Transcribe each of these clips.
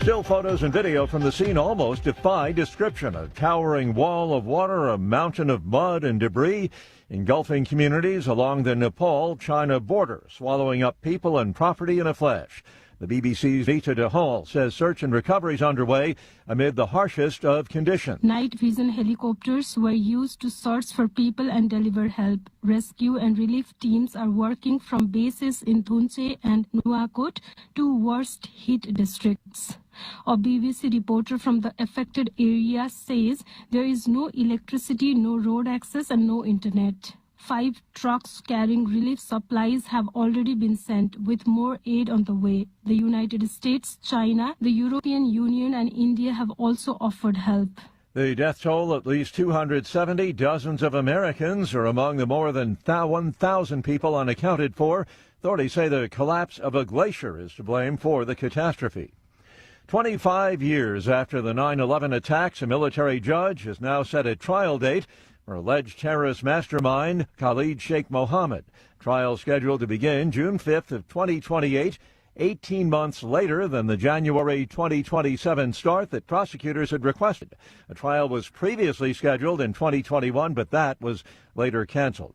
Still photos and video from the scene almost defy description. A towering wall of water, a mountain of mud and debris engulfing communities along the Nepal-China border, swallowing up people and property in a flash. The BBC's Vita de Hall says search and recovery is underway amid the harshest of conditions. Night vision helicopters were used to search for people and deliver help. Rescue and relief teams are working from bases in Thunche and Nuwakot, two worst hit districts. A BBC reporter from the affected area says there is no electricity, no road access and no internet. 5 trucks carrying relief supplies have already been sent, with more aid on the way. The United States, China, the European Union and India have also offered help. The death toll, at least 270. Dozens of Americans are among the more than 1,000 people unaccounted for. Authorities say the collapse of a glacier is to blame for the catastrophe. 25 years after the 9/11 attacks, a military judge has now set a trial date for alleged terrorist mastermind Khalid Sheikh Mohammed. Trial scheduled to begin June 5th of 2028, 18 months later than the January 2027 start that prosecutors had requested. A trial was previously scheduled in 2021, but that was later canceled.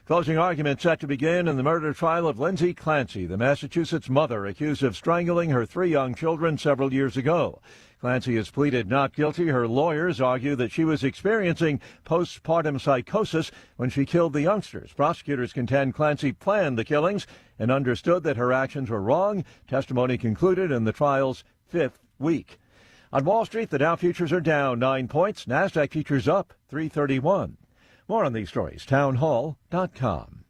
Closing argument set to begin in the murder trial of Lindsay Clancy, the Massachusetts mother accused of strangling her 3 young children several years ago. Clancy has pleaded not guilty. Her lawyers argue that she was experiencing postpartum psychosis when she killed the youngsters. Prosecutors contend Clancy planned the killings and understood that her actions were wrong. Testimony concluded in the trial's 5th week. On Wall Street, the Dow futures are down 9 points. NASDAQ futures up 331. More on these stories, townhall.com.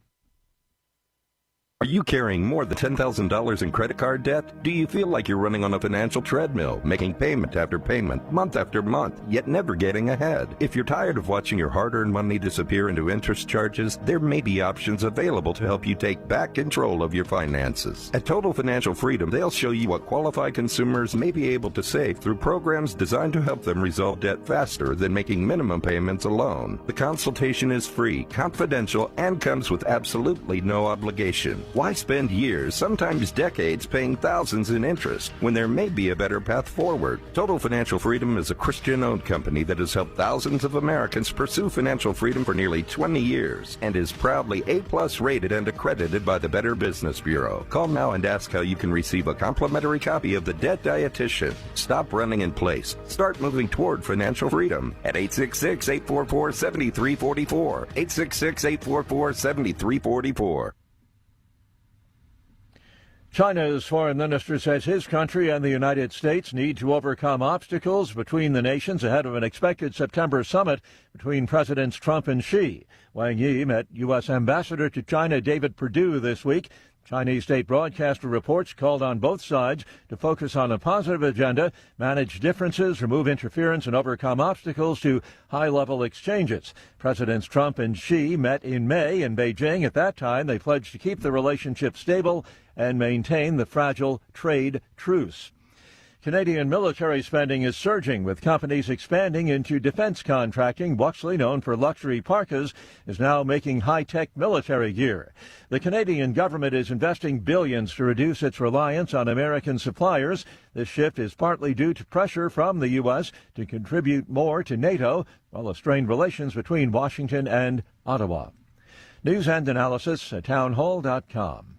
Are you carrying more than $10,000 in credit card debt? Do you feel like you're running on a financial treadmill, making payment after payment, month after month, yet never getting ahead? If you're tired of watching your hard-earned money disappear into interest charges, there may be options available to help you take back control of your finances. At Total Financial Freedom, they'll show you what qualified consumers may be able to save through programs designed to help them resolve debt faster than making minimum payments alone. The consultation is free, confidential, and comes with absolutely no obligation. Why spend years, sometimes decades, paying thousands in interest when there may be a better path forward? Total Financial Freedom is a Christian-owned company that has helped thousands of Americans pursue financial freedom for nearly 20 years and is proudly A+ rated and accredited by the Better Business Bureau. Call now and ask how you can receive a complimentary copy of The Debt Dietitian. Stop running in place. Start moving toward financial freedom at 866-844-7344. 866-844-7344. China's foreign minister says his country and the United States need to overcome obstacles between the nations ahead of an expected September summit between Presidents Trump and Xi. Wang Yi met U.S. Ambassador to China David Perdue this week. Chinese state broadcaster reports called on both sides to focus on a positive agenda, manage differences, remove interference, and overcome obstacles to high-level exchanges. Presidents Trump and Xi met in May in Beijing. At that time, they pledged to keep the relationship stable and maintain the fragile trade truce. Canadian military spending is surging, with companies expanding into defense contracting. Buxley, known for luxury parkas, is now making high-tech military gear. The Canadian government is investing billions to reduce its reliance on American suppliers. This shift is partly due to pressure from the U.S. to contribute more to NATO, while strained relations between Washington and Ottawa. News and analysis at townhall.com.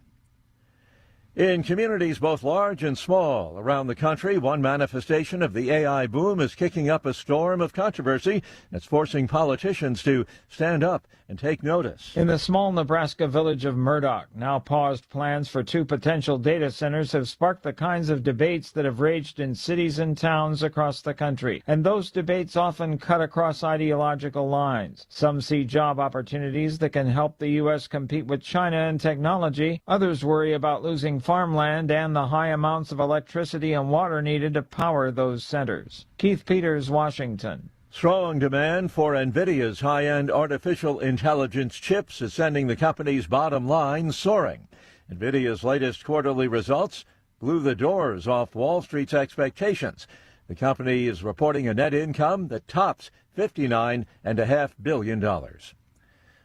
In communities both large and small around the country, one manifestation of the AI boom is kicking up a storm of controversy that's forcing politicians to stand up and take notice. In the small Nebraska village of Murdoch, now paused plans for 2 potential data centers have sparked the kinds of debates that have raged in cities and towns across the country. And those debates often cut across ideological lines. Some see job opportunities that can help the U.S. compete with China in technology. Others worry about losing farmland and the high amounts of electricity and water needed to power those centers. Keith Peters, Washington. Strong demand for NVIDIA's high-end artificial intelligence chips is sending the company's bottom line soaring. NVIDIA's latest quarterly results blew the doors off Wall Street's expectations. The company is reporting a net income that tops $59.5 billion.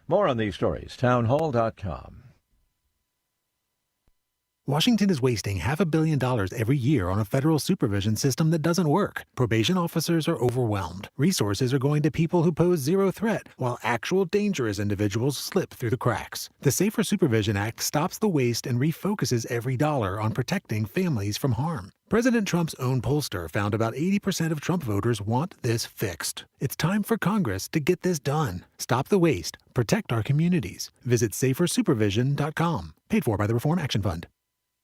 More on these stories, townhall.com. Washington is wasting $500 million every year on a federal supervision system that doesn't work. Probation officers are overwhelmed. Resources are going to people who pose zero threat, while actual dangerous individuals slip through the cracks. The Safer Supervision Act stops the waste and refocuses every dollar on protecting families from harm. President Trump's own pollster found about 80% of Trump voters want this fixed. It's time for Congress to get this done. Stop the waste. Protect our communities. Visit safersupervision.com. Paid for by the Reform Action Fund.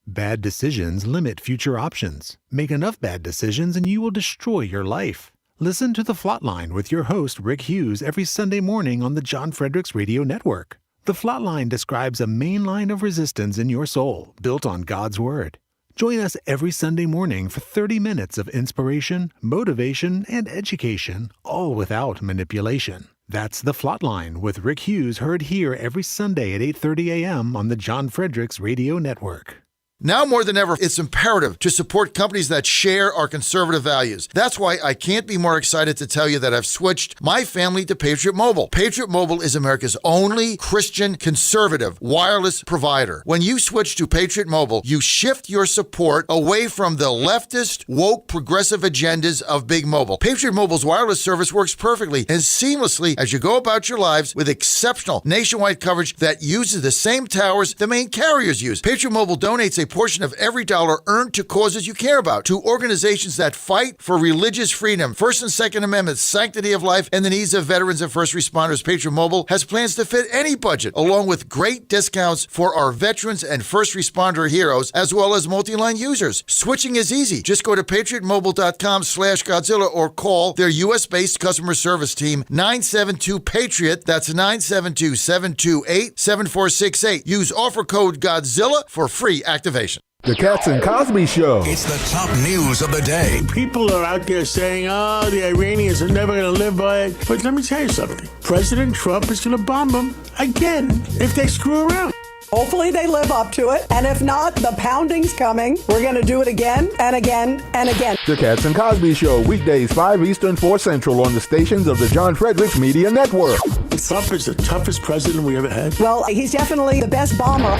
Bad decisions limit future options. Make enough bad decisions and you will destroy your life. Listen to The Flatline with your host, Rick Hughes, every Sunday morning on the John Fredericks Radio Network. The Flatline describes a main line of resistance in your soul, built on God's Word. Join us every Sunday morning for 30 minutes of inspiration, motivation, and education, all without manipulation. That's The Flatline with Rick Hughes, heard here every Sunday at 8:30 a.m. on the John Fredericks Radio Network. Now more than ever, it's imperative to support companies that share our conservative values. That's why I can't be more excited to tell you that I've switched my family to Patriot Mobile. Patriot Mobile is America's only Christian conservative wireless provider. When you switch to Patriot Mobile, you shift your support away from the leftist, woke, progressive agendas of Big Mobile. Patriot Mobile's wireless service works perfectly and seamlessly as you go about your lives with exceptional nationwide coverage that uses the same towers the main carriers use. Patriot Mobile donates a portion of every dollar earned to causes you care about, to organizations that fight for religious freedom, First and Second Amendments, sanctity of life, and the needs of veterans and first responders. Patriot Mobile has plans to fit any budget, along with great discounts for our veterans and first responder heroes, as well as multi-line users. Switching is easy. Just go to patriotmobile.com/Godzilla or call their U.S.-based customer service team, 972-PATRIOT. That's 972-728-7468. Use offer code Godzilla for free activation. The Cats and Cosby Show. It's the top news of the day. People are out there saying, oh, the Iranians are never going to live by it. But let me tell you something. President Trump is going to bomb them again if they screw around. Hopefully they live up to it. And if not, the pounding's coming. We're going to do it again and again and again. The Cats and Cosby Show, weekdays 5 Eastern, 4 Central on the stations of the John Fredericks Media Network. Trump is the toughest president we ever had. Well, he's definitely the best bomber.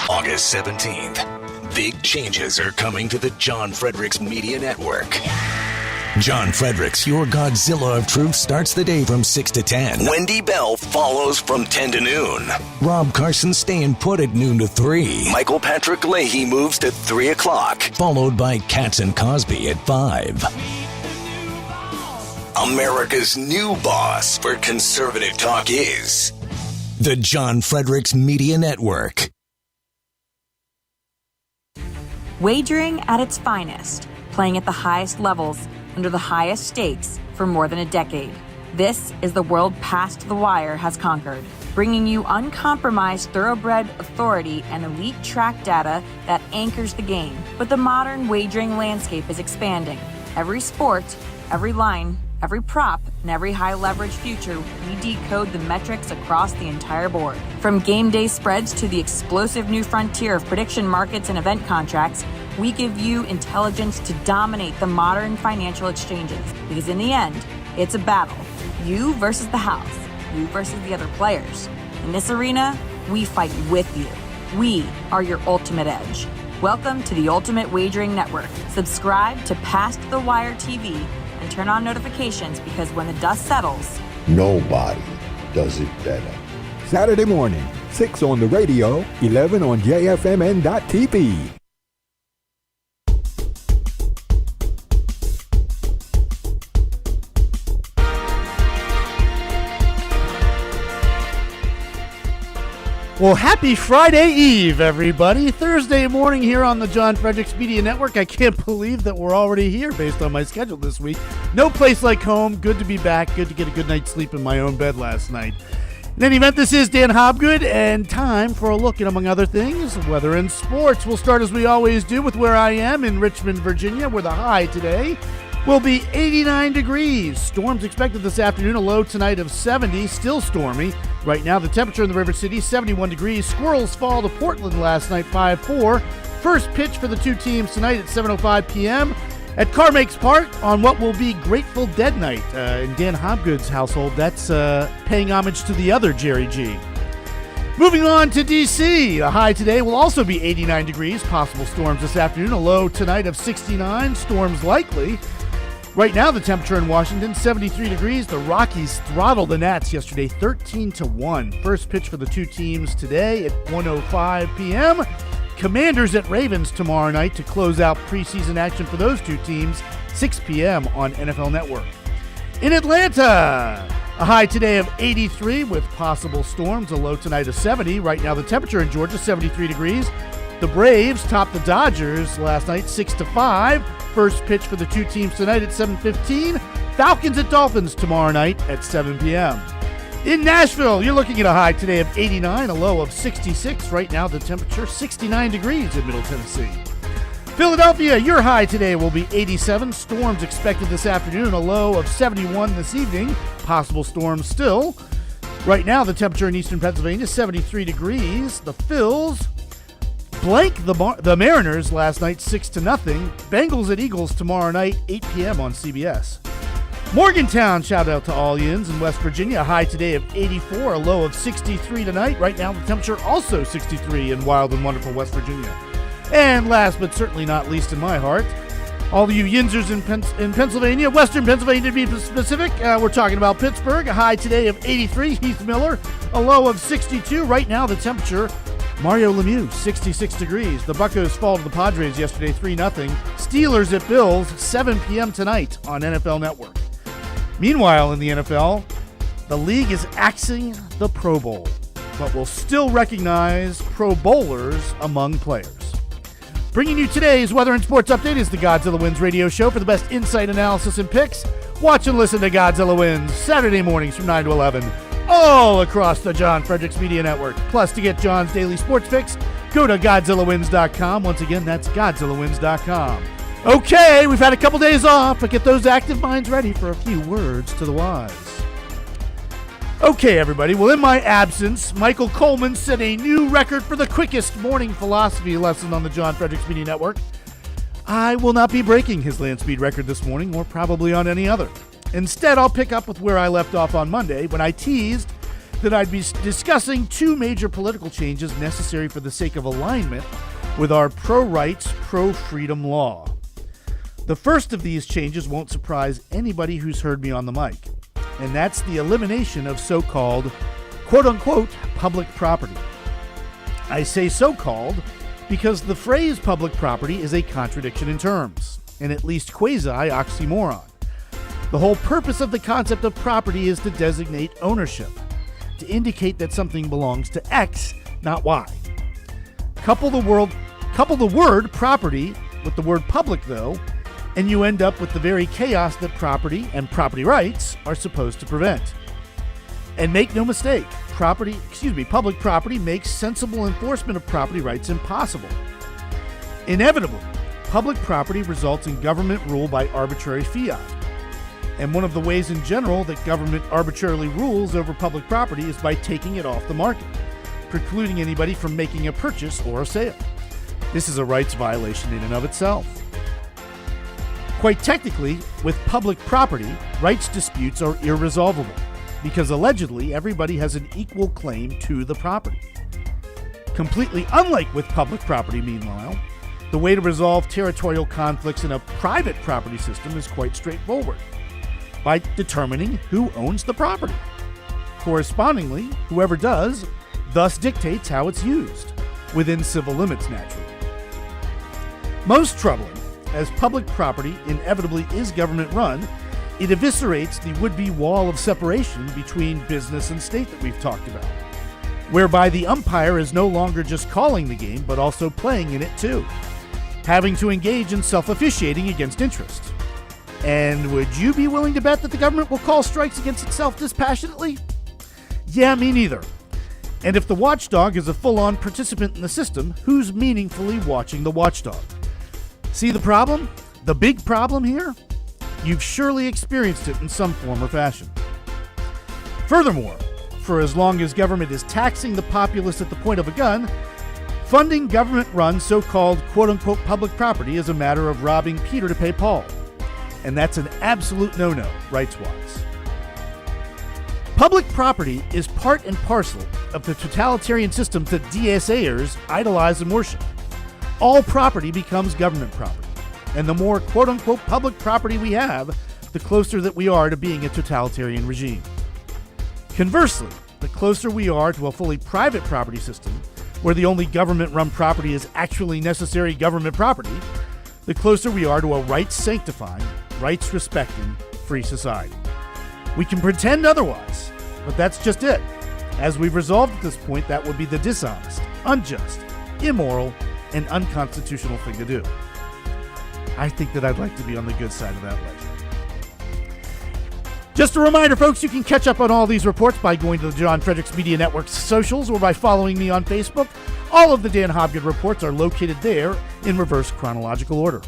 August 17th. Big changes are coming to the John Fredericks Media Network. John Fredericks, your Godzilla of Truth, starts the day from 6 to 10. Wendy Bell follows from 10 to noon. Rob Carson staying put at noon to 3. Michael Patrick Leahy moves to 3 o'clock, followed by Cats and Cosby at 5. America's new boss for conservative talk is the John Fredericks Media Network. Wagering at its finest, playing at the highest levels, under the highest stakes for more than a decade. This is the world Past the Wire has conquered, bringing you uncompromised thoroughbred authority and elite track data that anchors the game. But the modern wagering landscape is expanding. Every sport, every line, every prop, and every high-leverage future, we decode the metrics across the entire board. From game day spreads to the explosive new frontier of prediction markets and event contracts, we give you intelligence to dominate the modern financial exchanges. Because in the end, it's a battle. You versus the house. You versus the other players. In this arena, we fight with you. We are your ultimate edge. Welcome to the Ultimate Wagering Network. Subscribe to Past the Wire TV and turn on notifications, because when the dust settles, nobody does it better. Saturday morning, 6 on the radio, 11 on JFMN.TV. Well, happy Friday Eve, everybody. Thursday morning here on the John Fredericks Media Network. I can't believe that we're already here based on my schedule this week. No place like home. Good to be back. Good to get a good night's sleep in my own bed last night. In any event, this is Dan Hobgood, and time for a look at, among other things, weather and sports. We'll start as we always do with where I am in Richmond, Virginia, where the high today will be 89 degrees. Storms expected this afternoon, a low tonight of 70, still stormy. Right now, the temperature in the River City, 71 degrees. Squirrels fall to Portland last night, 5-4. First pitch for the two teams tonight at 7:05 p.m. at Carmakes Park on what will be Grateful Dead night. In Dan Hobgood's household, that's paying homage to the other Jerry G. Moving on to D.C. A high today will also be 89 degrees. Possible storms this afternoon. A low tonight of 69. Storms likely. Right now, the temperature in Washington, 73 degrees. The Rockies throttled the Nats yesterday, 13-1. First pitch for the two teams today at 1:05 p.m. Commanders at Ravens tomorrow night to close out preseason action for those two teams, 6 p.m. on NFL Network. In Atlanta, a high today of 83 with possible storms, a low tonight of 70. Right now, the temperature in Georgia, 73 degrees. The Braves topped the Dodgers last night, 6-5. First pitch for the two teams tonight at 7:15. Falcons at Dolphins tomorrow night at 7 p.m. In Nashville, you're looking at a high today of 89, a low of 66. Right now, the temperature 69 degrees in Middle Tennessee. Philadelphia, your high today will be 87. Storms expected this afternoon, a low of 71 this evening. Possible storms still. Right now, the temperature in eastern Pennsylvania is 73 degrees. The Phils blank the Mariners last night 6-0. Bengals at Eagles tomorrow night, 8 p.m. on CBS. Morgantown, shout out to all yins in West Virginia. A high today of 84, a low of 63 tonight. Right now, the temperature also 63 in wild and wonderful West Virginia. And last but certainly not least in my heart, all of you Yinzers in Pennsylvania, Western Pennsylvania to be specific, we're talking about Pittsburgh. A high today of 83, Heath Miller. A low of 62. Right now, the temperature, Mario Lemieux, 66 degrees. The Buccos fall to the Padres yesterday, 3-0. Steelers at Bills, 7 p.m. tonight on NFL Network. Meanwhile, in the NFL, the league is axing the Pro Bowl, but will still recognize Pro Bowlers among players. Bringing you today's weather and sports update is the Godzilla Wins radio show for the best insight, analysis, and picks. Watch and listen to Godzilla Wins Saturday mornings from 9 to 11, all across the John Fredericks Media Network. Plus, to get John's daily sports picks, go to GodzillaWins.com. Once again, that's GodzillaWins.com. Okay, we've had a couple days off, but get those active minds ready for a few words to the wise. Okay, everybody. Well, in my absence, Michael Coleman set a new record for the quickest morning philosophy lesson on the John Fredericks Media Network. I will not be breaking his land speed record this morning, or probably on any other. Instead, I'll pick up with where I left off on Monday when I teased that I'd be discussing two major political changes necessary for the sake of alignment with our pro-rights, pro-freedom law. The first of these changes won't surprise anybody who's heard me on the mic, and that's the elimination of so-called, quote-unquote, public property. I say so-called because the phrase public property is a contradiction in terms, and at least quasi-oxymoron. The whole purpose of the concept of property is to designate ownership, to indicate that something belongs to X, not Y. Couple the word property with the word public, though, and you end up with the very chaos that property and property rights are supposed to prevent. And make no mistake, public property makes sensible enforcement of property rights impossible. Inevitably, public property results in government rule by arbitrary fiat. And one of the ways in general that government arbitrarily rules over public property is by taking it off the market, precluding anybody from making a purchase or a sale. This is a rights violation in and of itself. Quite technically, with public property, rights disputes are irresolvable because allegedly everybody has an equal claim to the property. Completely unlike with public property, meanwhile, the way to resolve territorial conflicts in a private property system is quite straightforward, by determining who owns the property. Correspondingly, whoever does thus dictates how it's used, within civil limits naturally. Most troubling, as public property inevitably is government-run, it eviscerates the would-be wall of separation between business and state that we've talked about, whereby the umpire is no longer just calling the game, but also playing in it too, having to engage in self-officiating against interest. And would you be willing to bet that the government will call strikes against itself dispassionately? Yeah, me neither. And if the watchdog is a full-on participant in the system, who's meaningfully watching the watchdog? See the problem? The big problem here? You've surely experienced it in some form or fashion. Furthermore, for as long as government is taxing the populace at the point of a gun, funding government-run so-called quote-unquote public property is a matter of robbing Peter to pay Paul. And that's an absolute no-no, rights-wise. Public property is part and parcel of the totalitarian systems that DSAers idolize and worship. All property becomes government property, and the more quote-unquote public property we have, the closer that we are to being a totalitarian regime. Conversely, the closer we are to a fully private property system, where the only government-run property is actually necessary government property, the closer we are to a rights-sanctifying, rights-respecting, free society. We can pretend otherwise, but that's just it. As we've resolved at this point, that would be the dishonest, unjust, immoral, and unconstitutional thing to do. I think that I'd like to be on the good side of that ledger. Just a reminder, folks, you can catch up on all these reports by going to the John Fredericks Media Network's socials or by following me on Facebook. All of the Dan Hobgood reports are located there in reverse chronological order.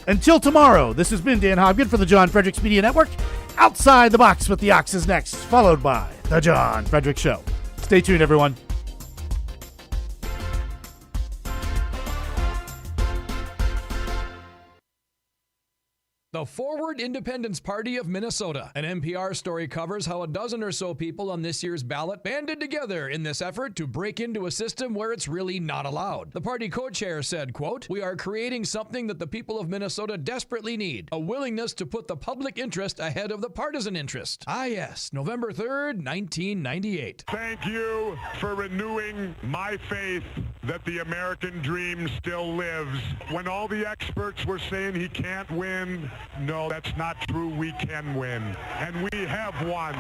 Until tomorrow, this has been Dan Hobgood for the John Fredericks Media Network. Outside the Box with the Ox is next, followed by The John Fredericks Show. Stay tuned, everyone. The Forward Independence Party of Minnesota. An NPR story covers how a dozen or so people on this year's ballot banded together in this effort to break into a system where it's really not allowed. The party co-chair said, quote, "We are creating something that the people of Minnesota desperately need, a willingness to put the public interest ahead of the partisan interest." Ah, yes, November 3rd, 1998. Thank you for renewing my faith that the American dream still lives. When all the experts were saying he can't win, no, that's not true. We can win. And we have won.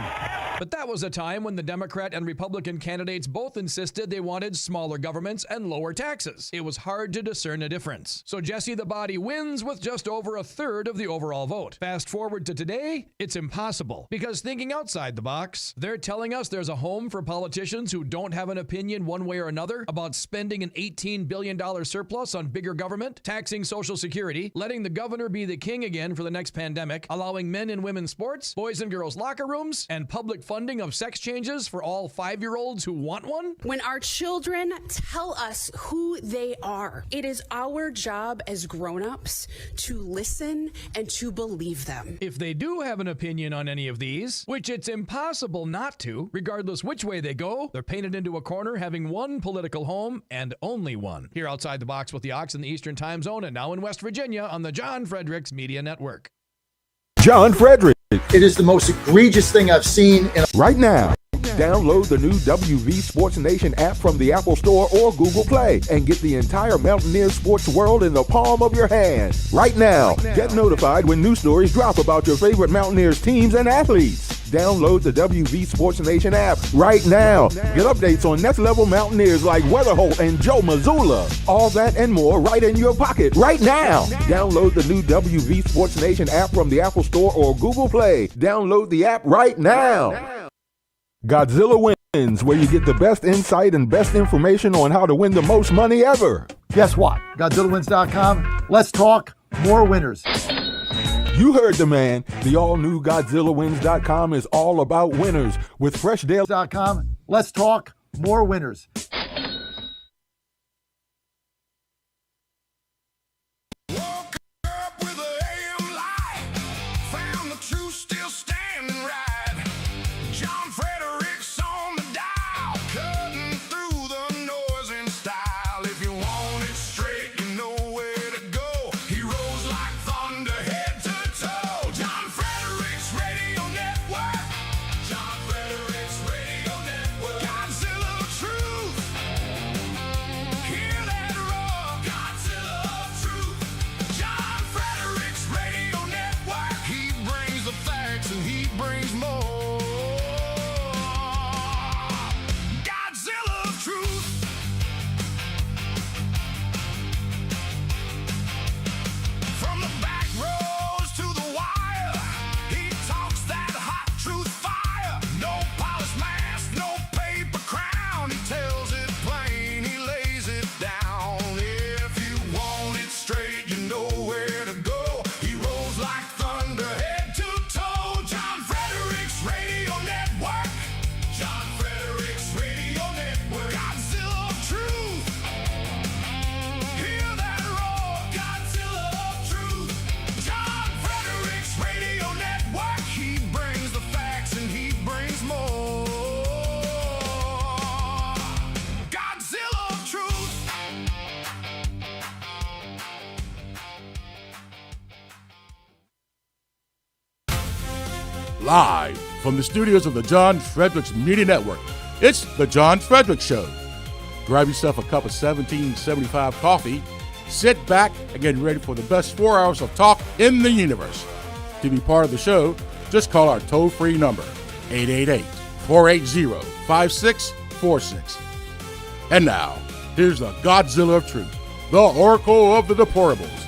But that was a time when the Democrat and Republican candidates both insisted they wanted smaller governments and lower taxes. It was hard to discern a difference. So Jesse the Body wins with just over a third of the overall vote. Fast forward to today, it's impossible. Because thinking outside the box, they're telling us there's a home for politicians who don't have an opinion one way or another about spending an $18 billion surplus on bigger government, taxing Social Security, letting the governor be the king again for the next pandemic, allowing men and women's sports, boys and girls locker rooms, and public funding of sex changes for all 5-year-olds who want one. When our children tell us who they are, it is our job as grown-ups to listen and to believe them. If they do have an opinion on any of these, which it's impossible not to, regardless which way they go, they're painted into a corner having one political home and only one. Here outside the box with the Ox in the Eastern Time Zone and now in West Virginia on the John Fredericks Media Network. John Fredericks. It is the most egregious thing I've seen right now. Download the new WV Sports Nation app from the Apple Store or Google Play and get the entire Mountaineer sports world in the palm of your hand. Right now. Get notified when new stories drop about your favorite Mountaineers teams and athletes. Download the WV Sports Nation app right now. Get updates on next level Mountaineers like Weatherholt and Joe Mazzulla. All that and more right in your pocket right now. Download the new WV Sports Nation app from the Apple Store or Google Play. Download the app right now. Godzilla Wins, where you get the best insight and best information on how to win the most money ever. Guess what? GodzillaWins.com. Let's talk more winners. You heard the man. The all-new GodzillaWins.com is all about winners with fresh daily. Let's talk more winners. Truth. Live from the studios of the John Fredericks Media Network, it's The John Fredericks Show. Grab yourself a cup of 1775 coffee, sit back, and get ready for the best 4 hours of talk in the universe. To be part of the show, just call our toll-free number, 888-480-5646. And now, here's the Godzilla of Truth, the Oracle of the Deplorables,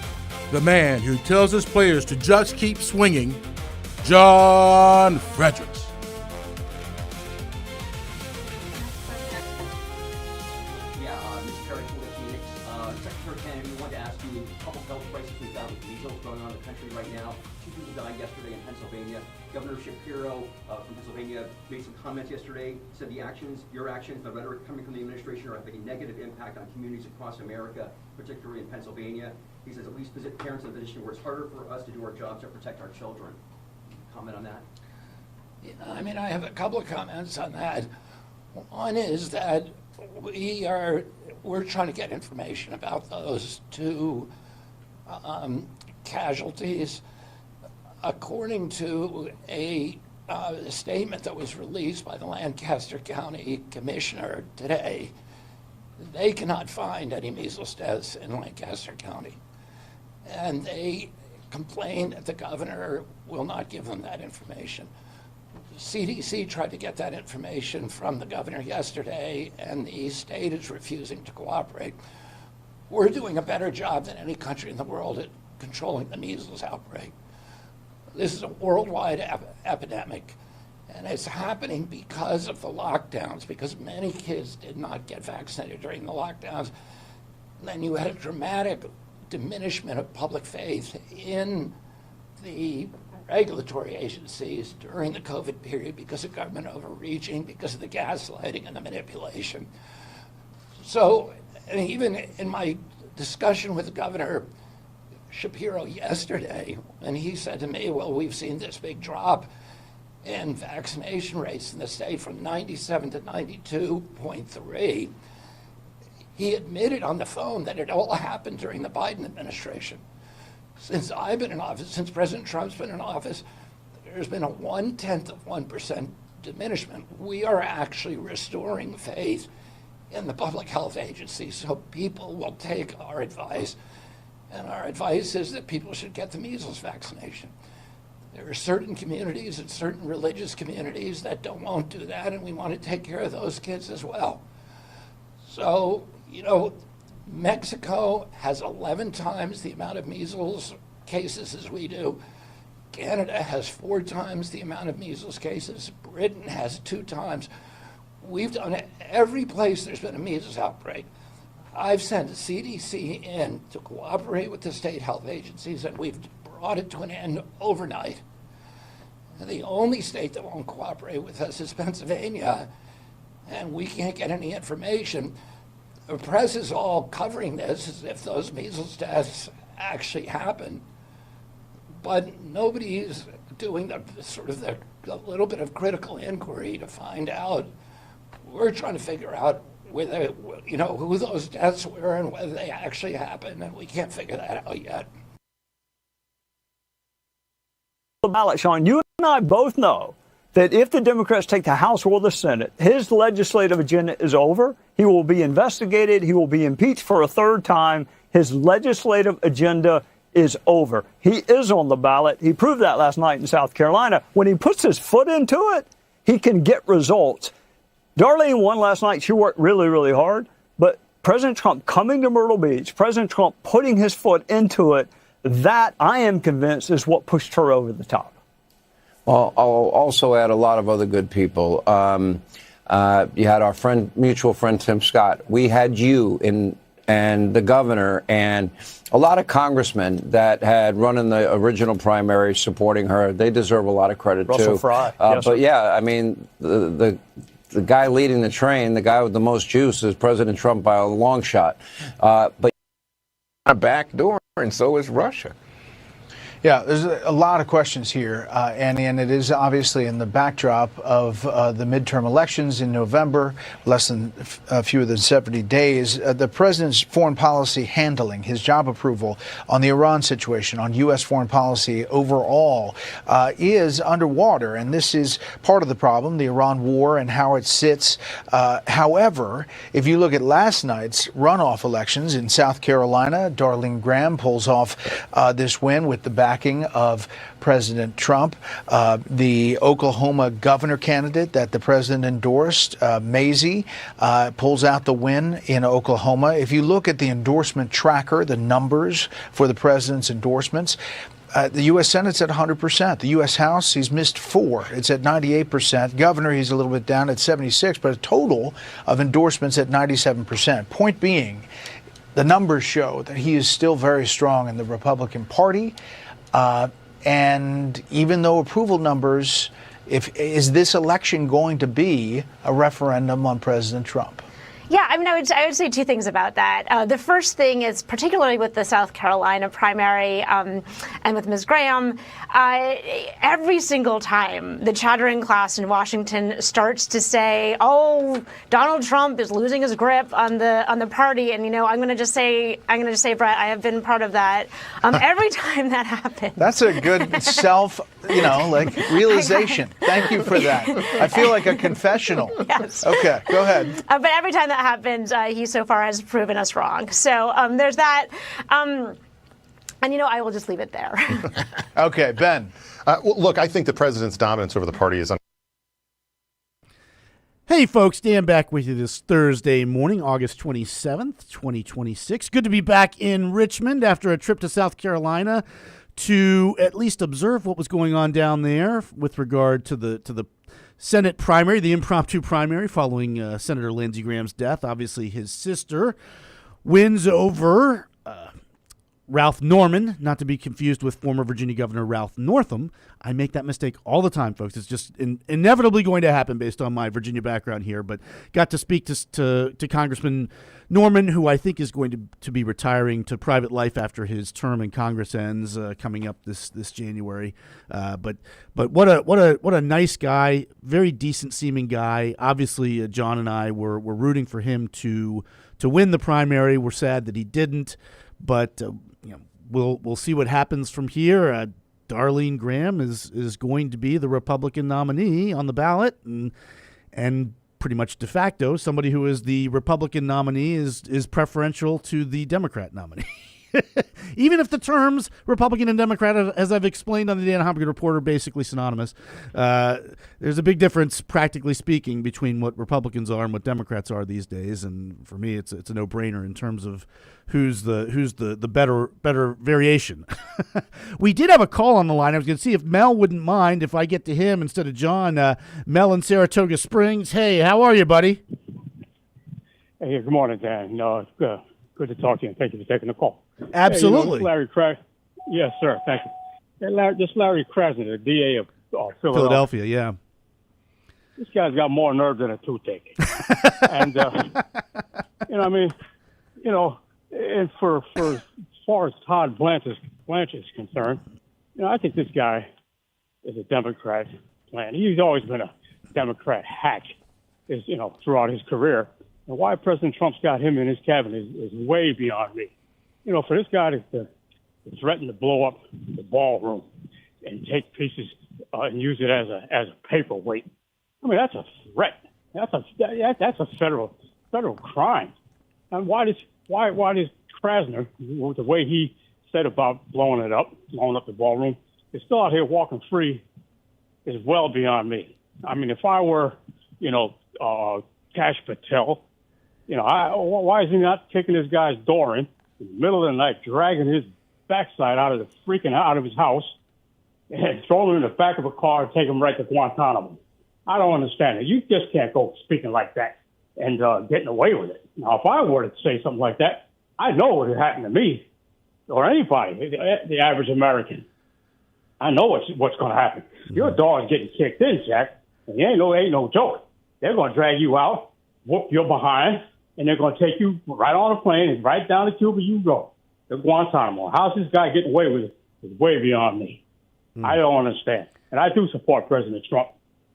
the man who tells his players to just keep swinging, John Fredericks. Secretary Kennedy, I wanted to ask you a couple health crises we've got with measles going on in the country right now. 2 people died yesterday in Pennsylvania. Governor Shapiro from Pennsylvania made some comments yesterday, said your actions, the rhetoric coming from the administration are having a negative impact on communities across America, particularly in Pennsylvania. He says at least visit parents in a position where it's harder for us to do our jobs to protect our children. Comment on that? Yeah, I mean, I have a couple of comments on that. One is that we're trying to get information about those 2 casualties. According to a statement that was released by the Lancaster County Commissioner today, they cannot find any measles deaths in Lancaster County. And they complain that the governor will not give them that information. CDC tried to get that information from the governor yesterday, and the state is refusing to cooperate. We're doing a better job than any country in the world at controlling the measles outbreak. This is a worldwide epidemic, and it's happening because of the lockdowns, because many kids did not get vaccinated during the lockdowns. And then you had a dramatic diminishment of public faith in the regulatory agencies during the COVID period because of government overreaching, because of the gaslighting and the manipulation. So, and even in my discussion with Governor Shapiro yesterday, and he said to me, well, we've seen this big drop in vaccination rates in the state from 97 to 92.3. He admitted on the phone that it all happened during the Biden administration. Since I've been in office, since President Trump's been in office, there's been a 0.1% diminishment. We are actually restoring faith in the public health agency, so people will take our advice. And our advice is that people should get the measles vaccination. There are certain communities and certain religious communities that won't do that, and we want to take care of those kids as well. So, you know, Mexico has 11 times the amount of measles cases as we do. Canada has 4 times the amount of measles cases. Britain has 2 times. We've done it every place there's been a measles outbreak. I've sent the CDC in to cooperate with the state health agencies, and we've brought it to an end overnight. And the only state that won't cooperate with us is Pennsylvania, and we can't get any information. The press is all covering this as if those measles deaths actually happen, but nobody's doing the little bit of critical inquiry to find out. We're trying to figure out whether, you know, who those deaths were and whether they actually happened, and we can't figure that out yet. The ballot, Sean, you and I both know that if the Democrats take the House or the Senate, his legislative agenda is over. He will be investigated. He will be impeached for a 3rd time. His legislative agenda is over. He is on the ballot. He proved that last night in South Carolina. When he puts his foot into it, he can get results. Darlene won last night. She worked really, really hard. But President Trump coming to Myrtle Beach, President Trump putting his foot into it, that, I am convinced, is what pushed her over the top. Well, I'll also add a lot of other good people. You had our mutual friend, Tim Scott. We had you and the governor and a lot of congressmen that had run in the original primary supporting her. They deserve a lot of credit, Russell too. Fry. But, yeah, I mean, the guy leading the train, the guy with the most juice is President Trump by a long shot. But a back door, and so is Russia. Yeah, there's a lot of questions here, Annie, and it is obviously in the backdrop of the midterm elections in November, fewer than 70 days. The president's foreign policy handling, his job approval on the Iran situation, on U.S. foreign policy overall, is underwater, and this is part of the problem, the Iran war and how it sits. However, if you look at last night's runoff elections in South Carolina, Darlene Graham pulls off this win with the backing of President Trump. The Oklahoma governor candidate that the president endorsed, Mazie, pulls out the win in Oklahoma. If you look at the endorsement tracker, the numbers for the president's endorsements, the U.S. Senate's at 100%. The U.S. House, he's missed 4. It's at 98%. Governor, he's a little bit down at 76%, but a total of endorsements at 97%. Point being, the numbers show that he is still very strong in the Republican Party. And even though approval numbers, is this election going to be a referendum on President Trump? Yeah, I mean, I would say two things about that. The first thing is, particularly with the South Carolina primary and with Ms. Graham, every single time the chattering class in Washington starts to say, "Oh, Donald Trump is losing his grip on the party," and I'm going to just say, Brett, I have been part of that. Every time that happens, that's a good realization. Thank you for that. I feel like a confessional. Yes. Okay, go ahead. But every time that happens, he so far has proven us wrong. So there's that. And, I will just leave it there. Okay, Ben. Well, look, I think the president's dominance over the party is Hey, folks, Dan back with you this Thursday morning, August 27th, 2026. Good to be back in Richmond after a trip to South Carolina to at least observe what was going on down there with regard to the Senate primary, the impromptu primary following Senator Lindsey Graham's death. Obviously, his sister wins over Ralph Norman, not to be confused with former Virginia Governor Ralph Northam. I make that mistake all the time, folks. It's just inevitably going to happen based on my Virginia background here. But got to speak to Congressman Norman, who I think is going to be retiring to private life after his term in Congress ends coming up this January. But what a nice guy, very decent seeming guy. Obviously, John and I were rooting for him to win the primary. We're sad that he didn't, but we'll see what happens from here. Darlene Graham is going to be the Republican nominee on the ballot, and pretty much de facto, somebody who is the Republican nominee is preferential to the Democrat nominee. Even if the terms Republican and Democrat, as I've explained on the Dan Hopkins Report, are basically synonymous, there's a big difference, practically speaking, between what Republicans are and what Democrats are these days. And for me, it's a no-brainer in terms of who's the better variation. We did have a call on the line. I was going to see if Mel wouldn't mind if I get to him instead of John. Mel in Saratoga Springs. Hey, how are you, buddy? Hey, good morning, Dan. It's good to talk to you, and thank you for taking the call. Absolutely. Hey, Larry Krasner. Yes, sir. Thank you. Hey, Larry Krasner, the DA of Philadelphia, yeah. This guy's got more nerve than a toothache. And, and for as far as Todd Blanche is concerned, I think this guy is a Democrat plan. He's always been a Democrat hack, throughout his career. And why President Trump's got him in his cabinet is way beyond me. For this guy to threaten to blow up the ballroom and take pieces and use it as a paperweight, I mean, that's a threat. That's a federal crime. And why does Krasner, the way he said about blowing up the ballroom, is still out here walking free, is well beyond me. I mean, if I were, Kash Patel, why is he not kicking this guy's door in the middle of the night, dragging his backside out of his house, and throwing him in the back of a car and take him right to Guantanamo? I don't understand it. You just can't go speaking like that and getting away with it. Now, if I were to say something like that, I know what would happen to me or anybody, the average American. I know what's going to happen. Your dog's getting kicked in, Jack, and ain't no joke. They're going to drag you out, whoop your behind, and they're going to take you right on a plane and right down to Cuba you go, to Guantanamo. How's this guy getting away with it is way beyond me. I don't understand. And I do support President Trump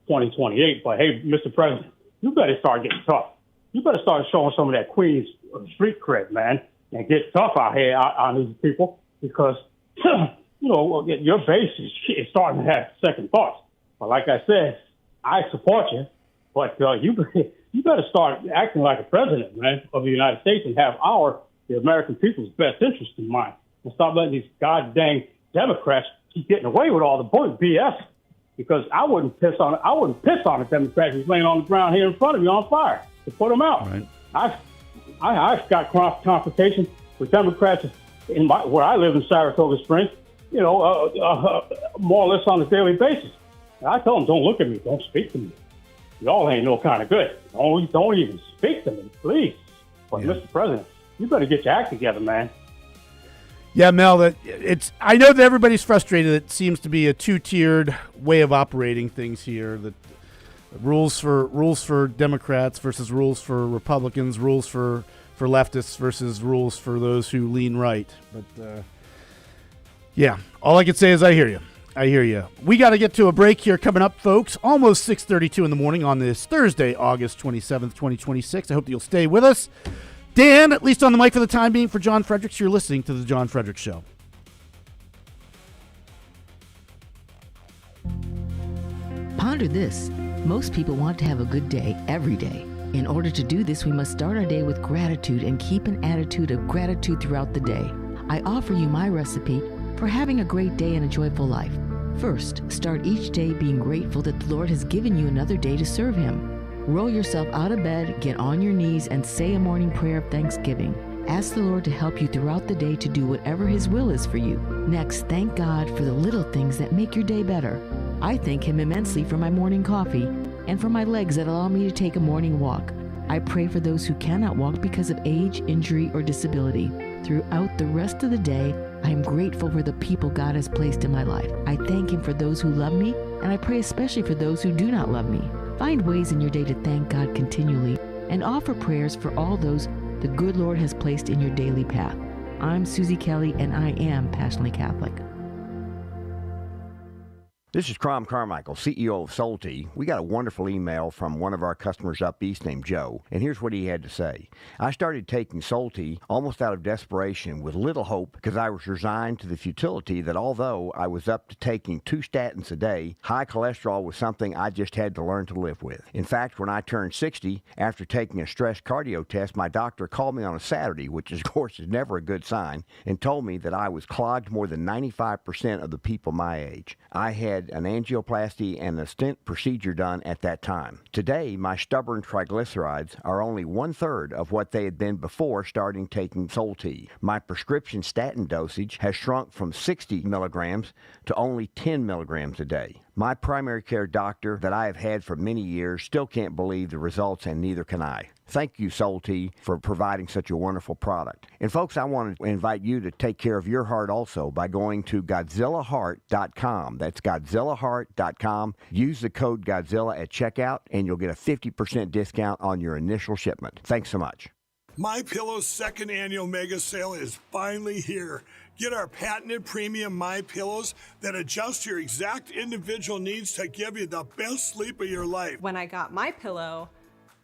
2028, but hey, Mr. President, you better start getting tough. You better start showing some of that Queens street cred, man, and get tough out here on these people because, your base is starting to have second thoughts. But like I said, I support you, but you better start acting like a president, man, of the United States and have the American people's best interest in mind and stop letting these goddamn Democrats keep getting away with all the BS. Because I wouldn't piss on a Democrat who's laying on the ground here in front of me on fire to put them out. Right. I've got confrontations with Democrats where I live in Saratoga Springs, more or less on a daily basis. And I tell them, don't look at me, don't speak to me. Y'all ain't no kind of good. Don't even speak to me, please. But Mr. President, you better get your act together, man. Yeah, Mel, I know that everybody's frustrated. It seems to be a two-tiered way of operating things here. That rules for Democrats versus rules for Republicans, rules for leftists versus rules for those who lean right. But all I can say is I hear you. We got to get to a break here coming up, folks. Almost 6:32 in the morning on this Thursday, August 27th, 2026. I hope that you'll stay with us. Dan, at least on the mic for the time being, for John Fredericks, you're listening to The John Fredericks Show. Ponder this. Most people want to have a good day every day. In order to do this, we must start our day with gratitude and keep an attitude of gratitude throughout the day. I offer you my recipe for having a great day and a joyful life. First, start each day being grateful that the Lord has given you another day to serve Him. Roll yourself out of bed, get on your knees, and say a morning prayer of thanksgiving. Ask the Lord to help you throughout the day to do whatever His will is for you. Next, thank God for the little things that make your day better. I thank Him immensely for my morning coffee and for my legs that allow me to take a morning walk. I pray for those who cannot walk because of age, injury, or disability. Throughout the rest of the day, I am grateful for the people God has placed in my life. I thank Him for those who love me, and I pray especially for those who do not love me. Find ways in your day to thank God continually and offer prayers for all those the good Lord has placed in your daily path. I'm Susie Kelly, and I am passionately Catholic. This is Crom Carmichael, CEO of Solti. We got a wonderful email from one of our customers up east named Joe, and here's what he had to say. I started taking Solti almost out of desperation with little hope because I was resigned to the futility that although I was up to taking 2 statins a day, high cholesterol was something I just had to learn to live with. In fact, when I turned 60, after taking a stress cardio test, my doctor called me on a Saturday, which of course is never a good sign, and told me that I was clogged more than 95% of the people my age. I had an angioplasty and a stent procedure done at that time. Today, my stubborn triglycerides are only 1/3 of what they had been before starting taking Solti. My prescription statin dosage has shrunk from 60 milligrams to only 10 milligrams a day. My primary care doctor that I have had for many years still can't believe the results, and neither can I. Thank you, Solti, for providing such a wonderful product. And folks, I want to invite you to take care of your heart also by going to GodzillaHeart.com. That's GodzillaHeart.com. Use the code Godzilla at checkout, and you'll get a 50% discount on your initial shipment. Thanks so much. MyPillow's second annual mega sale is finally here. Get our patented premium MyPillows that adjust your exact individual needs to give you the best sleep of your life. When I got MyPillow,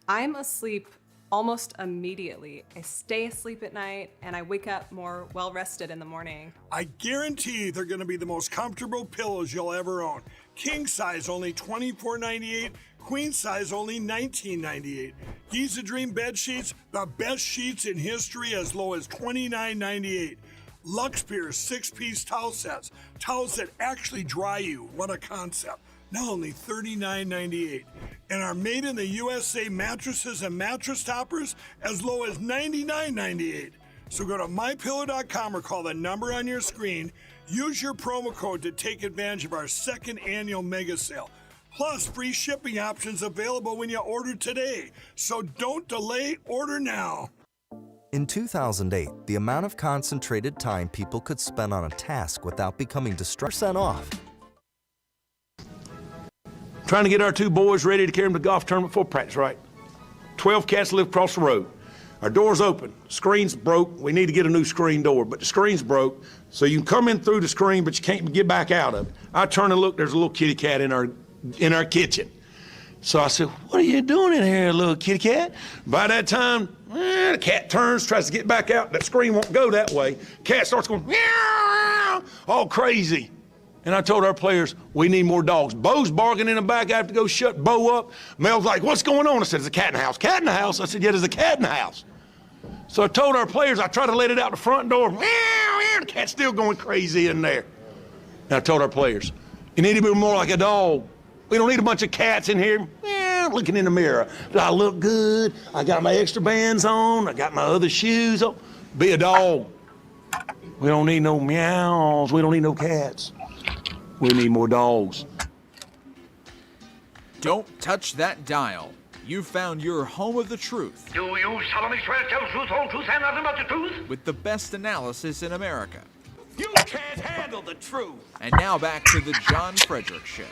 I'm asleep almost immediately. I stay asleep at night and I wake up more well-rested in the morning. I guarantee they're going to be the most comfortable pillows you'll ever own. King size only $24.98, queen size only $19.98. Giza Dream bed sheets, the best sheets in history, as low as $29.98. Lux Pier 6-piece towel sets, towels that actually dry you. What a concept. Now only $39.98. And our made in the USA mattresses and mattress toppers as low as $99.98. So go to mypillow.com or call the number on your screen. Use your promo code to take advantage of our second annual mega sale. Plus free shipping options available when you order today. So don't delay, order now. In 2008, the amount of concentrated time people could spend on a task without becoming distracted off. Trying to get our 2 boys ready to carry them to the golf tournament for practice, right? 12 cats live across the road. Our door's open. Screen's broke. We need to get a new screen door, but the screen's broke. So you can come in through the screen, but you can't get back out of it. I turn and look, there's a little kitty cat in our kitchen. So I said, what are you doing in here, little kitty cat? By that time, the cat turns, tries to get back out. That screen won't go that way. Cat starts going, meow, all crazy. And I told our players, we need more dogs. Bo's barking in the back. I have to go shut Bo up. Mel's like, what's going on? I said, there's a cat in the house. Cat in the house? I said, yeah, there's a cat in the house. So I told our players, I tried to let it out the front door. Meow, meow, the cat's still going crazy in there. And I told our players, you need to be more like a dog. We don't need a bunch of cats in here looking in the mirror. Do I look good? I got my extra bands on. I got my other shoes on. Be a dog. We don't need no meows. We don't need no cats. We need more dogs. Don't touch that dial. You found your home of the truth. Do you solemnly swear to tell the truth, whole truth, and nothing but the truth? With the best analysis in America. You can't handle the truth. And now back to the John Fredericks Show.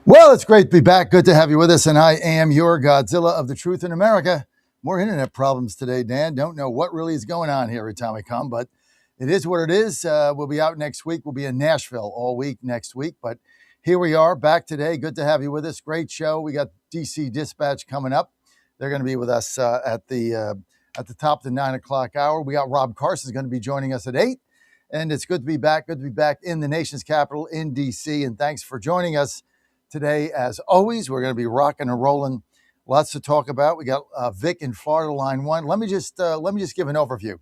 Well, it's great to be back. Good to have you with us. And I am your Godzilla of the truth in America. More internet problems today, Dan. Don't know what really is going on here every time I come, but it is what it is. We'll be out next week. We'll be in Nashville all week next week. But here we are back today. Good to have you with us. Great show. We got DC Dispatch coming up. They're going to be with us at the top of the 9 o'clock hour. We got Rob Carson's going to be joining us at 8. And it's good to be back. Good to be back in the nation's capital in DC. And thanks for joining us today. As always, we're going to be rocking and rolling. Lots to talk about. We got Vic in Florida, line 1. Let me just give an overview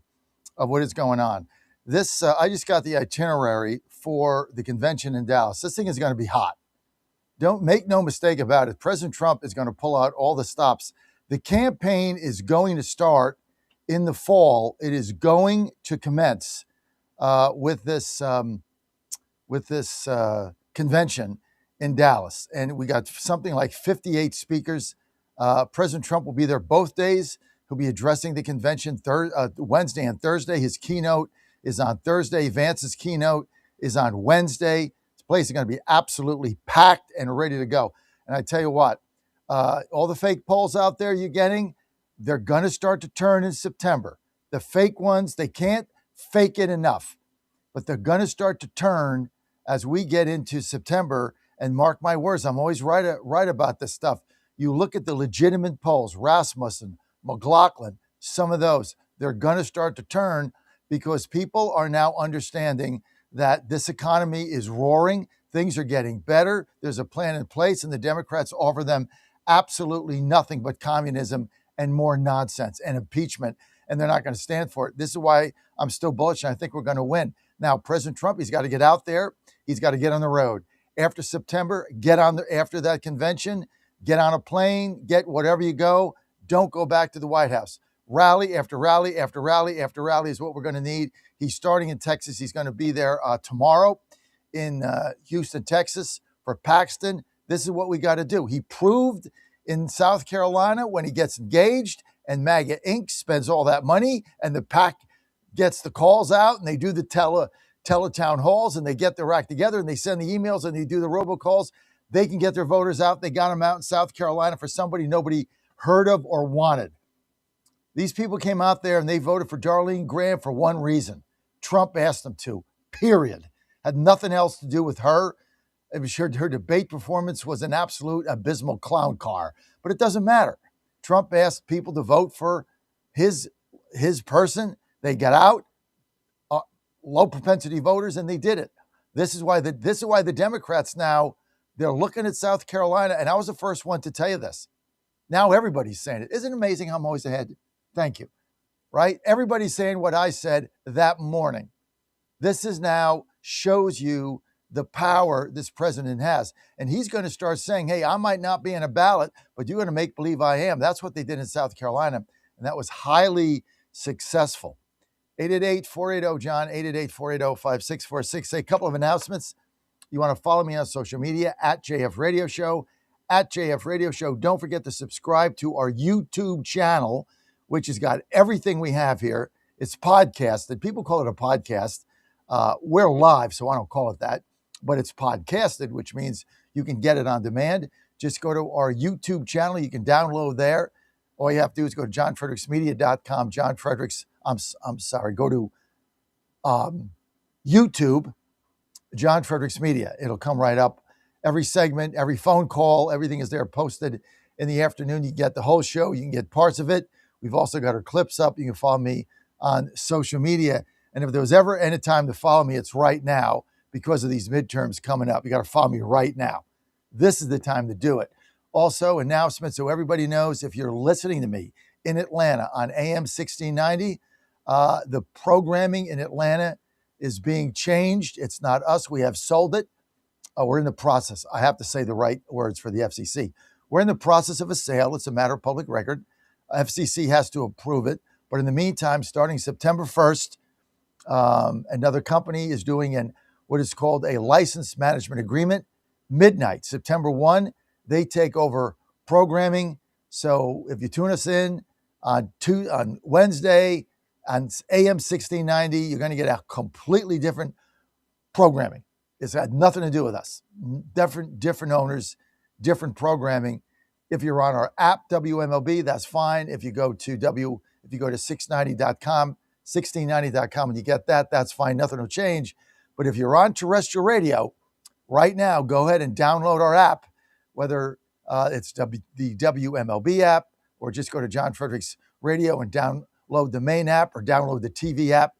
of what is going on. This I just got the itinerary for the convention in Dallas. This thing is going to be hot. Don't make no mistake about it. President Trump is going to pull out all the stops. The campaign is going to start in the fall. It is going to commence with this convention in Dallas. And we got something like 58 speakers. President Trump will be there both days. He'll be addressing the convention Wednesday and Thursday. His keynote is on Thursday. Vance's keynote is on Wednesday. This place is going to be absolutely packed and ready to go. And I tell you what, all the fake polls out there you're getting, they're going to start to turn in September. The fake ones, they can't fake it enough, but they're going to start to turn as we get into September. And mark my words, I'm always right about this stuff. You look at the legitimate polls, Rasmussen, McLaughlin, some of those, they're going to start to turn because people are now understanding that this economy is roaring. Things are getting better. There's a plan in place, and the Democrats offer them absolutely nothing but communism and more nonsense and impeachment, and they're not going to stand for it. This is why I'm still bullish, and I think we're going to win. Now, President Trump, he's got to get out there. He's got to get on the road. After September, after that convention, get on a plane, get whatever you go. Don't go back to the White House. Rally after rally after rally after rally is what we're going to need. He's starting in Texas. He's going to be there tomorrow in Houston, Texas for Paxton. This is what we got to do. He proved in South Carolina when he gets engaged and MAGA Inc. spends all that money and the PAC gets the calls out and they do the teletown halls and they get their act together and they send the emails and they do the robocalls. They can get their voters out. They got them out in South Carolina for somebody nobody heard of or wanted. These people came out there and they voted for Darlene Graham for one reason. Trump asked them to, period. Had nothing else to do with her. It was her debate performance was an absolute abysmal clown car, but it doesn't matter. Trump asked people to vote for his person. They got out, low propensity voters, and they did it. This is why the Democrats now, they're looking at South Carolina, and I was the first one to tell you this. Now everybody's saying it. Isn't it amazing how I'm always ahead? Thank you. Right? Everybody's saying what I said that morning. This is now shows you the power this president has. And he's going to start saying, hey, I might not be in a ballot, but you're going to make believe I am. That's what they did in South Carolina. And that was highly successful. 888-480-JOHN, 888-480-5646. A couple of announcements. You want to follow me on social media, at JF Radio Show, at JF Radio Show. Don't forget to subscribe to our YouTube channel, which has got everything we have here. It's podcasted. People call it a podcast. We're live, so I don't call it that. But it's podcasted, which means you can get it on demand. Just go to our YouTube channel. You can download there. All you have to do is go to johnfredericksmedia.com. John Fredericks, I'm sorry, go to YouTube, John Fredericks Media. It'll come right up. Every segment, every phone call, everything is there posted in the afternoon. You get the whole show. You can get parts of it. We've also got our clips up. You can follow me on social media. And if there was ever any time to follow me, it's right now because of these midterms coming up. You got to follow me right now. This is the time to do it. Also, announcement so everybody knows, if you're listening to me in Atlanta on AM 1690, the programming in Atlanta is being changed. It's not us. We have sold it. We're in the process. I have to say the right words for the FCC. We're in the process of a sale. It's a matter of public record. FCC has to approve it. But in the meantime, starting September 1st, another company is doing what is called a license management agreement. Midnight, September 1, they take over programming. So if you tune us in on Wednesday on AM 1690, you're going to get a completely different programming. It's had nothing to do with us. Different owners, different programming. If you're on our app, WMLB, that's fine. If you go to 690.com, 1690.com, and you get that, that's fine. Nothing will change. But if you're on terrestrial radio right now, go ahead and download our app, whether it's the WMLB app, or just go to John Fredericks Radio and download the main app, or download the TV app,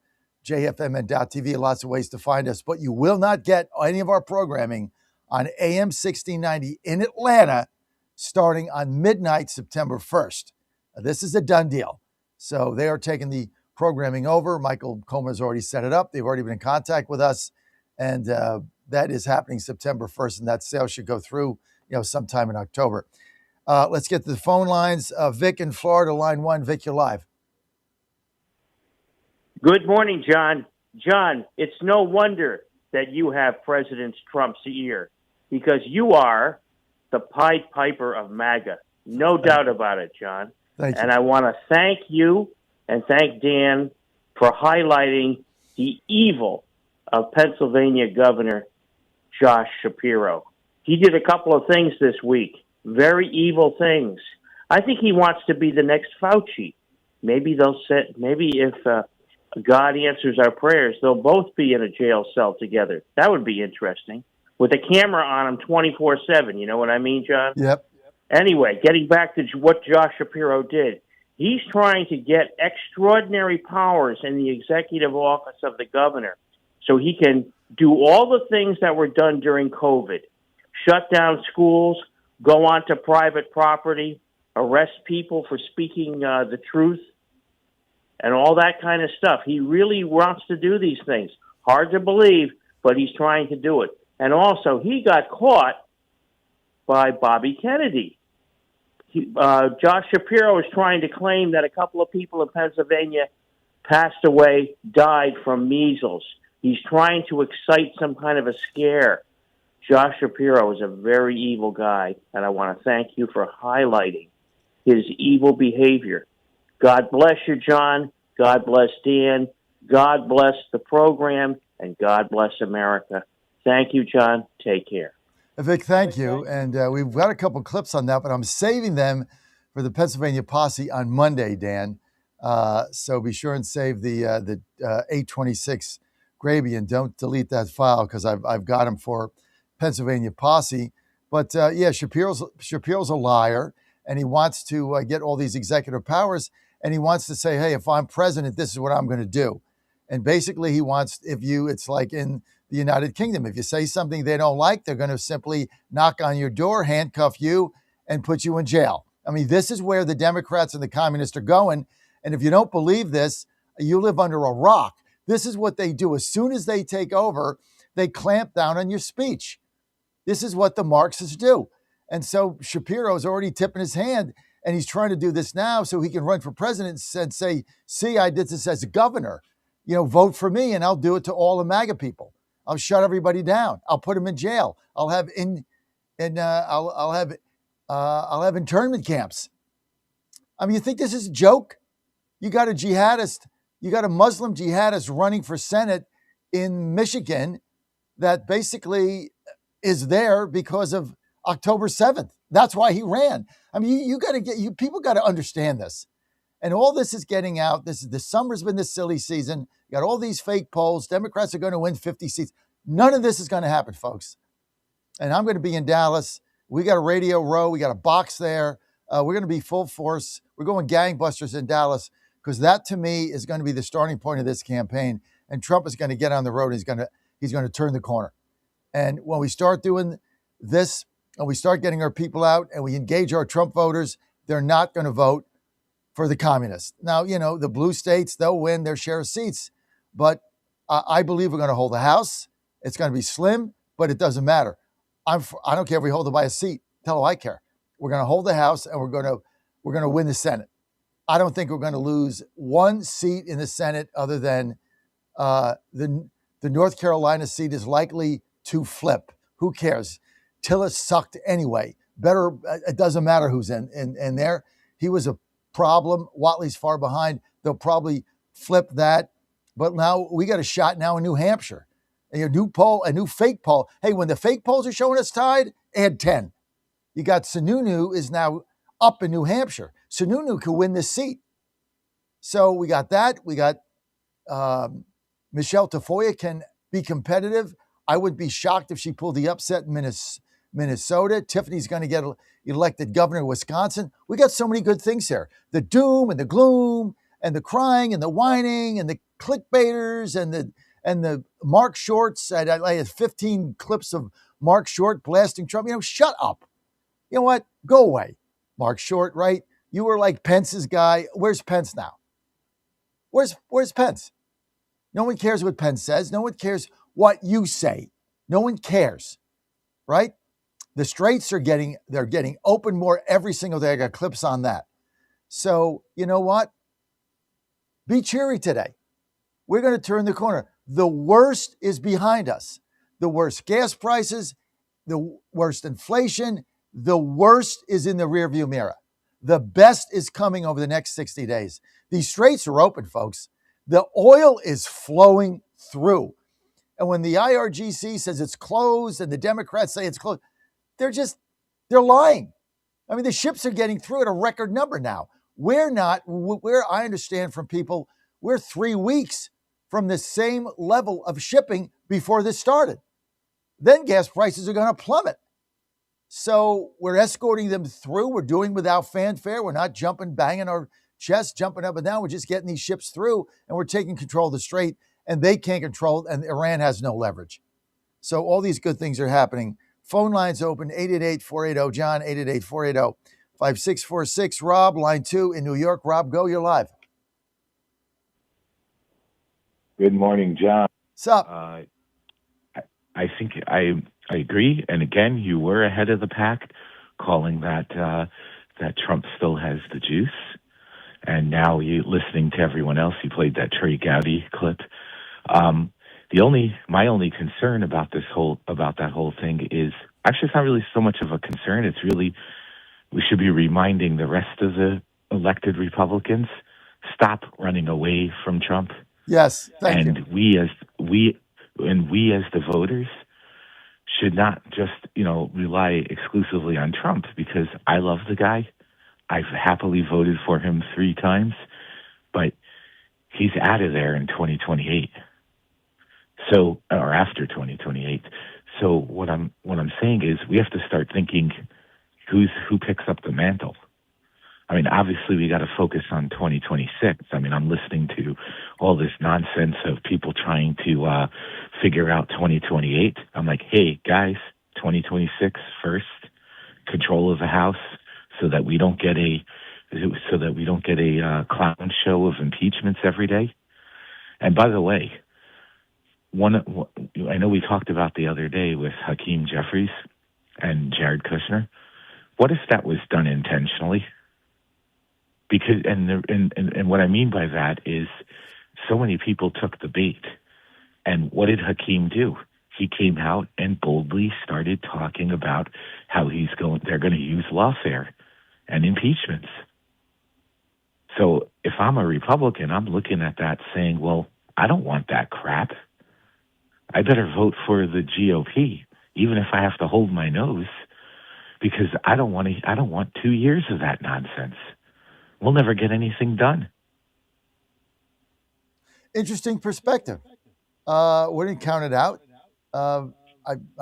jfmn.tv. Lots of ways to find us. But you will not get any of our programming on AM 1690 in Atlanta starting on midnight, September 1st. This is a done deal. So they are taking the programming over. Michael Comer has already set it up. They've already been in contact with us. And that is happening September 1st. And that sale should go through, sometime in October. Let's get to the phone lines. Vic in Florida, line 1. Vic, you're live. Good morning, John. John, it's no wonder that you have President Trump's ear, because you are the Pied Piper of MAGA. No doubt about it, John. Thank you. And I want to thank you and thank Dan for highlighting the evil of Pennsylvania Governor Josh Shapiro. He did a couple of things this week, very evil things. I think he wants to be the next Fauci. Maybe if God answers our prayers, they'll both be in a jail cell together. That would be interesting. With a camera on them 24/7. You know what I mean, John? Yep. Anyway, getting back to what Josh Shapiro did, he's trying to get extraordinary powers in the executive office of the governor so he can do all the things that were done during COVID. Shut down schools, go onto private property, arrest people for speaking the truth, and all that kind of stuff. He really wants to do these things. Hard to believe, but he's trying to do it. And also, he got caught by Bobby Kennedy. Josh Shapiro is trying to claim that a couple of people in Pennsylvania passed away, died from measles. He's trying to excite some kind of a scare. Josh Shapiro is a very evil guy, and I want to thank you for highlighting his evil behavior. God bless you, John. God bless Dan. God bless the program, and God bless America. Thank you, John. Take care. Vic, thank you. And we've got a couple clips on that, but I'm saving them for the Pennsylvania Posse on Monday, Dan. So be sure and save the 826 Gravy, and don't delete that file, because I've got them for Pennsylvania Posse. But Shapiro's a liar, and he wants to get all these executive powers, and he wants to say, hey, if I'm president, this is what I'm going to do. And basically he wants, it's like in the United Kingdom, if you say something they don't like, they're going to simply knock on your door, handcuff you, and put you in jail. I mean, this is where the Democrats and the communists are going. And if you don't believe this, you live under a rock. This is what they do. As soon as they take over, they clamp down on your speech. This is what the Marxists do. And so Shapiro's already tipping his hand, and he's trying to do this now so he can run for president and say, see, I did this as a governor. Vote for me, and I'll do it to all the MAGA people. I'll shut everybody down. I'll put them in jail. I'll have internment camps. I mean, you think this is a joke? You got a jihadist, you got a Muslim jihadist running for Senate in Michigan that basically is there because of October 7th. That's why he ran. I mean, people got to understand this. And all this is getting out. The summer's been this silly season. You got all these fake polls. Democrats are going to win 50 seats. None of this is going to happen, folks. And I'm going to be in Dallas. We got a Radio Row. We got a box there. We're going to be full force. We're going gangbusters in Dallas because that, to me, is going to be the starting point of this campaign. And Trump is going to get on the road. And he's going to turn the corner. And when we start doing this, and we start getting our people out, and we engage our Trump voters, they're not going to vote for the communists. Now, the blue states, they'll win their share of seats. But I believe we're going to hold the House. It's going to be slim, but it doesn't matter. I don't care if we hold it by a seat. Tell them I care. We're going to hold the House, and we're going to win the Senate. I don't think we're going to lose one seat in the Senate other than the North Carolina seat is likely to flip. Who cares? Tillis sucked anyway. Better, it doesn't matter who's in there. He was a problem. Whatley's far behind. They'll probably flip that. But now we got a shot now in New Hampshire. A new poll, a new fake poll. Hey, when the fake polls are showing us tied, add 10. You got Sununu is now up in New Hampshire. Sununu could win this seat. So we got that. We got Michelle Tafoya can be competitive. I would be shocked if she pulled the upset in Minnesota. Tiffany's going to get elected governor of Wisconsin. We got so many good things here. The doom and the gloom and the crying and the whining and the clickbaiters and the Mark Shorts. I had 15 clips of Mark Short blasting Trump. Shut up. You know what? Go away. Mark Short, right? You were like Pence's guy. Where's Pence now? Where's Pence? No one cares what Pence says. No one cares what you say. No one cares, right? The straights they're getting open more every single day. I got clips on that. So you know what? Be cheery today. We're going to turn the corner. The worst is behind us. The worst gas prices, the worst inflation, the worst is in the rearview mirror. The best is coming over the next 60 days. These straits are open, folks. The oil is flowing through. And when the IRGC says it's closed and the Democrats say it's closed, they're lying. I mean, the ships are getting through at a record number now. Where I understand from people, we're 3 weeks from the same level of shipping before this started. Then gas prices are going to plummet. So we're escorting them through. We're doing without fanfare. We're not banging our chest, jumping up and down. We're just getting these ships through, and we're taking control of the strait, and they can't control it, and Iran has no leverage. So all these good things are happening. Phone lines open, 888-480-JOHN, 888-480-5646. Rob, line 2 in New York. Rob, go. You're live. Good morning, John. What's up? I think I agree. And again, you were ahead of the pack, calling that Trump still has the juice. And now you listening to everyone else. You played that Trey Gowdy clip. My only concern about that whole thing is actually it's not really so much of a concern. It's really we should be reminding the rest of the elected Republicans stop running away from Trump. Yes, thank you. And we as the voters should not just, rely exclusively on Trump because I love the guy. I've happily voted for him 3 times, but he's out of there in 2028. So, or after 2028. So what I'm saying is we have to start thinking who picks up the mantle. I mean, obviously we got to focus on 2026. I mean, I'm listening to all this nonsense of people trying to figure out 2028. I'm like, hey guys, 2026 first, control of the House, so that we don't get a clown show of impeachments every day. And by the way, I know we talked about the other day with Hakeem Jeffries and Jared Kushner. What if that was done intentionally? Because and what I mean by that is so many people took the bait. And what did Hakeem do? He came out and boldly started talking about how they're going to use lawfare and impeachments. So if I'm a Republican, I'm looking at that saying, well, I don't want that crap. I better vote for the GOP, even if I have to hold my nose, because I don't want 2 years of that nonsense. We'll never get anything done. Interesting perspective. We didn't count it out. I'm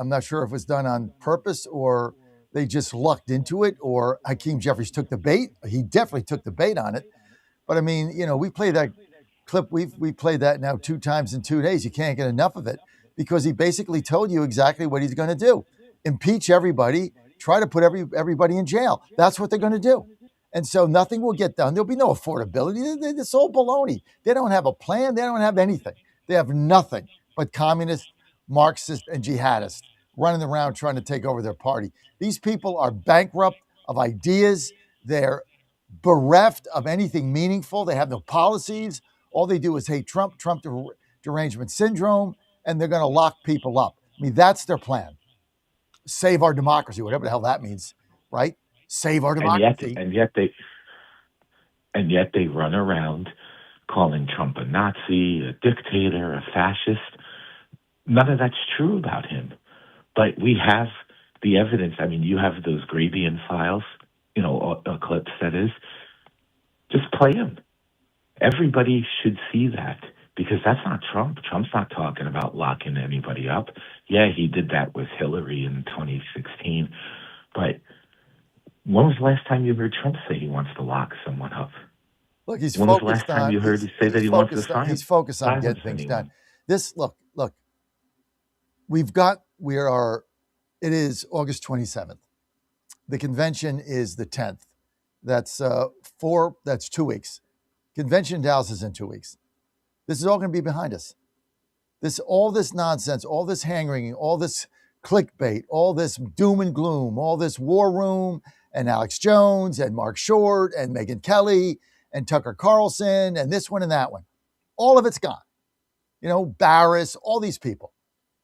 not sure if it was done on purpose or they just lucked into it, or Hakeem Jeffries took the bait. He definitely took the bait on it. But I mean, we played that clip. We played that now 2 times in 2 days. You can't get enough of it because he basically told you exactly what he's going to do: impeach everybody, try to put everybody in jail. That's what they're going to do. And so nothing will get done. There'll be no affordability. It's all baloney. They don't have a plan. They don't have anything. They have nothing but communists, Marxists, and jihadists running around trying to take over their party. These people are bankrupt of ideas. They're bereft of anything meaningful. They have no policies. All they do is hate Trump, derangement syndrome, and they're going to lock people up. I mean, that's their plan. Save our democracy, whatever the hell that means, right? Save our democracy. And yet they run around calling Trump a Nazi, a dictator, a fascist. None of that's true about him. But we have the evidence. I mean, you have those Grabian files, clips, that is. Just play them. Everybody should see that because that's not Trump. Trump's not talking about locking anybody up. Yeah, he did that with Hillary in 2016. But when was the last time you heard Trump say he wants to lock someone up? Look, he's when was the last time you heard him say that he wants to sign? He's focused on getting things done. Look, it is August 27th. The convention is the 10th. That's 2 weeks. Convention in Dallas is in 2 weeks. This is all going to be behind us. All this nonsense, all this hand-wringing, all this clickbait, all this doom and gloom, all this war room, and Alex Jones and Mark Short and Megyn Kelly and Tucker Carlson and this one and that one. All of it's gone. Barris, all these people.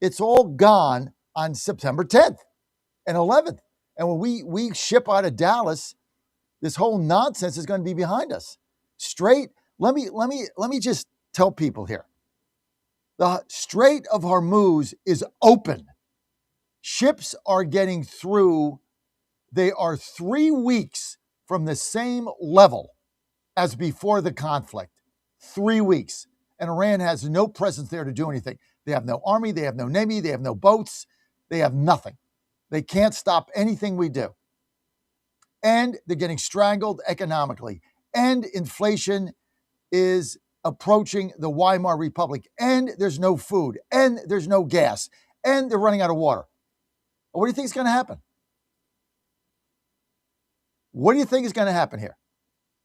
It's all gone on September 10th and 11th. And when we ship out of Dallas, this whole nonsense is going to be behind us. Let me just tell people here. The Strait of Hormuz is open. Ships are getting through. They are 3 weeks from the same level as before the conflict. 3 weeks. And Iran has no presence there to do anything. They have no army. They have no navy. They have no boats. They have nothing. They can't stop anything we do. And they're getting strangled economically. And inflation is approaching the Weimar Republic. And there's no food. And there's no gas. And they're running out of water. What do you think is going to happen? What do you think is going to happen here?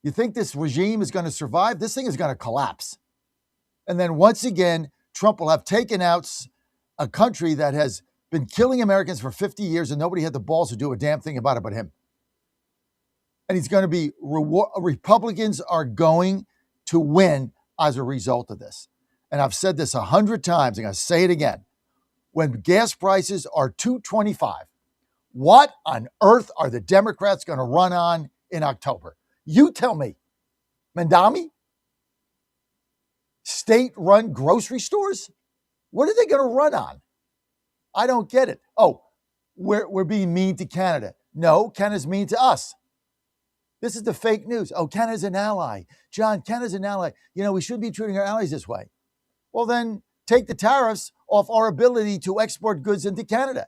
You think this regime is going to survive? This thing is going to collapse. And then once again, Trump will have taken out a country that has been killing Americans for 50 years and nobody had the balls to do a damn thing about it but him. And he's going to be, Republicans are going to win as a result of this. And I've said this 100 times, I'm going to say it again. When gas prices are $2.25, what on earth are the Democrats going to run on in October? You tell me. Mandami? State-run grocery stores? What are they going to run on? I don't get it. Oh, we're being mean to Canada. No, Canada's mean to us. This is the fake news. Oh, Canada's an ally. John, Canada's an ally. We shouldn't be treating our allies this way. Well, then take the tariffs off our ability to export goods into Canada.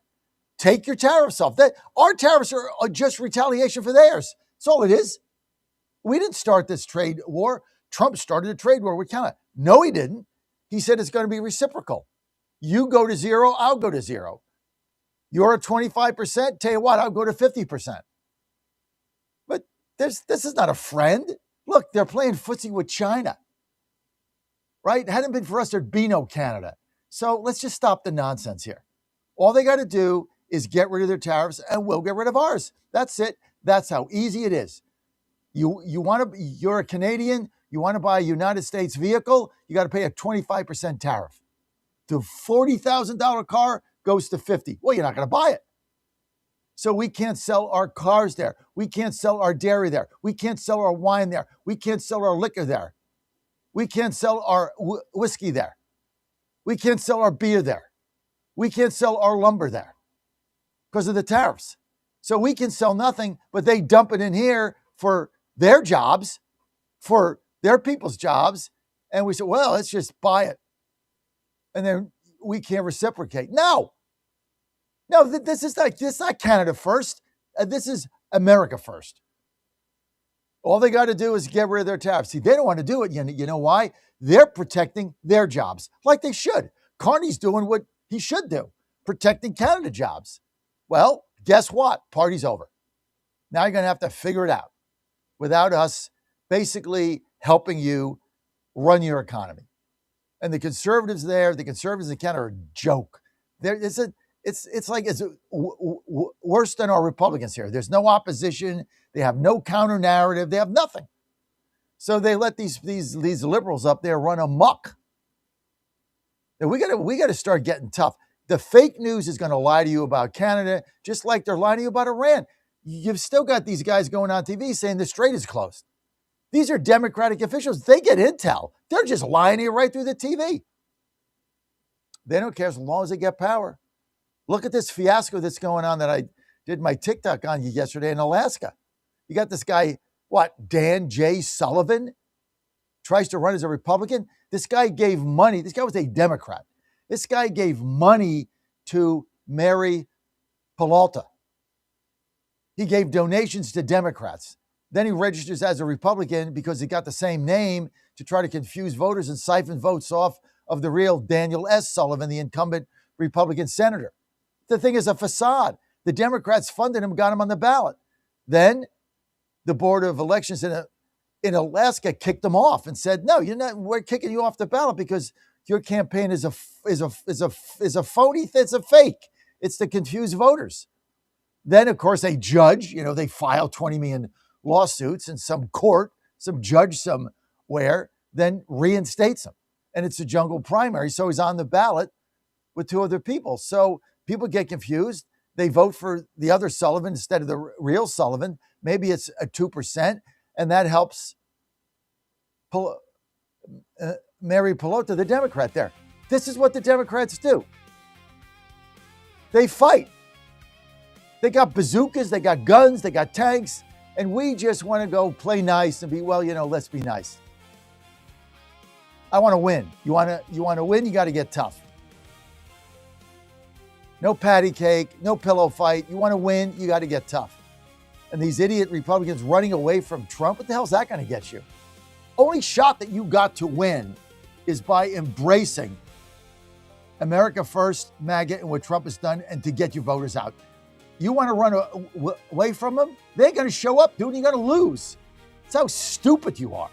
Take your tariffs off. Our tariffs are just retaliation for theirs. That's all it is. We didn't start this trade war. Trump started a trade war with Canada. No, he didn't. He said it's going to be reciprocal. You go to zero, I'll go to zero. You're at 25%. Tell you what, I'll go to 50%. But this is not a friend. Look, they're playing footsie with China. Right? Hadn't been for us, there'd be no Canada. So let's just stop the nonsense here. All they got to do is get rid of their tariffs and we'll get rid of ours. That's it. That's how easy it is. You're a Canadian, you want to buy a United States vehicle, you got to pay a 25% tariff. The $40,000 car goes to $50,000. Well, you're not going to buy it. So we can't sell our cars there. We can't sell our dairy there. We can't sell our wine there. We can't sell our liquor there. We can't sell our whiskey there. We can't sell our beer there. We can't sell our lumber there because of the tariffs. So we can sell nothing, but they dump it in here for their jobs, for their people's jobs. And we say, well, let's just buy it. And then we can't reciprocate. No, this is not Canada first. This is America first. All they got to do is get rid of their tariffs. See, they don't want to do it. You know why? They're protecting their jobs like they should. Carney's doing what he should do, protecting Canada jobs. Well, guess what? Party's over. Now you're going to have to figure it out without us basically helping you run your economy. And the conservatives in Canada are a joke. It's worse than our Republicans here. There's no opposition. They have no counter narrative. They have nothing. So they let these liberals up there run amok. And we got to start getting tough. The fake news is going to lie to you about Canada, just like they're lying to you about Iran. You've still got these guys going on TV saying the strait is closed. These are Democratic officials. They get intel. They're just lying to you right through the TV. They don't care as long as they get power. Look at this fiasco that's going on that I did my TikTok on yesterday in Alaska. You got this guy, Dan J. Sullivan, tries to run as a Republican. This guy gave money. This guy was a Democrat. This guy gave money to Mary Peralta. He gave donations to Democrats. Then he registers as a Republican because he got the same name to try to confuse voters and siphon votes off of the real Daniel S. Sullivan, the incumbent Republican senator. The thing is a facade. The Democrats funded him, got him on the ballot. Then the Board of Elections in Alaska kicked him off and said, "No, you're not. We're kicking you off the ballot because your campaign is a phony. It's a fake. It's to confuse voters." Then, of course, a judge, they file 20 million lawsuits in some court, some judge somewhere, then reinstates him. And it's a jungle primary, so he's on the ballot with two other people. So people get confused. They vote for the other Sullivan instead of the real Sullivan. Maybe it's a 2%, and that helps Mary Peralta, the Democrat there. This is what the Democrats do. They fight. They got bazookas, they got guns, they got tanks, and we just want to go play nice and be, let's be nice. I want to win. You want to win, you got to get tough. No patty cake, no pillow fight. You want to win, you got to get tough. And these idiot Republicans running away from Trump, what the hell's that going to get you? Only shot that you got to win is by embracing America First, MAGA, and what Trump has done, and to get your voters out. You want to run away from them? They're going to show up, dude, and you're going to lose. That's how stupid you are.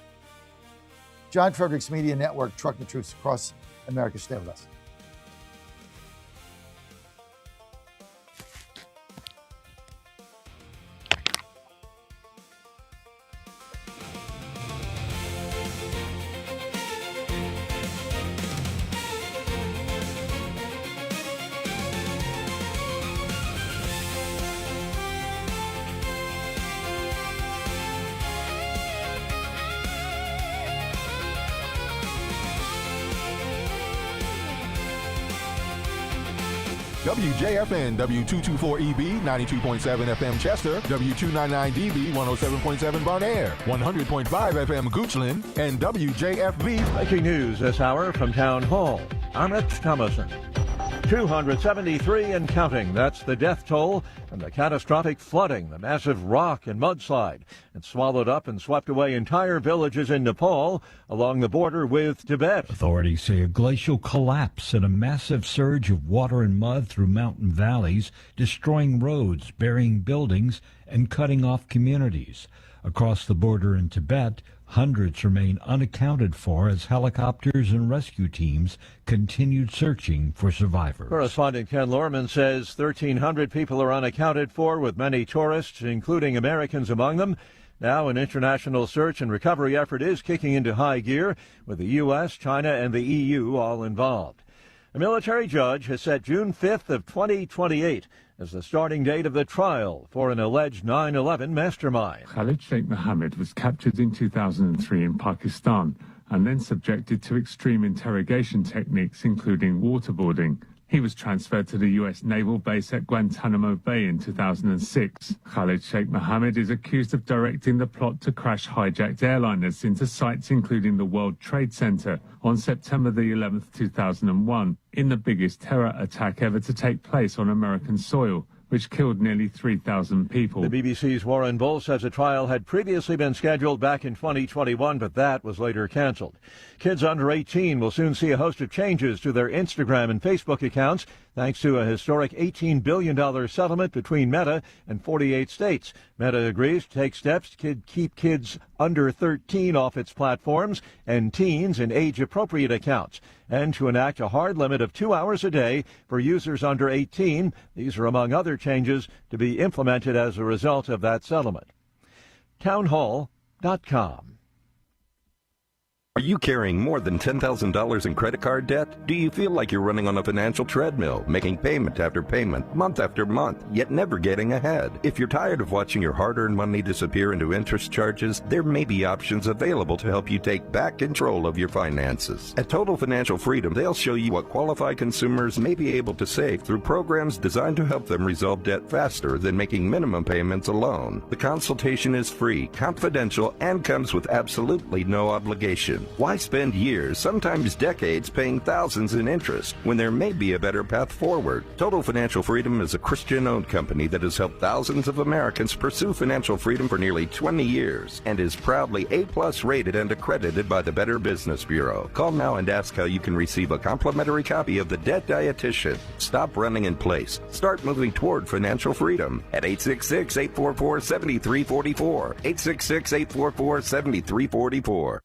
John Fredericks Media Network, Truck the Truth across America. Stay with us. WJFN W224EB 92.7 FM Chester, W299DB 107.7 Barnaire, 100.5 FM Goochland, and WJFB. Breaking news this hour from Town Hall. I'm Rich Thomason. 273 and counting. That's the death toll from the catastrophic flooding, the massive rock and mudslide. It swallowed up and swept away entire villages in Nepal along the border with Tibet. Authorities say a glacial collapse and a massive surge of water and mud through mountain valleys, destroying roads, burying buildings, and cutting off communities. Across the border in Tibet, hundreds remain unaccounted for as helicopters and rescue teams continued searching for survivors. Correspondent Ken Lorman says 1,300 people are unaccounted for, with many tourists, including Americans, among them. Now an international search and recovery effort is kicking into high gear, with the U.S., China, and the EU all involved. A military judge has set June 5th of 2028 as the starting date of the trial for an alleged 9/11 mastermind. Khalid Sheikh Mohammed was captured in 2003 in Pakistan and then subjected to extreme interrogation techniques, including waterboarding. He was transferred to the U.S. naval base at Guantanamo Bay in 2006. Khalid Sheikh Mohammed is accused of directing the plot to crash hijacked airliners into sites including the World Trade Center on September the 11th, 2001, in the biggest terror attack ever to take place on American soil, which killed nearly 3,000 people. The BBC's Warren Bull says a trial had previously been scheduled back in 2021, but that was later canceled. Kids under 18 will soon see a host of changes to their Instagram and Facebook accounts, thanks to a historic $18 billion settlement between Meta and 48 states. Meta agrees to take steps to keep kids under 13 off its platforms and teens in age-appropriate accounts, and to enact a hard limit of 2 hours a day for users under 18. These are among other changes to be implemented as a result of that settlement. Townhall.com. Are you carrying more than $10,000 in credit card debt? Do you feel like you're running on a financial treadmill, making payment after payment, month after month, yet never getting ahead? If you're tired of watching your hard-earned money disappear into interest charges, there may be options available to help you take back control of your finances. At Total Financial Freedom, they'll show you what qualified consumers may be able to save through programs designed to help them resolve debt faster than making minimum payments alone. The consultation is free, confidential, and comes with absolutely no obligation. Why spend years, sometimes decades, paying thousands in interest when there may be a better path forward? Total Financial Freedom is a Christian-owned company that has helped thousands of Americans pursue financial freedom for nearly 20 years and is proudly A+ rated and accredited by the Better Business Bureau. Call now and ask how you can receive a complimentary copy of The Debt Dietitian. Stop running in place. Start moving toward financial freedom at 866-844-7344. 866-844-7344.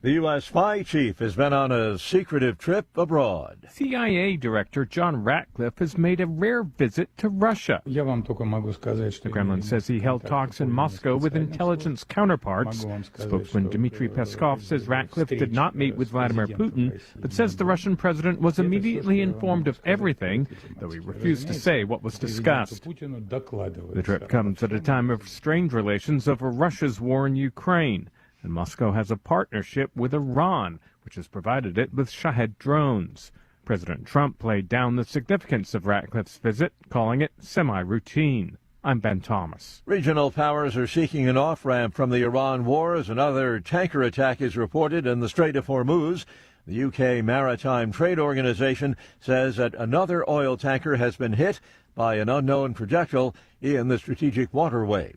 The U.S. spy chief has been on a secretive trip abroad. CIA Director John Ratcliffe has made a rare visit to Russia. The Kremlin says he held talks in Moscow with intelligence counterparts. Spokesman Dmitry Peskov says Ratcliffe did not meet with Vladimir Putin, but says the Russian president was immediately informed of everything, though he refused to say what was discussed. The trip comes at a time of strained relations over Russia's war in Ukraine. And Moscow has a partnership with Iran, which has provided it with Shahed drones. President Trump played down the significance of Ratcliffe's visit, calling it semi-routine. I'm Ben Thomas. Regional powers are seeking an off-ramp from the Iran war as another tanker attack is reported in the Strait of Hormuz. The UK Maritime Trade Organization says that another oil tanker has been hit by an unknown projectile in the strategic waterway.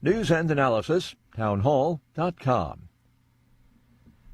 News and analysis, townhall.com.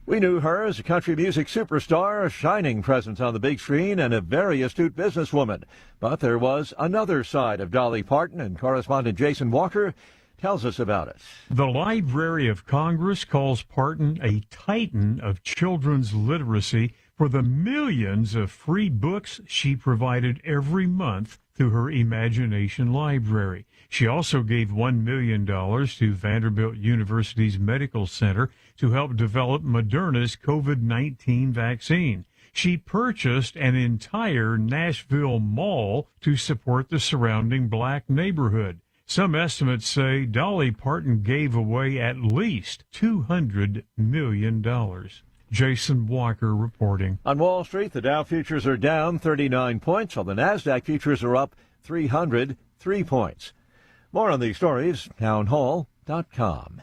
We knew her as a country music superstar, a shining presence on the big screen, and a very astute businesswoman. But there was another side of Dolly Parton, and correspondent Jason Walker tells us about it. The Library of Congress calls Parton a titan of children's literacy for the millions of free books she provided every month through her Imagination Library. She also gave $1 million to Vanderbilt University's Medical Center to help develop Moderna's COVID-19 vaccine. She purchased an entire Nashville mall to support the surrounding black neighborhood. Some estimates say Dolly Parton gave away at least $200 million. Jason Walker reporting. On Wall Street, the Dow futures are down 39 points, while the NASDAQ futures are up 303 points. More on these stories, townhall.com.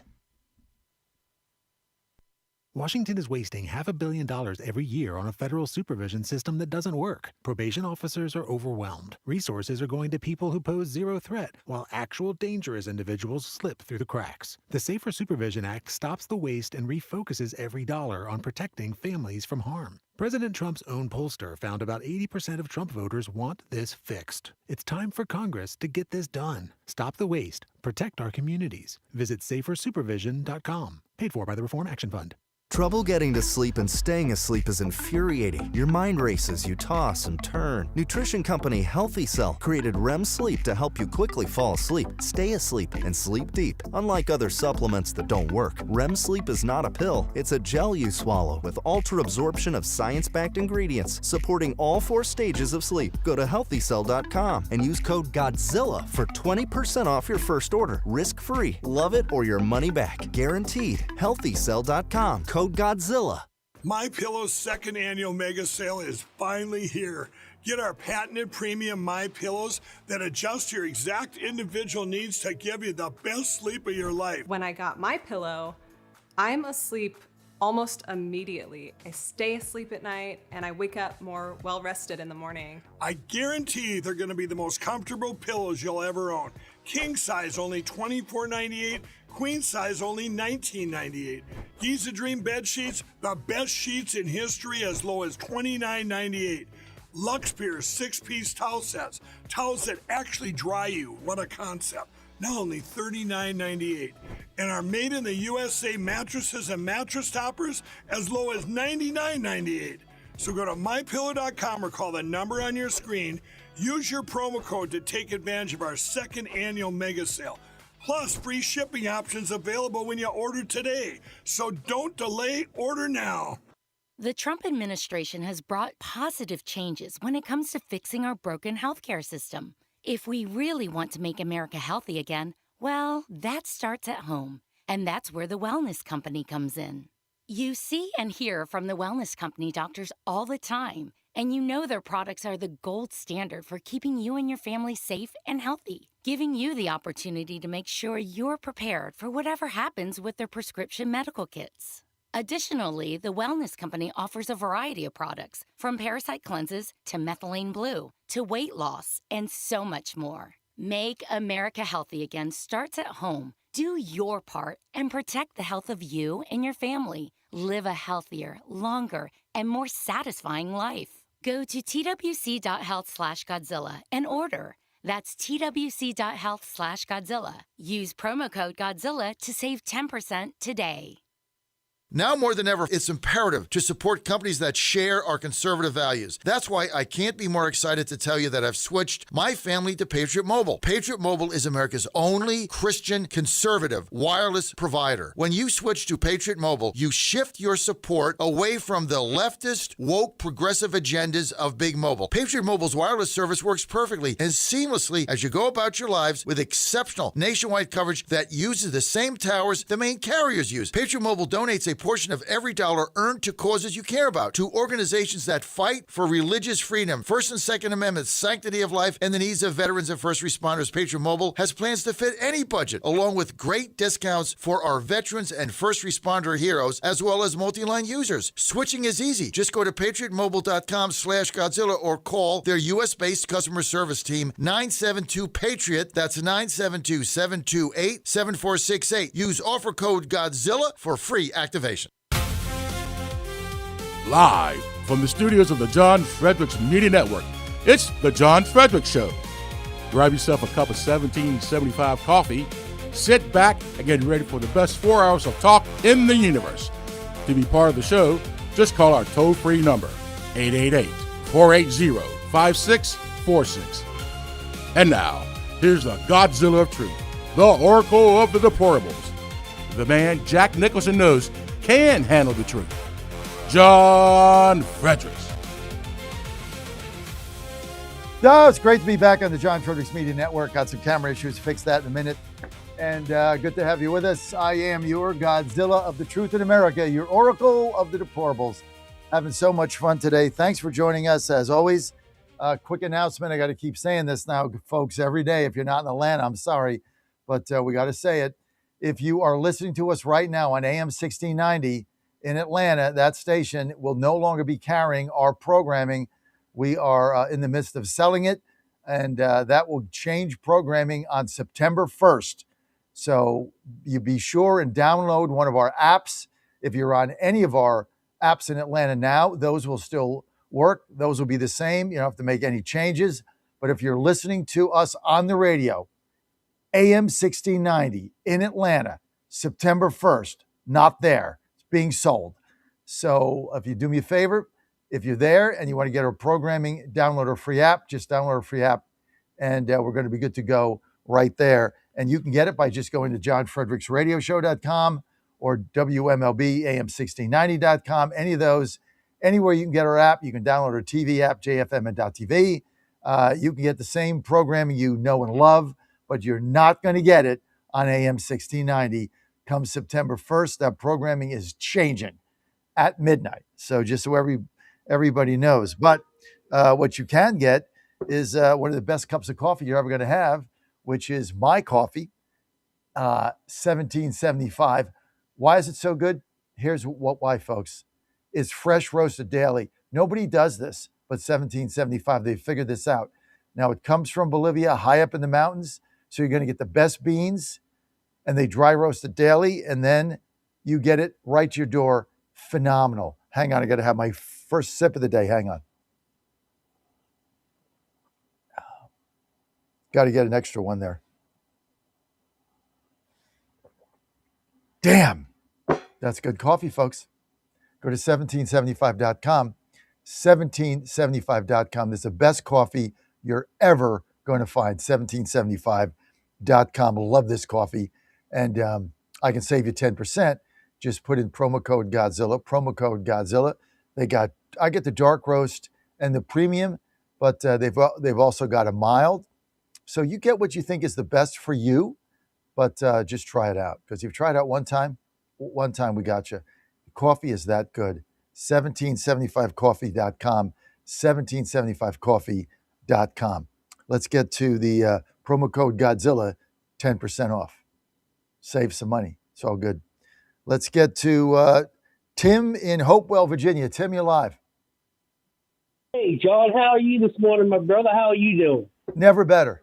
Washington is wasting $500 million every year on a federal supervision system that doesn't work. Probation officers are overwhelmed. Resources are going to people who pose zero threat, while actual dangerous individuals slip through the cracks. The Safer Supervision Act stops the waste and refocuses every dollar on protecting families from harm. President Trump's own pollster found about 80% of Trump voters want this fixed. It's time for Congress to get this done. Stop the waste. Protect our communities. Visit safersupervision.com. Paid for by the Reform Action Fund. Trouble getting to sleep and staying asleep is infuriating. Your mind races, you toss and turn. Nutrition company Healthy Cell created REM sleep to help you quickly fall asleep, stay asleep, and sleep deep. Unlike other supplements that don't work, REM sleep is not a pill. It's a gel you swallow with ultra-absorption of science-backed ingredients supporting all 4 stages of sleep. Go to healthycell.com and use code GODZILLA for 20% off your first order. Risk-free. Love it or your money back. Guaranteed. Healthycell.com. Code Godzilla. My Pillow's second annual mega sale is finally here. Get our patented premium My Pillows that adjust your exact individual needs to give you the best sleep of your life. When I got My Pillow, I'm asleep almost immediately. I stay asleep at night and I wake up more well-rested in the morning. I guarantee they're going to be the most comfortable pillows you'll ever own. King size only $24.98, queen size only $19.98. Giza Dream bed sheets, the best sheets in history, as low as $29.98. Lux Pierce 6-piece towel sets, towels that actually dry you. What a concept. Now only $39.98. And our made in the USA mattresses and mattress toppers as low as $99.98. So go to mypillow.com or call the number on your screen. Use your promo code to take advantage of our second annual mega sale. Plus, free shipping options available when you order today. So don't delay, order now. The Trump administration has brought positive changes when it comes to fixing our broken healthcare system. If we really want to make America healthy again, well, that starts at home. And that's where the Wellness Company comes in. You see and hear from the Wellness Company doctors all the time, and you know their products are the gold standard for keeping you and your family safe and healthy, giving you the opportunity to make sure you're prepared for whatever happens with their prescription medical kits. Additionally, the Wellness Company offers a variety of products, from parasite cleanses to methylene blue to weight loss and so much more. Make America healthy again starts at home. Do your part and protect the health of you and your family. Live a healthier, longer, and more satisfying life. Go to twc.health/Godzilla and order. That's twc.health/Godzilla. Use promo code Godzilla to save 10% today. Now more than ever, it's imperative to support companies that share our conservative values. That's why I can't be more excited to tell you that I've switched my family to Patriot Mobile. Patriot Mobile is America's only Christian conservative wireless provider. When you switch to Patriot Mobile, you shift your support away from the leftist, woke, progressive agendas of Big Mobile. Patriot Mobile's wireless service works perfectly and seamlessly as you go about your lives with exceptional nationwide coverage that uses the same towers the main carriers use. Patriot Mobile donates a portion of every dollar earned to causes you care about, to organizations that fight for religious freedom, First and Second Amendment, sanctity of life, and the needs of veterans and first responders. Patriot Mobile has plans to fit any budget, along with great discounts for our veterans and first responder heroes, as well as multi-line users. Switching is easy. Just go to patriotmobile.com/Godzilla or call their U.S.-based customer service team, 972-PATRIOT. That's 972-728-7468. Use offer code Godzilla for free activation. Live from the studios of the John Fredericks Media Network, it's The John Fredericks Show. Grab yourself a cup of 1775 coffee, sit back, and get ready for the best 4 hours of talk in the universe. To be part of the show, just call our toll-free number, 888-480-5646. And now, here's the Godzilla of Truth, the Oracle of the Deplorables, the man Jack Nicholson knows can handle the truth, John Fredericks. Oh, it's great to be back on the John Fredericks Media Network. Got some camera issues, fix that in a minute. And good to have you with us. I am your Godzilla of the Truth in America, your Oracle of the Deplorables. Having so much fun today. Thanks for joining us. As always, quick announcement. I got to keep saying this now, folks, every day. If you're not in Atlanta, I'm sorry, but we got to say it. If you are listening to us right now on AM 1690 in Atlanta, that station will no longer be carrying our programming. We are in the midst of selling it, and that will change programming on September 1st. So you be sure and download one of our apps. If you're on any of our apps in Atlanta now, those will still work. Those will be the same. You don't have to make any changes. But if you're listening to us on the radio, AM 1690 in Atlanta, September 1st, not there. It's being sold. So if you do me a favor, if you're there and you want to get our programming, download our free app. Just download our free app, and we're going to be good to go right there. And you can get it by just going to johnfredericksradioshow.com or WMLBAM1690.com. Any of those, anywhere you can get our app. You can download our TV app, JFM.TV. You can get the same programming you know and love, but you're not going to get it on AM 1690 come September 1st. That programming is changing. at midnight. So just so everybody knows. But what you can get is one of the best cups of coffee you're ever going to have, which is my coffee, 1775. Why is it so good? Here's why, folks. It's fresh roasted daily. Nobody does this but 1775. They figured this out. Now, it comes from Bolivia, high up in the mountains. So you're going to get the best beans, and they dry roast it daily, and then you get it right to your door. Phenomenal. Hang on, I got to have my first sip of the day. Hang on. Got to get an extra one there. Damn. That's good coffee, folks. Go to 1775.com. 1775.com. This is the best coffee you're ever going to find. 1775.com. Love this coffee. And I can save you 10%. Just put in promo code Godzilla. Promo code Godzilla. I get the dark roast and the premium, but they've also got a mild. So you get what you think is the best for you, but just try it out. Because you've tried out one time we got you. Coffee is that good. 1775coffee.com. 1775coffee.com. Let's get to the promo code Godzilla, 10% off. Save some money. It's all good. Let's get to Tim in Hopewell, Virginia. Tim, you're live. Hey, John, how are you this morning, my brother? How are you doing? Never better.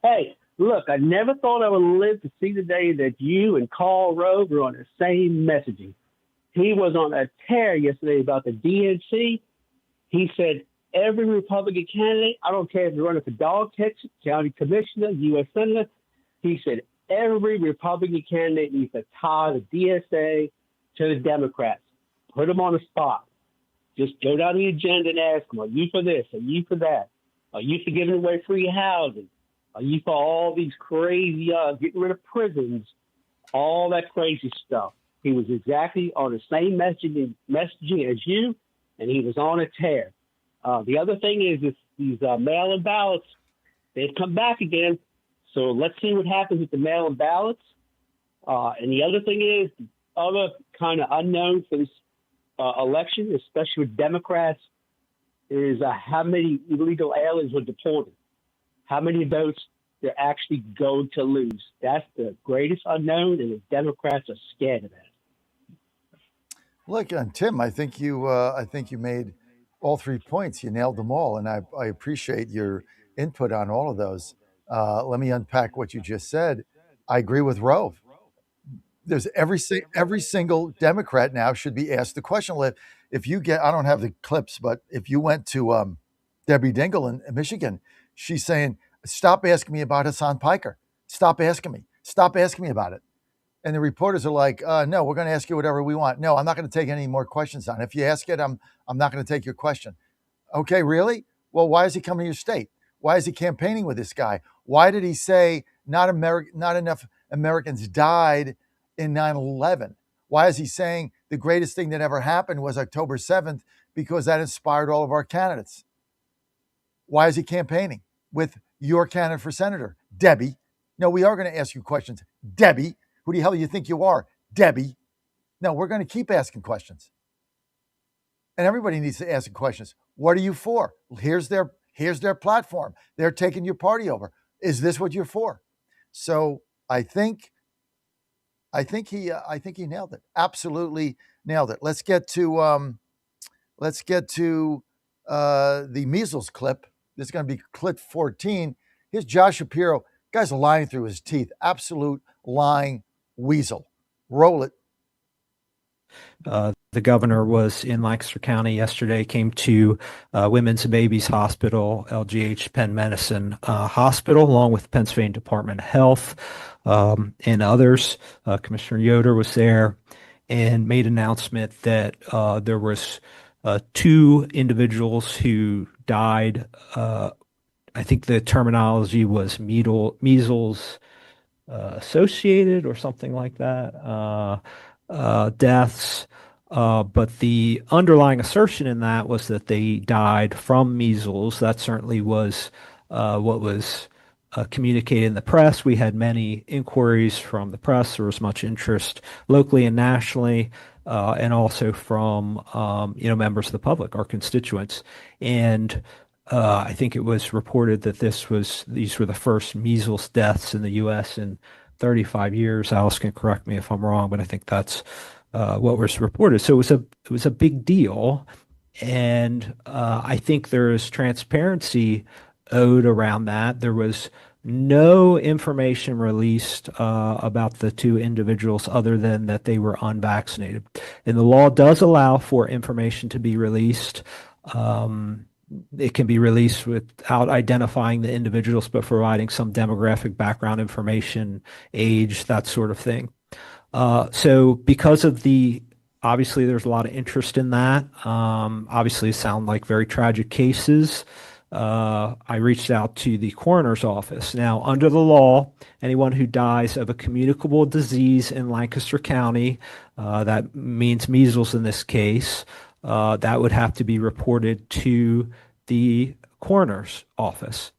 Hey, look, I never thought I would live to see the day that you and Karl Rove are on the same messaging. He was on a tear yesterday about the DNC. He said every Republican candidate, I don't care if they're running for dog catcher, county commissioner, U.S. senator, he said every Republican candidate needs to tie the DSA to the Democrats. Put them on the spot. Just go down the agenda and ask them, are you for this? Are you for that? Are you for giving away free housing? Are you for all these crazy, getting rid of prisons, all that crazy stuff? He was exactly on the same messaging as you, and he was on a tear. The other thing is these mail-in ballots, they've come back again. So let's see what happens with the mail-in ballots. And the other thing is, the other kind of unknown for this election, especially with Democrats, is how many illegal aliens were deported. How many votes they're actually going to lose. That's the greatest unknown, and the Democrats are scared of that. Look, Tim, I think you made all 3 points. You nailed them all, and I appreciate your input on all of those. Let me unpack what you just said. I agree with Rove. There's every single Democrat now should be asked the question. If you get, I don't have the clips, but if you went to Debbie Dingell in Michigan, she's saying, stop asking me about Hassan Piker. Stop asking me. Stop asking me about it. And the reporters are like, no, we're going to ask you whatever we want. No, I'm not going to take any more questions on it. If you ask it, I'm not going to take your question. Okay, really? Well, why is he coming to your state? Why is he campaigning with this guy? Why did he say not enough Americans died in 9/11? Why is he saying the greatest thing that ever happened was October 7th because that inspired all of our candidates? Why is he campaigning with your candidate for senator, Debbie? No, we are going to ask you questions. Debbie, who the hell do you think you are? Debbie. No, we're going to keep asking questions. And everybody needs to ask questions. What are you for? Here's their platform. They're taking your party over. Is this what you're for? So I think he nailed it. Absolutely nailed it. Let's get to the measles clip. This is going to be clip 14. Here's Josh Shapiro. Guy's lying through his teeth. Absolute lying weasel. Roll it. The governor was in Lancaster County yesterday, came to Women's and Babies Hospital, LGH Penn Medicine Hospital, along with the Pennsylvania Department of Health and others. Commissioner Yoder was there and made an announcement that there was 2 individuals who died. I think the terminology was measles associated or something like that. Deaths, but the underlying assertion in that was that they died from measles. That certainly was what was communicated in the press. We had many inquiries from the press. There was much interest locally and nationally, and also from members of the public, our constituents. And I think it was reported that these were the first measles deaths in the U.S. in 35 years. Alice can correct me if I'm wrong, but I think that's what was reported. So it was a big deal, and I think there is transparency owed around that. There was no information released about the two individuals other than that they were unvaccinated. And the law does allow for information to be released. It can be released without identifying the individuals, but providing some demographic background information, age, that sort of thing. So because of obviously there's a lot of interest in that. Obviously it sound like very tragic cases. I reached out to the coroner's office. Now, under the law, anyone who dies of a communicable disease in Lancaster County, that means measles in this case, that would have to be reported to the coroner's office.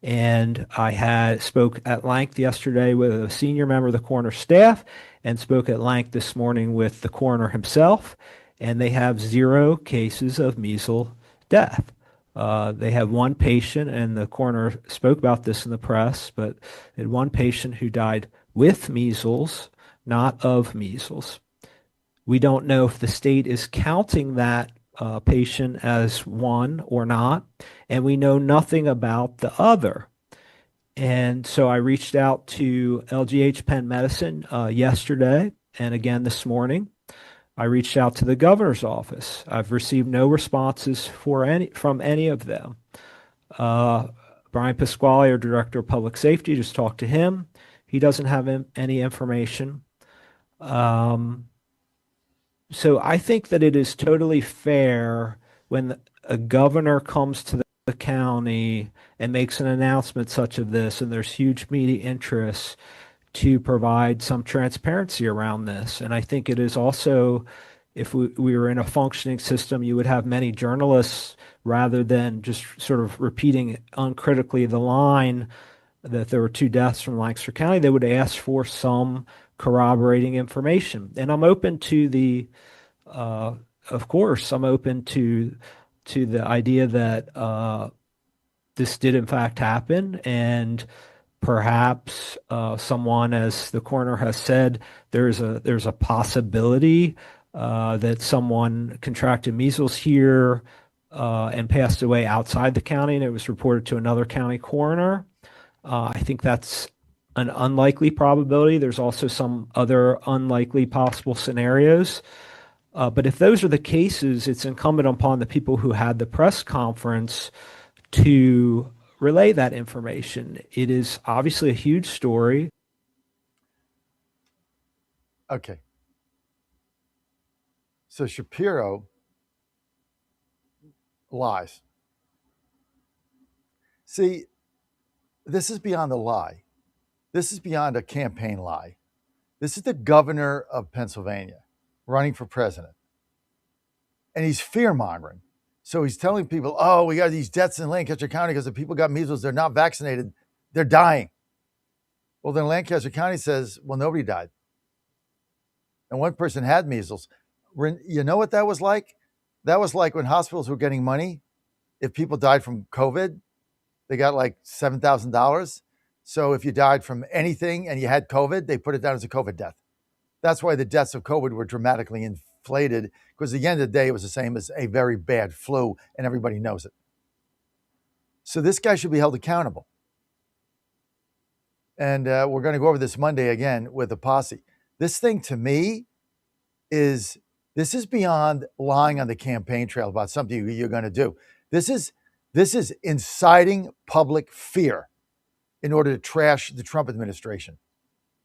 And I spoke at length yesterday with a senior member of the coroner's staff and spoke at length this morning with the coroner himself, and they have 0 cases of measles death. They have one patient, and the coroner spoke about this in the press, but they had one patient who died with measles, not of measles. We don't know if the state is counting that patient as one or not, and we know nothing about the other. And so I reached out to LGH Penn Medicine yesterday and again this morning. I reached out to the governor's office. I've received no responses from any of them. Brian Pasquale, our director of public safety, just talked to him. He doesn't have any information. So I think that it is totally fair when a governor comes to the county and makes an announcement such as this, and there's huge media interest, to provide some transparency around this. And I think it is also, if we were in a functioning system, you would have many journalists, rather than just sort of repeating uncritically the line that there were 2 deaths from Lancaster County, they would ask for some corroborating information. And I'm open to of course, I'm open to the idea that this did in fact happen, and perhaps someone, as the coroner has said, there's a possibility that someone contracted measles here and passed away outside the county, and it was reported to another county coroner. I think that's an unlikely probability. There's also some other unlikely possible scenarios. But if those are the cases, it's incumbent upon the people who had the press conference to relay that information. It is obviously a huge story. Okay. So Shapiro lies. See, this is beyond a lie. This is beyond a campaign lie. This is the governor of Pennsylvania running for president. And he's fear-mongering. So he's telling people, oh, we got these deaths in Lancaster County because the people got measles, they're not vaccinated, they're dying. Well, then Lancaster County says, well, nobody died. And one person had measles. You know what that was like? That was like when hospitals were getting money. If people died from COVID, they got like $7,000. So if you died from anything and you had COVID, they put it down as a COVID death. That's why the deaths of COVID were dramatically inflated, because at the end of the day, it was the same as a very bad flu, and everybody knows it. So this guy should be held accountable. And we're going to go over this Monday again with the posse. This thing, to me, this is beyond lying on the campaign trail about something you're going to do. This is inciting public fear in order to trash the Trump administration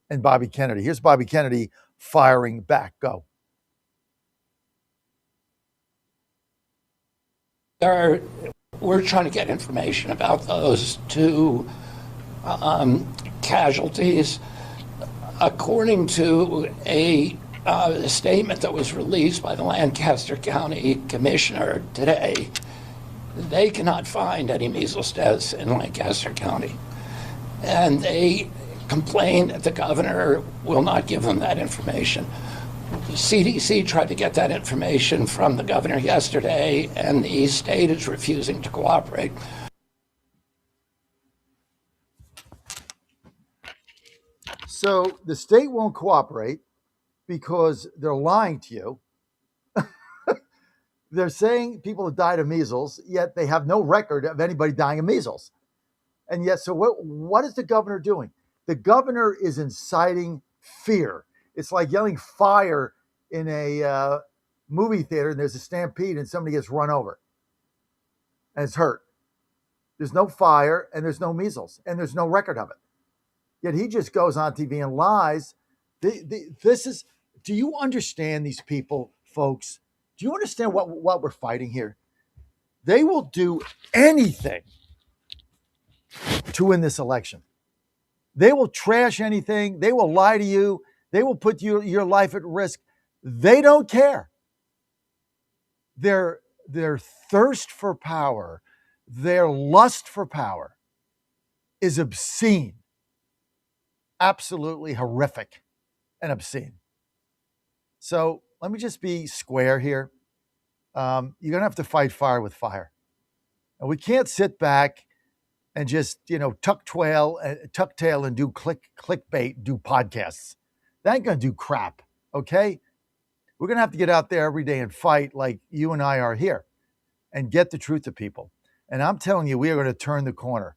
and Bobby Kennedy. Here's Bobby Kennedy firing back. Go. We're trying to get information about those 2 casualties. According to a statement that was released by the Lancaster County Commissioner today, they cannot find any measles deaths in Lancaster County. and they complain that the governor will not give them that information. The CDC tried to get that information from the governor yesterday, and the state is refusing to cooperate. So the state won't cooperate because they're lying to you. They're saying people have died of measles, yet they have no record of anybody dying of measles. And yet, so what is the governor doing? The governor is inciting fear. It's like yelling fire in a movie theater and there's a stampede and somebody gets run over and it's hurt. There's no fire and there's no measles and there's no record of it. Yet he just goes on TV and lies. Do you understand these people, folks? Do you understand what we're fighting here? They will do anything to win this election. They will trash anything. They will lie to you. They will put your life at risk. They don't care. Their thirst for power, their lust for power is obscene. Absolutely horrific and obscene. So let me just be square here. You're going to have to fight fire with fire. And we can't sit back and just, tuck tail and do clickbait, do podcasts. That ain't going to do crap, okay? We're going to have to get out there every day and fight like you and I are here and get the truth to people. And I'm telling you, we are going to turn the corner,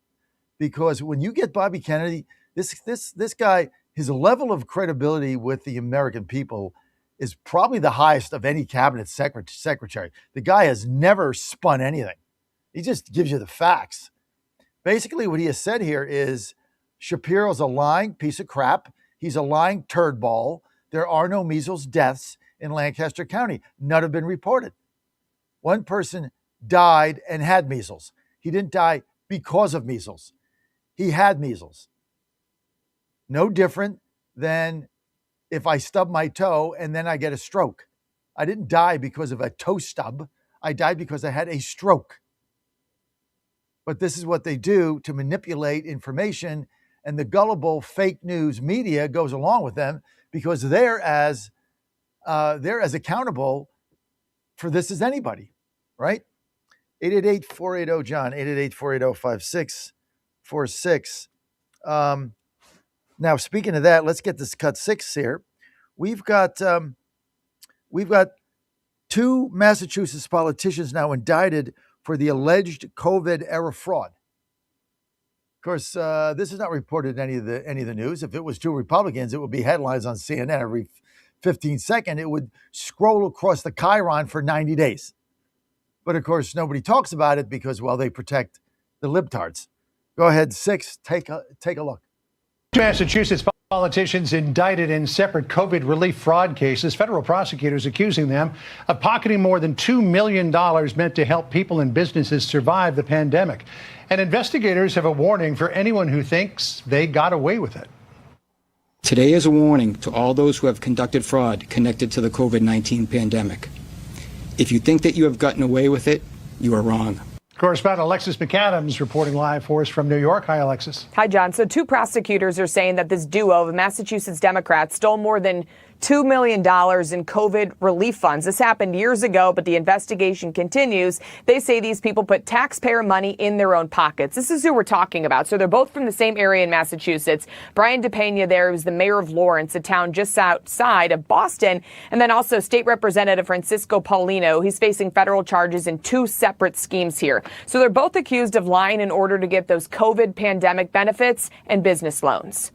because when you get Bobby Kennedy, this guy, his level of credibility with the American people is probably the highest of any cabinet secretary. The guy has never spun anything. He just gives you the facts. Basically, what he has said here is Shapiro's a lying piece of crap. He's a lying turd ball. There are no measles deaths in Lancaster County. None have been reported. One person died and had measles. He didn't die because of measles. He had measles. No different than if I stub my toe and then I get a stroke. I didn't die because of a toe stub. I died because I had a stroke. But this is what they do to manipulate information, and the gullible fake news media goes along with them because they're as accountable for this as anybody, right? 888-480-JOHN, 888-480-5646. Now, speaking of that, let's get this cut 6 here. We've got 2 Massachusetts politicians now indicted for the alleged COVID-era fraud. Of course, this is not reported in any of the news. If it was 2 Republicans, it would be headlines on CNN every 15 seconds. It would scroll across the chyron for 90 days. But of course, nobody talks about it because, well, they protect the libtards. Go ahead, 6, take a look. Massachusetts politicians indicted in separate COVID relief fraud cases. Federal prosecutors accusing them of pocketing more than $2 million meant to help people and businesses survive the pandemic. And investigators have a warning for anyone who thinks they got away with it. Today is a warning to all those who have conducted fraud connected to the COVID-19 pandemic. If you think that you have gotten away with it, you are wrong. Correspondent Alexis McAdams reporting live for us from New York. Hi, Alexis. Hi, John. So 2 prosecutors are saying that this duo of Massachusetts Democrats stole more than $2 million in COVID relief funds. This happened years ago, but the investigation continues. They say these people put taxpayer money in their own pockets. This is who we're talking about. So they're both from the same area in Massachusetts. Brian DePena there was the mayor of Lawrence, a town just outside of Boston. And then also State Representative Francisco Paulino. He's facing federal charges in 2 separate schemes here. So they're both accused of lying in order to get those COVID pandemic benefits and business loans.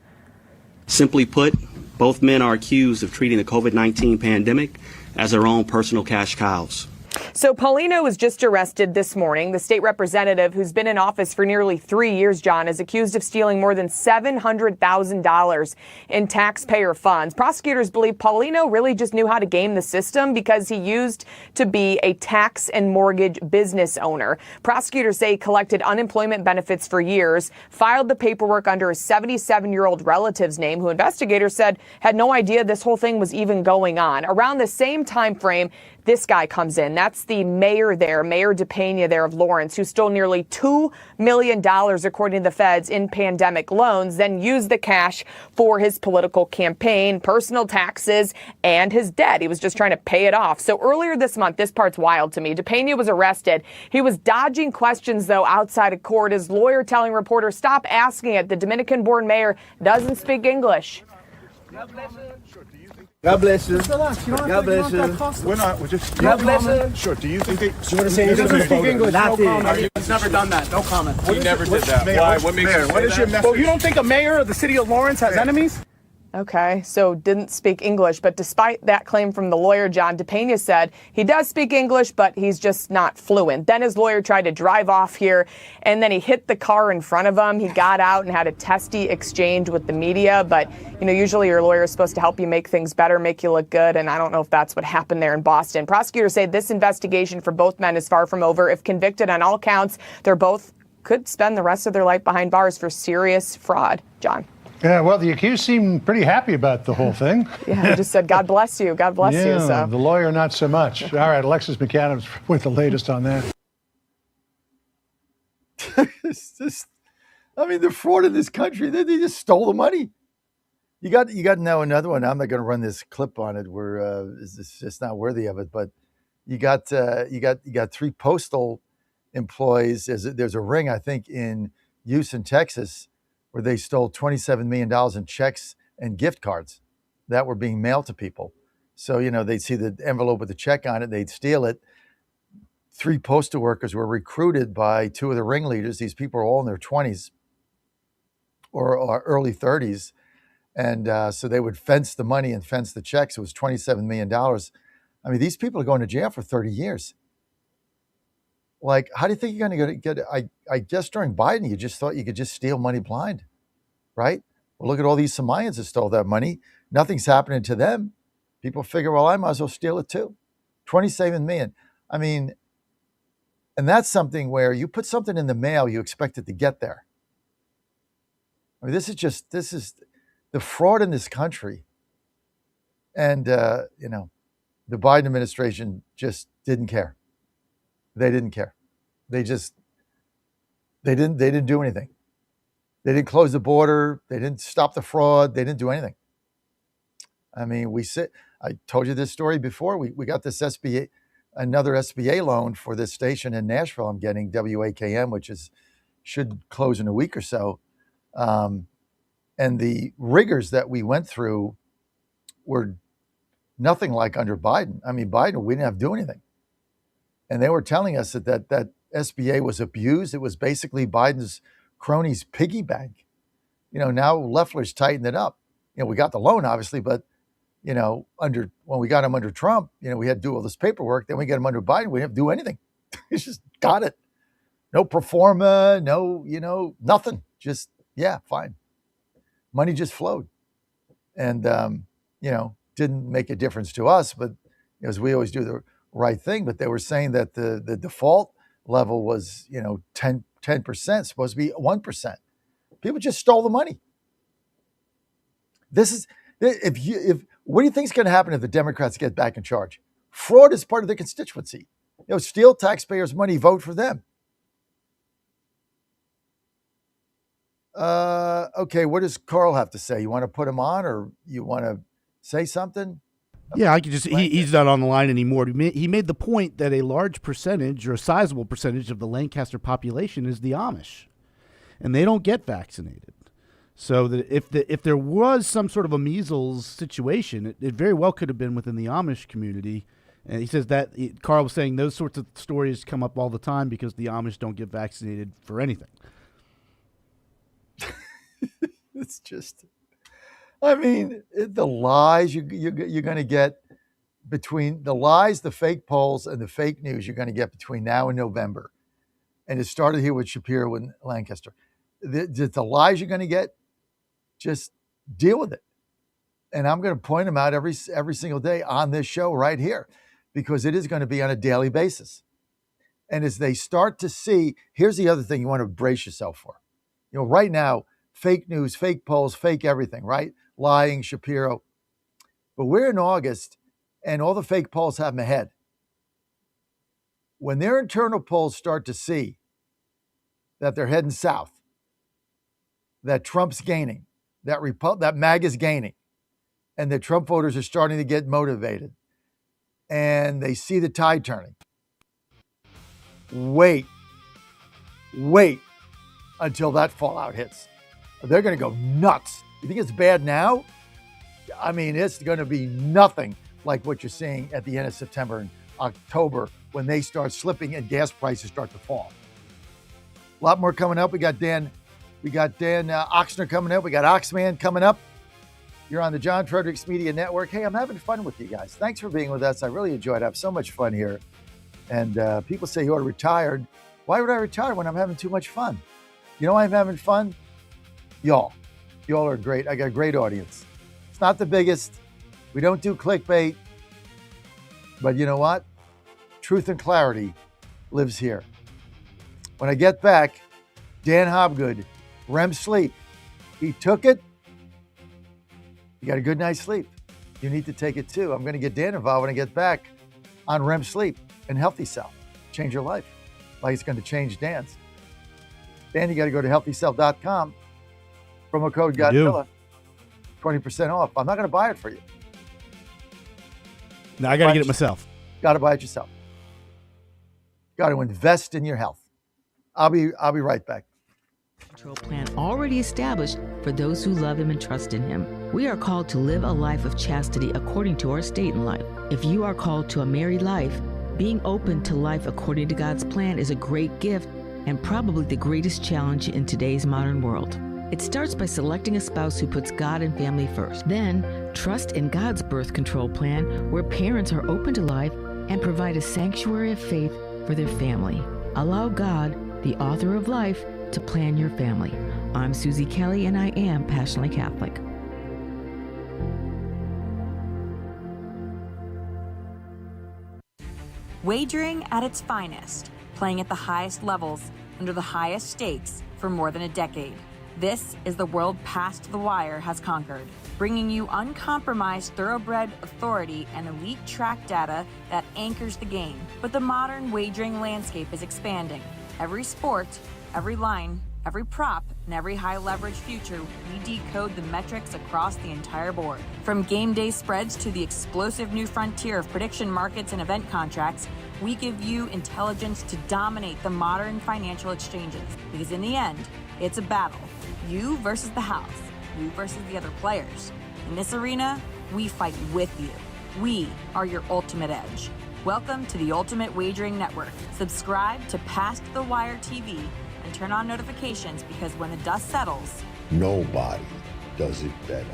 Simply put, both men are accused of treating the COVID-19 pandemic as their own personal cash cows. So Paulino was just arrested this morning. The state representative, who's been in office for nearly 3 years, John, is accused of stealing more than $700,000 in taxpayer funds. Prosecutors believe Paulino really just knew how to game the system because he used to be a tax and mortgage business owner. Prosecutors say he collected unemployment benefits for years, filed the paperwork under a 77-year-old relative's name, who investigators said had no idea this whole thing was even going on. Around the same time frame, this guy comes in. That's the mayor there, Mayor DePena there of Lawrence, who stole nearly $2 million, according to the feds, in pandemic loans, then used the cash for his political campaign, personal taxes, and his debt. He was just trying to pay it off. So earlier this month, this part's wild to me, DePena was arrested. He was dodging questions, though, outside of court. His lawyer telling reporters, stop asking it. The Dominican-born mayor doesn't speak English. God bless you. God bless you. We're not. We're just. God bless you. Sure. Do you think? Do you want to say anything? He doesn't speak English. No comment. He's never done that. No comment. He never did that. Why? What makes you say that? What is your message? Well, you don't think a mayor of the city of Lawrence has enemies? Okay, so didn't speak English. But despite that claim from the lawyer, John DePena said he does speak English, but he's just not fluent. Then his lawyer tried to drive off here, and then he hit the car in front of him. He got out and had a testy exchange with the media. But, you know, usually your lawyer is supposed to help you make things better, make you look good. And I don't know if that's what happened there in Boston. Prosecutors say this investigation for both men is far from over. If convicted on all counts, they're both could spend the rest of their life behind bars for serious fraud. John. Yeah, well, the accused seemed pretty happy about the whole thing. Yeah, he just said, God bless you, God bless you. So the lawyer, not so much. All right, Alexis McAdams with the latest on that. It's just, I mean, the fraud in this country, they just stole the money. You got now another one. I'm not going to run this clip on it where it's just not worthy of it, but you got 3 postal employees. There's a ring, I think, in Houston, Texas, where they stole $27 million in checks and gift cards that were being mailed to people. So, you know, they'd see the envelope with the check on it, they'd steal it. 3 postal workers were recruited by 2 of the ringleaders. These people are all in their 20s or early 30s. And so they would fence the money and fence the checks. It was $27 million. I mean, these people are going to jail for 30 years. Like, how do you think you're going to get it? I guess during Biden, you just thought you could just steal money blind, right? Well, look at all these Somalians that stole that money. Nothing's happening to them. People figure, well, I might as well steal it too. 27 million. I mean, and that's something where you put something in the mail, you expect it to get there. I mean, this is the fraud in this country. And, you know, the Biden administration just didn't care. They didn't care. They didn't do anything. They didn't close the border. They didn't stop the fraud. They didn't do anything. I mean, I told you this story before. We got this another SBA loan for this station in Nashville. I'm getting WAKM, which should close in a week or so. And the rigors that we went through were nothing like under Biden. I mean, Biden, we didn't have to do anything. And they were telling us that SBA was abused. It was basically Biden's cronies' piggy bank. You know, now Loeffler's tightened it up. You know, we got the loan, obviously, but, you know, when we got him under Trump, you know, we had to do all this paperwork. Then we get him under Biden, we didn't have to do anything. He just got it. No pro forma, no, you know, nothing. Just, yeah, fine. Money just flowed. And, you know, didn't make a difference to us, but as we always do the right thing. But they were saying that the default level was, you know, 10%, supposed to be 1%. People just stole the money. This is, what do you think is going to happen if the Democrats get back in charge? Fraud is part of the constituency. You know, steal taxpayers' money, vote for them. Okay, what does Carl have to say? You want to put him on, or you want to say something? Yeah, I could just, he's not on the line anymore. He made the point that a large percentage or a sizable percentage of the Lancaster population is the Amish, and they don't get vaccinated. So that if there was some sort of a measles situation, it very well could have been within the Amish community. And he says that, Carl was saying those sorts of stories come up all the time because the Amish don't get vaccinated for anything. It's just, I mean, the lies you're going to get between the lies, the fake polls, and the fake news you're going to get between now and November. And it started here with Shapiro and Lancaster. The lies you're going to get, just deal with it. And I'm going to point them out every single day on this show right here, because it is going to be on a daily basis. And as they start to see, here's the other thing you want to brace yourself for. You know, right now, fake news, fake polls, fake everything, right? Lying, Shapiro. But we're in August, and all the fake polls have them ahead. when their internal polls start to see that they're heading south, that Trump's gaining, that MAGA's gaining, and that Trump voters are starting to get motivated, and they see the tide turning, wait until that fallout hits. They're going to go nuts. You think it's bad now? I mean, it's going to be nothing like what you're seeing at the end of September and October when they start slipping and gas prices start to fall. A lot more coming up. We got Dan Oxner coming up. We got Oxman coming up. You're on the John Fredericks Media Network. Hey, I'm having fun with you guys. Thanks for being with us. I really enjoyed it. I have so much fun here. And people say you are retired. Why would I retire when I'm having too much fun? You know why I'm having fun? Y'all are great. I got a great audience. It's not the biggest. We don't do clickbait. But you know what? Truth and clarity lives here. When I get back, Dan Hobgood, REM sleep. He took it. You got a good night's sleep. You need to take it too. I'm going to get Dan involved when I get back on REM sleep and Healthy Cell. Change your life like it's going to change Dan's. Dan, you got to go to healthycell.com. Promo code Godzilla. 20% off. I'm not going to buy it for you. No, I got to get it myself. Got to buy it yourself. Got to invest in your health. I'll be right back. Control plan already established for those who love him and trust in him. We are called to live a life of chastity according to our state in life. If you are called to a married life, being open to life according to God's plan is a great gift and probably the greatest challenge in today's modern world. It starts by selecting a spouse who puts God and family first. Then, trust in God's birth control plan, where parents are open to life and provide a sanctuary of faith for their family. Allow God, the author of life, to plan your family. I'm Susie Kelly, and I am passionately Catholic. Wagering at its finest, playing at the highest levels, under the highest stakes for more than a decade. This is the world Past the Wire has conquered, bringing you uncompromised thoroughbred authority and elite track data that anchors the game. But the modern wagering landscape is expanding. Every sport, every line, every prop, and every high-leverage future, we decode the metrics across the entire board. From game day spreads to the explosive new frontier of prediction markets and event contracts, we give you intelligence to dominate the modern financial exchanges. Because in the end, it's a battle. You versus the house. You versus the other players. In this arena, we fight with you. We are your ultimate edge. Welcome to the Ultimate Wagering Network. Subscribe to Past the Wire TV and turn on notifications, because when the dust settles, nobody does it better.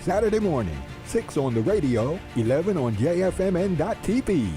Saturday morning, 6 on the radio, 11 on JFMN.TV.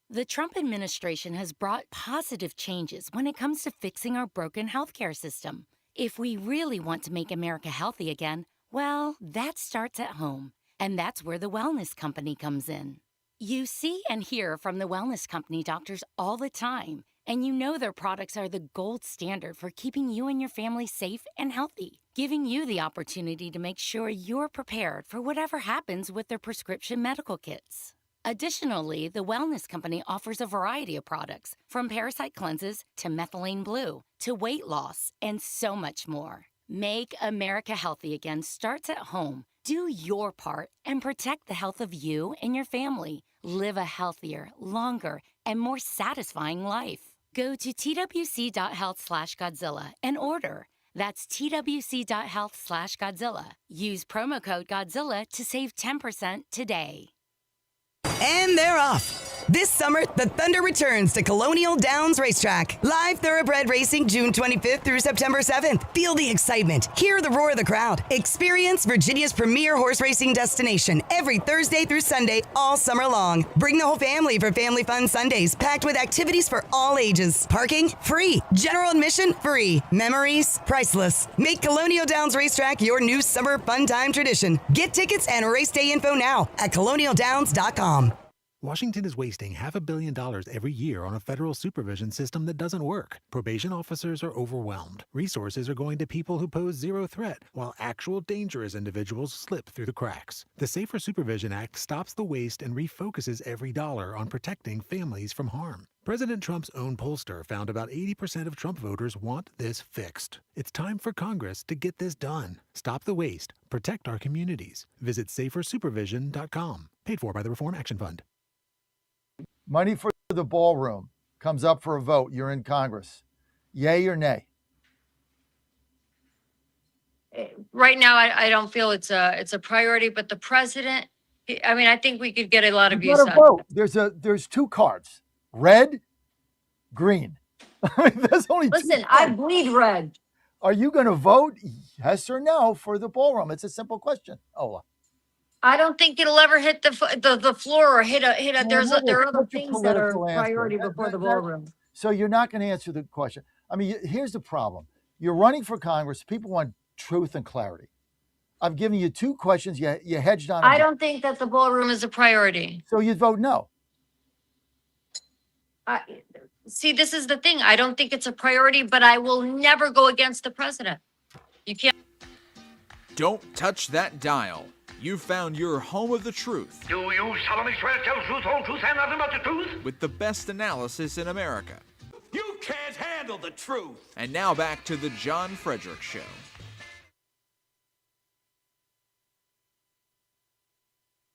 The Trump administration has brought positive changes when it comes to fixing our broken healthcare system. If we really want to make America healthy again, well, that starts at home. And that's where the Wellness Company comes in. You see and hear from the Wellness Company doctors all the time, and you know their products are the gold standard for keeping you and your family safe and healthy, giving you the opportunity to make sure you're prepared for whatever happens with their prescription medical kits. Additionally, the Wellness Company offers a variety of products, from parasite cleanses to methylene blue to weight loss and so much more. Make America healthy again starts at home. Do your part and protect the health of you and your family. Live a healthier, longer, and more satisfying life. Go to twc.health/Godzilla and order. That's twc.health/Godzilla. Use promo code Godzilla to save 10% today. And they're off. This summer, the Thunder returns to Colonial Downs Racetrack. Live thoroughbred racing June 25th through September 7th. Feel the excitement. Hear the roar of the crowd. Experience Virginia's premier horse racing destination every Thursday through Sunday all summer long. Bring the whole family for Family Fun Sundays, packed with activities for all ages. Parking? Free. General admission? Free. Memories? Priceless. Make Colonial Downs Racetrack your new summer fun time tradition. Get tickets and race day info now at colonialdowns.com. Washington is wasting $500 million every year on a federal supervision system that doesn't work. Probation officers are overwhelmed. Resources are going to people who pose zero threat, while actual dangerous individuals slip through the cracks. The Safer Supervision Act stops the waste and refocuses every dollar on protecting families from harm. President Trump's own pollster found about 80% of Trump voters want this fixed. It's time for Congress to get this done. Stop the waste. Protect our communities. Visit safersupervision.com. Paid for by the Reform Action Fund. Money for the ballroom comes up for a vote. You're in Congress. Yay or nay? Right now, I don't feel it's a priority, but the president, I mean, I think we could get a lot of use out of it. There's two cards, red, green. I mean, there's only Listen, two I cards. bleed red. Are you going to vote yes or no for the ballroom? It's a simple question. Ola. I don't think it'll ever hit the floor or hit a. There are other things that are political answer. priority before the ballroom. So you're not going to answer the question. I mean, here's the problem. You're running for Congress. People want truth and clarity. I've given you two questions. You hedged on them. I don't think that the ballroom is a priority. So you'd vote no. See, this is the thing. I don't think it's a priority, but I will never go against the president. You can't. Don't touch that dial. You've found your home of the truth. Do you solemnly swear to tell the truth, whole truth, and nothing but the truth? With the best analysis in America. You can't handle the truth. And now back to the John Fredericks Show.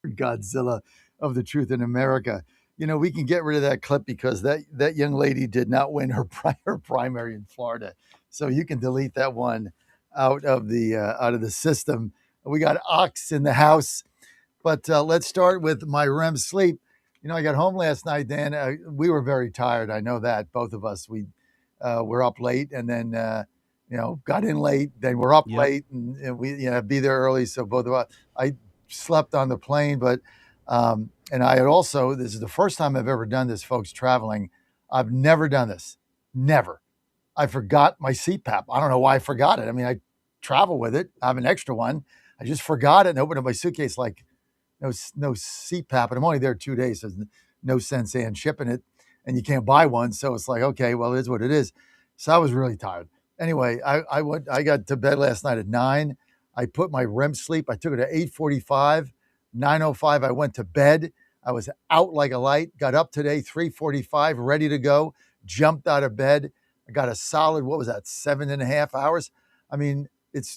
Godzilla of the truth in America. You know, we can get rid of that clip because that young lady did not win her primary in Florida. So you can delete that one out of the system. We got Ox in the house, but let's start with my REM sleep. You know, I got home last night, Dan. We were very tired. I know that, both of us. We were up late and then, got in late. Then we're up late and we, be there early. So both of us, I slept on the plane, but, and I had also, this is the first time I've ever done this, folks, traveling. I've never done this. Never. I forgot my CPAP. I don't know why I forgot it. I mean, I travel with it. I have an extra one. I just forgot it and opened up my suitcase like no CPAP. And I'm only there 2 days, so there's no sense in shipping it. And you can't buy one. So it's like, okay, well, it is what it is. So I was really tired. Anyway, I got to bed last night at 9. I put my REM sleep. I took it at 8:45. 9:05, I went to bed. I was out like a light. Got up today, 3:45, ready to go. Jumped out of bed. I got a solid, 7.5 hours? I mean,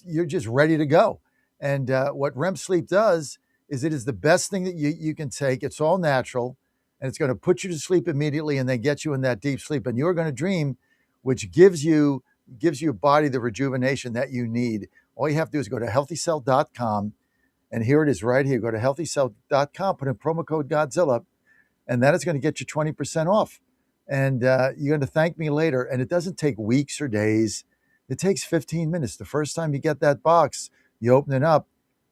you're just ready to go. And what REM sleep does is it is the best thing that you can take. It's all natural, and it's going to put you to sleep immediately and then get you in that deep sleep. And you're going to dream, which gives your body the rejuvenation that you need. All you have to do is go to healthycell.com, and here it is right here. Go to healthycell.com, put in promo code Godzilla, and that is going to get you 20% off. And you're going to thank me later. And it doesn't take weeks or days. It takes 15 minutes. The first time you get that box, you open it up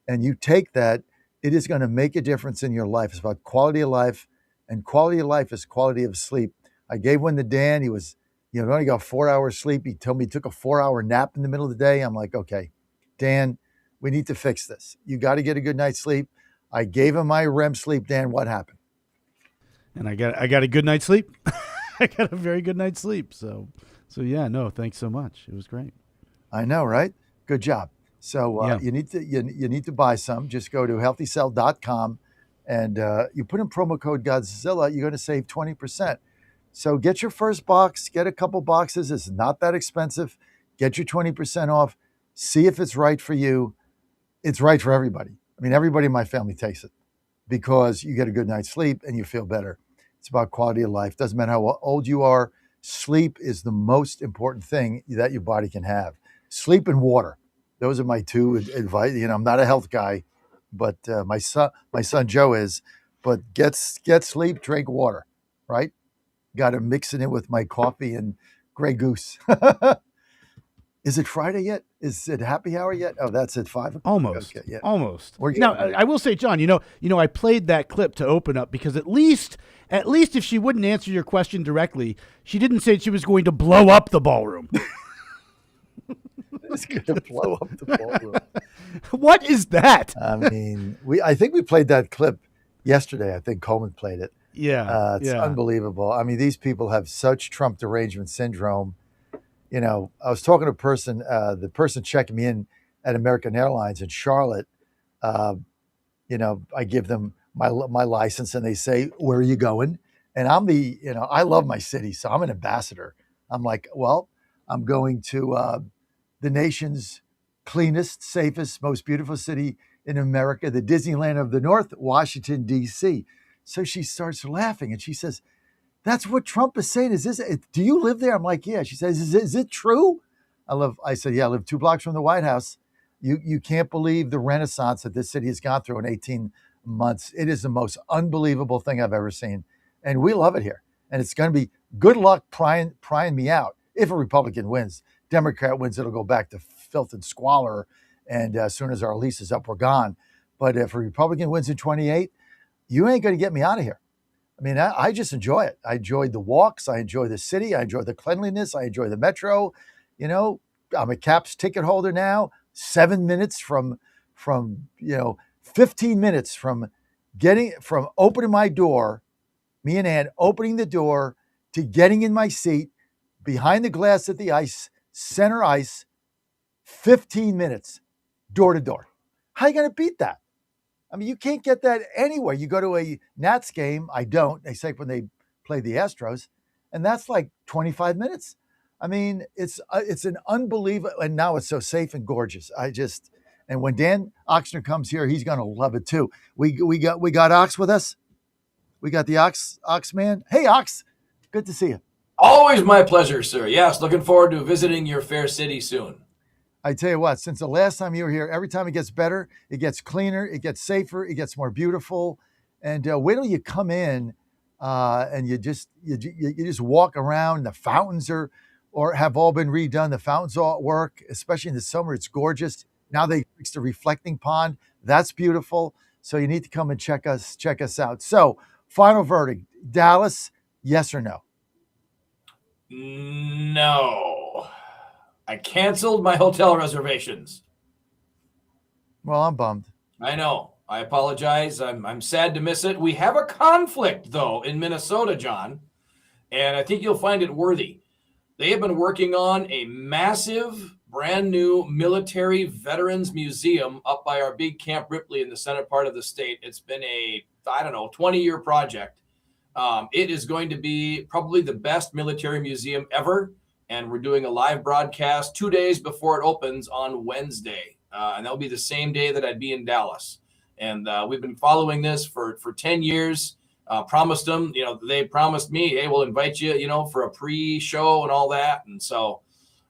and you take that, it is going to make a difference in your life. It's about quality of life, and quality of life is quality of sleep. I gave one to Dan. He only got 4 hours sleep. He told me he took a 4-hour nap in the middle of the day. I'm like, okay, Dan, we need to fix this. You got to get a good night's sleep. I gave him my REM sleep. Dan, what happened? And I got a good night's sleep. I got a very good night's sleep. So yeah, no, thanks so much. It was great. I know, right? Good job. So you need to buy some. Just go to healthycell.com and you put in promo code Godzilla, you're going to save 20%. So get your first box, get a couple boxes. It's not that expensive. Get your 20% off. See if it's right for you. It's right for everybody. I mean, everybody in my family takes it because you get a good night's sleep and you feel better. It's about quality of life. Doesn't matter how old you are. Sleep is the most important thing that your body can have. Sleep and water. Those are my two advice. I'm not a health guy, but my son Joe is. But get sleep, drink water, right? Got to mix it in with my coffee and Grey Goose. Is it Friday yet? Is it happy hour yet? Oh, that's at 5 o'clock. Almost. Okay, yeah. Almost. Now, I will say, John, I played that clip to open up because at least if she wouldn't answer your question directly, she didn't say she was going to blow up the ballroom. It's going to blow up the ballroom. What is that? I mean, I think we played that clip yesterday. I think Coleman played it. Yeah. It's unbelievable. I mean, these people have such Trump derangement syndrome. You know, I was talking to a person, the person checking me in at American Airlines in Charlotte. You know, I give them my license and they say, "Where are you going?" And I'm I love my city, so I'm an ambassador. I'm like, well, I'm going to the nation's cleanest, safest, most beautiful city in America, the Disneyland of the North, Washington, D.C. So she starts laughing and she says, "That's what Trump is saying. Do you live there?" I'm like, "Yeah." She says, is it true? I said, "Yeah, I live 2 blocks from the White House." You can't believe the renaissance that this city has gone through in 18 months. It is the most unbelievable thing I've ever seen. And we love it here. And it's going to be good luck prying me out if a Republican wins. Democrat wins, it'll go back to filth and squalor. And as soon as our lease is up, we're gone. But if a Republican wins in 28, you ain't going to get me out of here. I mean, I just enjoy it. I enjoyed the walks. I enjoy the city. I enjoy the cleanliness. I enjoy the metro. You know, I'm a CAPS ticket holder now. 7 minutes from 15 minutes from opening my door, me and Ann opening the door to getting in my seat behind the glass at the ice, center ice, 15 minutes, door to door. How are you going to beat that? I mean, you can't get that anywhere. You go to a Nats game. I don't, except when they play the Astros, and that's like 25 minutes. I mean, it's an unbelievable, and now it's so safe and gorgeous. And when Dan Oxner comes here, he's gonna love it too. We got Ox with us. We got the Ox man. Hey, Ox, good to see you. Always my pleasure, sir. Yes, looking forward to visiting your fair city soon. I tell you what, since the last time you were here, every time it gets better, it gets cleaner, it gets safer, it gets more beautiful. And wait till you come in and you just walk around. The fountains have all been redone. The fountains all work, especially in the summer. It's gorgeous. Now they fixed the reflecting pond. That's beautiful. So you need to come and check us out. So final verdict, Dallas, yes or no? No. I canceled my hotel reservations. Well, I'm bummed. I know. I apologize. I'm sad to miss it. We have a conflict, though, in Minnesota, John, and I think you'll find it worthy. They have been working on a massive, brand new military veterans museum up by our big Camp Ripley in the center part of the state. It's been a 20-year project. It is going to be probably the best military museum ever. And we're doing a live broadcast 2 days before it opens on Wednesday. And that'll be the same day that I'd be in Dallas. And we've been following this for 10 years. Promised them, they promised me, hey, we'll invite you, for a pre-show and all that. And so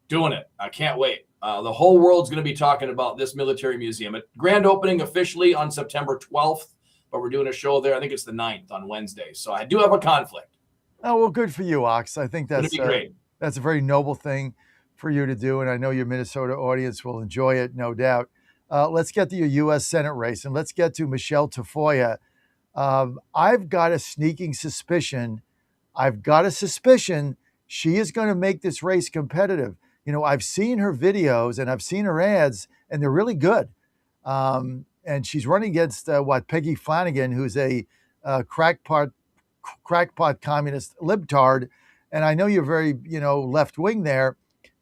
doing it. I can't wait. The whole world's going to be talking about this military museum. Grand opening officially on September 12th, but we're doing a show there. I think it's the 9th on Wednesday. So I do have a conflict. Oh, well, good for you, Ox. I think that's great. That's a very noble thing for you to do. And I know your Minnesota audience will enjoy it, no doubt. Let's get to your U.S. Senate race and let's get to Michelle Tafoya. I've got a sneaking suspicion. She is going to make this race competitive. I've seen her videos and I've seen her ads, and they're really good. And she's running against Peggy Flanagan, who's a crackpot communist libtard. And I know you're very, left wing there,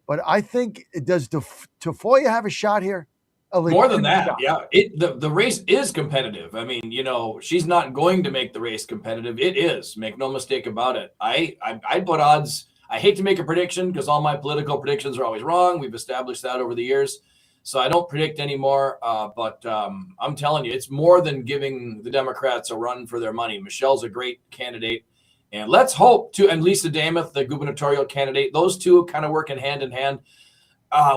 but I think does Tafoya have a shot here? More than that, yeah. The race is competitive. I mean, she's not going to make the race competitive. It is. Make no mistake about it. I put odds. I hate to make a prediction because all my political predictions are always wrong. We've established that over the years. So I don't predict anymore. But I'm telling you, it's more than giving the Democrats a run for their money. Michelle's a great candidate. And let's hope and Lisa Damath, the gubernatorial candidate, those two kind of working hand in hand.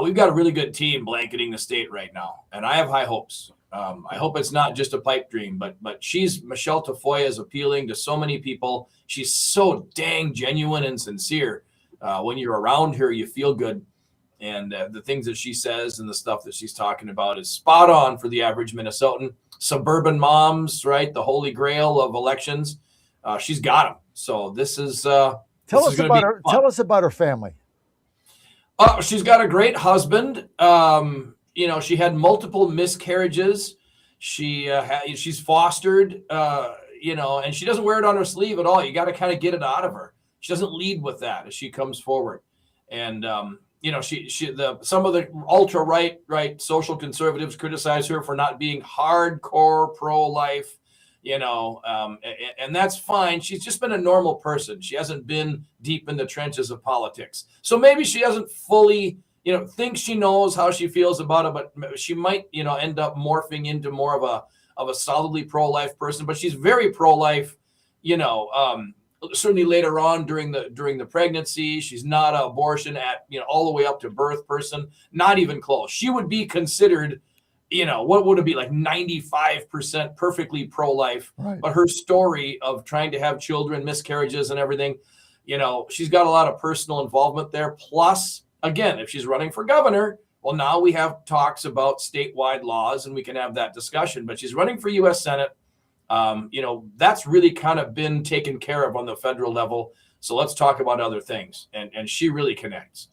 We've got a really good team blanketing the state right now, and I have high hopes. I hope it's not just a pipe dream, but Michelle Tafoya is appealing to so many people. She's so dang genuine and sincere. When you're around her, you feel good, and the things that she says and the stuff that she's talking about is spot on for the average Minnesotan. Suburban moms, right? The holy grail of elections. She's got them. So this is tell us about her family. She's got a great husband. She had multiple miscarriages. She's fostered, and she doesn't wear it on her sleeve at all. You got to kind of get it out of her. She doesn't lead with that as she comes forward. And, some of the ultra right social conservatives criticize her for not being hardcore pro-life, and that's fine. She's just been a normal person. She hasn't been deep in the trenches of politics. So maybe she doesn't fully, think she knows how she feels about it, but she might, end up morphing into more of a solidly pro-life person. But she's very pro-life, certainly later on during the pregnancy. She's not an abortion at, all the way up to birth person, not even close. She would be considered, what would it be, like 95% perfectly pro-life. Right. But her story of trying to have children, miscarriages and everything, she's got a lot of personal involvement there. Plus, again, if she's running for governor, well, now we have talks about statewide laws and we can have that discussion. But she's running for U.S. Senate. That's really kind of been taken care of on the federal level. So let's talk about other things. And she really connects.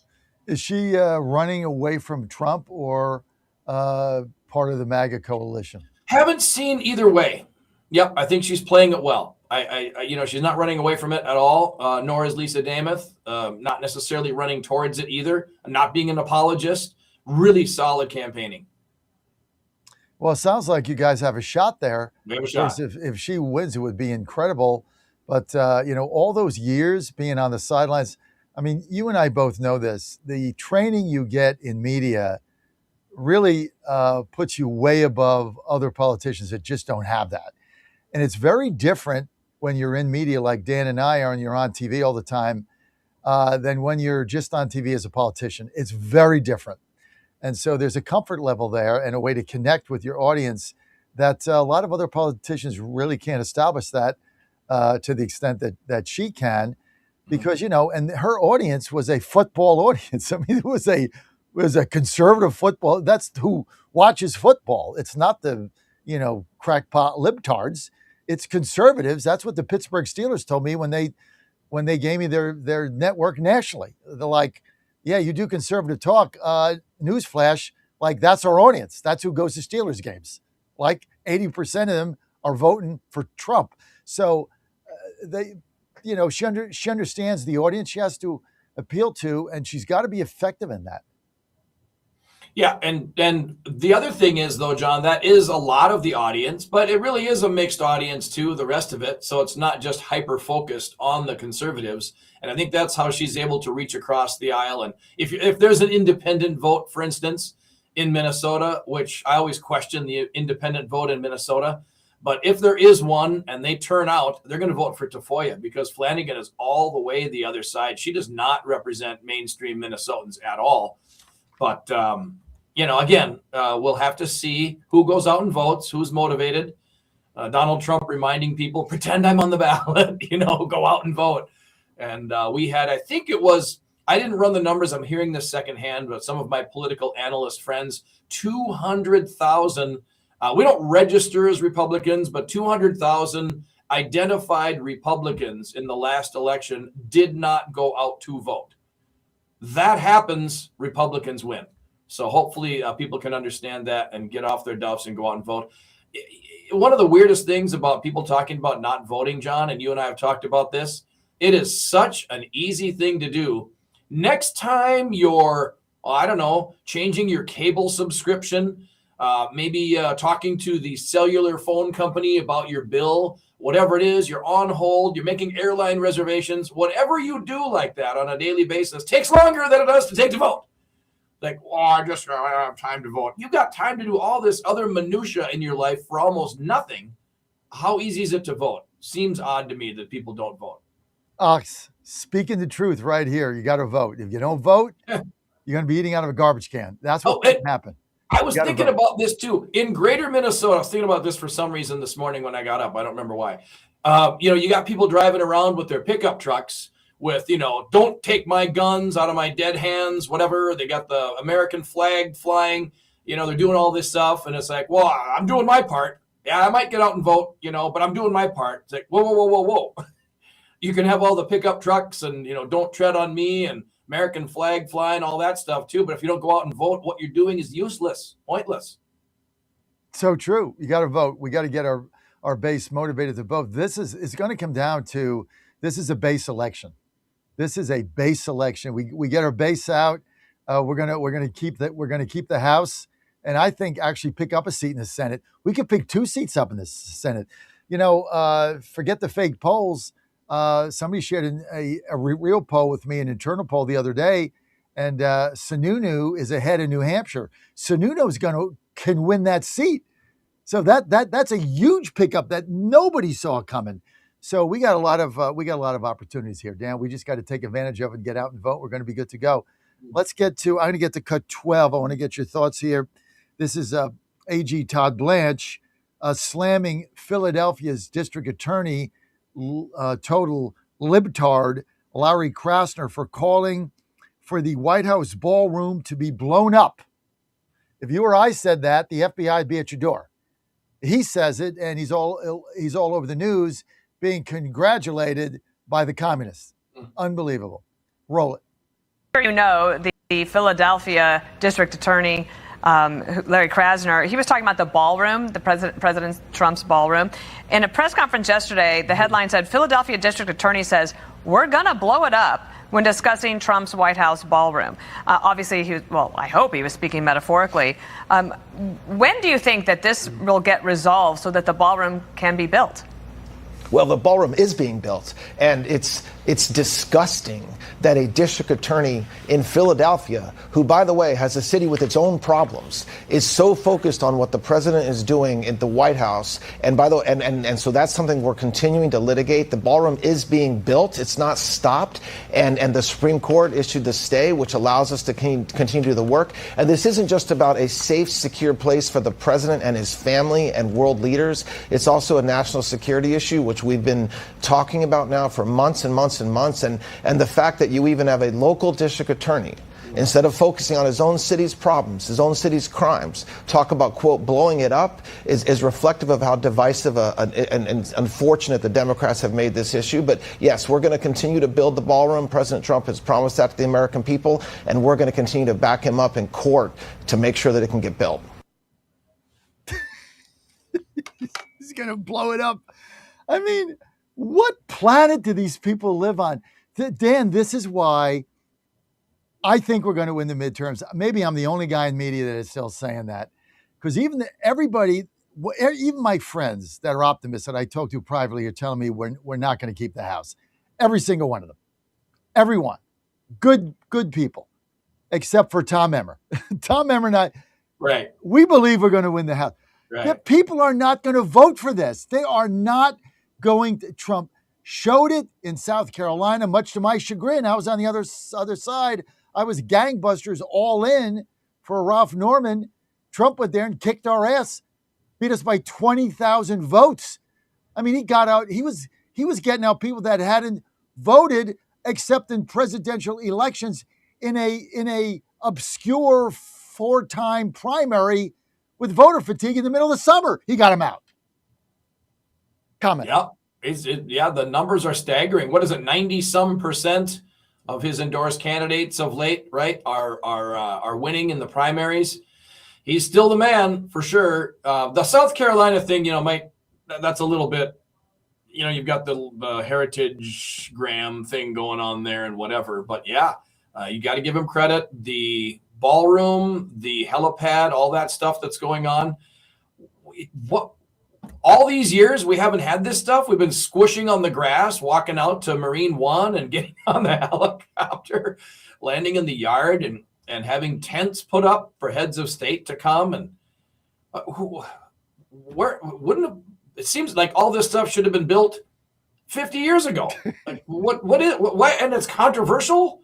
Is she running away from Trump or part of the MAGA coalition? Haven't seen either way. Yep, I think she's playing it well. She's not running away from it at all, nor is Lisa Namath. Not necessarily running towards it either. Not being an apologist. Really solid campaigning. Well, it sounds like you guys have a shot there. We have a shot. If she wins, it would be incredible. But, all those years being on the sidelines, I mean, you and I both know this. The training you get in media really puts you way above other politicians that just don't have that. And it's very different when you're in media like Dan and I are and you're on TV all the time than when you're just on TV as a politician. It's very different. And so there's a comfort level there and a way to connect with your audience that a lot of other politicians really can't establish that to the extent that she can, because, and her audience was a football audience. I mean, it was a conservative football. That's who watches football. It's not the, crackpot libtards. It's conservatives. That's what the Pittsburgh Steelers told me when they gave me their network nationally. They're like, yeah, you do conservative talk. Newsflash, like that's our audience. That's who goes to Steelers games. Like 80% of them are voting for Trump. So she understands the audience she has to appeal to, and she's got to be effective in that. Yeah, and the other thing is, though, John, that is a lot of the audience, but it really is a mixed audience too, the rest of it. So it's not just hyper-focused on the conservatives. And I think that's how she's able to reach across the aisle. And if there's an independent vote, for instance, in Minnesota, which I always question the independent vote in Minnesota, but if there is one and they turn out, they're going to vote for Tafoya because Flanagan is all the way the other side. She does not represent mainstream Minnesotans at all. But, again, we'll have to see who goes out and votes, who's motivated. Donald Trump reminding people, pretend I'm on the ballot, go out and vote. And we had, I think it was, I didn't run the numbers. I'm hearing this secondhand, but some of my political analyst friends, 200,000, we don't register as Republicans, but 200,000 identified Republicans in the last election did not go out to vote. That happens, Republicans win. So hopefully people can understand that and get off their duffs and go out and vote. One of the weirdest things about people talking about not voting, John, and you and I have talked about this, it is such an easy thing to do. Next time you're, changing your cable subscription, maybe talking to the cellular phone company about your bill, whatever it is, you're on hold, you're making airline reservations, whatever you do like that on a daily basis takes longer than it does to take to vote. Like, I don't have time to vote. You've got time to do all this other minutia in your life for almost nothing. How easy is it to vote? Seems odd to me that people don't vote. Speaking the truth right here, you got to vote. If you don't vote, you're going to be eating out of a garbage can. That's what can happen. I was thinking about this too. In greater Minnesota, I was thinking about this for some reason this morning when I got up. I don't remember why. You got people driving around with their pickup trucks with, don't take my guns out of my dead hands, whatever. They got the American flag flying. They're doing all this stuff. And it's like, well, I'm doing my part. Yeah, I might get out and vote, but I'm doing my part. It's like, whoa. You can have all the pickup trucks and, don't tread on me and American flag flying, all that stuff too. But if you don't go out and vote, what you're doing is useless, pointless. So true. You got to vote. We got to get our our base motivated to vote. It's going to come down to, this is a base election. This is a base election. We get our base out. We're gonna keep the House, and I think actually pick up a seat in the Senate. We could pick 2 seats up in the Senate. Forget the fake polls. Somebody shared a real poll with me, an internal poll the other day, and Sununu is ahead in New Hampshire. Sununu can win that seat. So that's a huge pickup that nobody saw coming. So we got a lot of opportunities here, Dan. We just got to take advantage of it and get out and vote. We're going to be good to go. I'm going to get to cut 12. I want to get your thoughts here. This is AG Todd Blanche slamming Philadelphia's district attorney, total libtard, Larry Krasner, for calling for the White House ballroom to be blown up. If you or I said that, the FBI would be at your door. He says it, and he's all over the news, being congratulated by the communists. Unbelievable. Roll it. The Philadelphia district attorney, Larry Krasner, he was talking about the ballroom, the President Trump's ballroom. In a press conference yesterday, the headline said, Philadelphia district attorney says, we're going to blow it up when discussing Trump's White House ballroom. Obviously, I hope he was speaking metaphorically. When do you think that this will get resolved so that the ballroom can be built? Well, the ballroom is being built, and it's disgusting that a district attorney in Philadelphia, who, by the way, has a city with its own problems, is so focused on what the president is doing at the White House. And by the way, and so that's something we're continuing to litigate. The ballroom is being built; it's not stopped, and the Supreme Court issued the stay, which allows us to continue to do the work. And this isn't just about a safe, secure place for the president and his family and world leaders. It's also a national security issue, which we've been talking about now for months and months and months. And the fact that you even have a local district attorney, instead of focusing on his own city's problems, his own city's crimes, talk about, quote, blowing it up, is reflective of how divisive and unfortunate the Democrats have made this issue. But yes, we're going to continue to build the ballroom. President Trump has promised that to the American people, and we're going to continue to back him up in court to make sure that it can get built. He's going to blow it up. I mean, what planet do these people live on? Dan, this is why I think we're going to win the midterms. Maybe I'm the only guy in media that is still saying that. Because even my friends that are optimists that I talk to privately are telling me we're not going to keep the House. Every single one of them. Everyone. Good people. Except for Tom Emmer. Tom Emmer not. Right. We believe we're going to win the House. Right. Yet people are not going to vote for this. They are not going to. Trump showed it in South Carolina, much to my chagrin. I was on the other side. I was gangbusters all in for Ralph Norman. Trump went there and kicked our ass, beat us by 20,000 votes. I mean, he got out. He was getting out people that hadn't voted except in presidential elections in a obscure 4-time primary with voter fatigue in the middle of the summer. He got him out. Comment. Yeah, the numbers are staggering. What is it? 90-some% of his endorsed candidates of late, right, are winning in the primaries. He's still the man for sure. The South Carolina thing, that's a little bit, you've got the heritage Graham thing going on there and whatever. But yeah, you got to give him credit. The ballroom, the helipad, all that stuff that's going on. All these years, we haven't had this stuff. We've been squishing on the grass, walking out to Marine One and getting on the helicopter, landing in the yard and having tents put up for heads of state to come. And it seems like all this stuff should have been built 50 years ago. Like why? And it's controversial.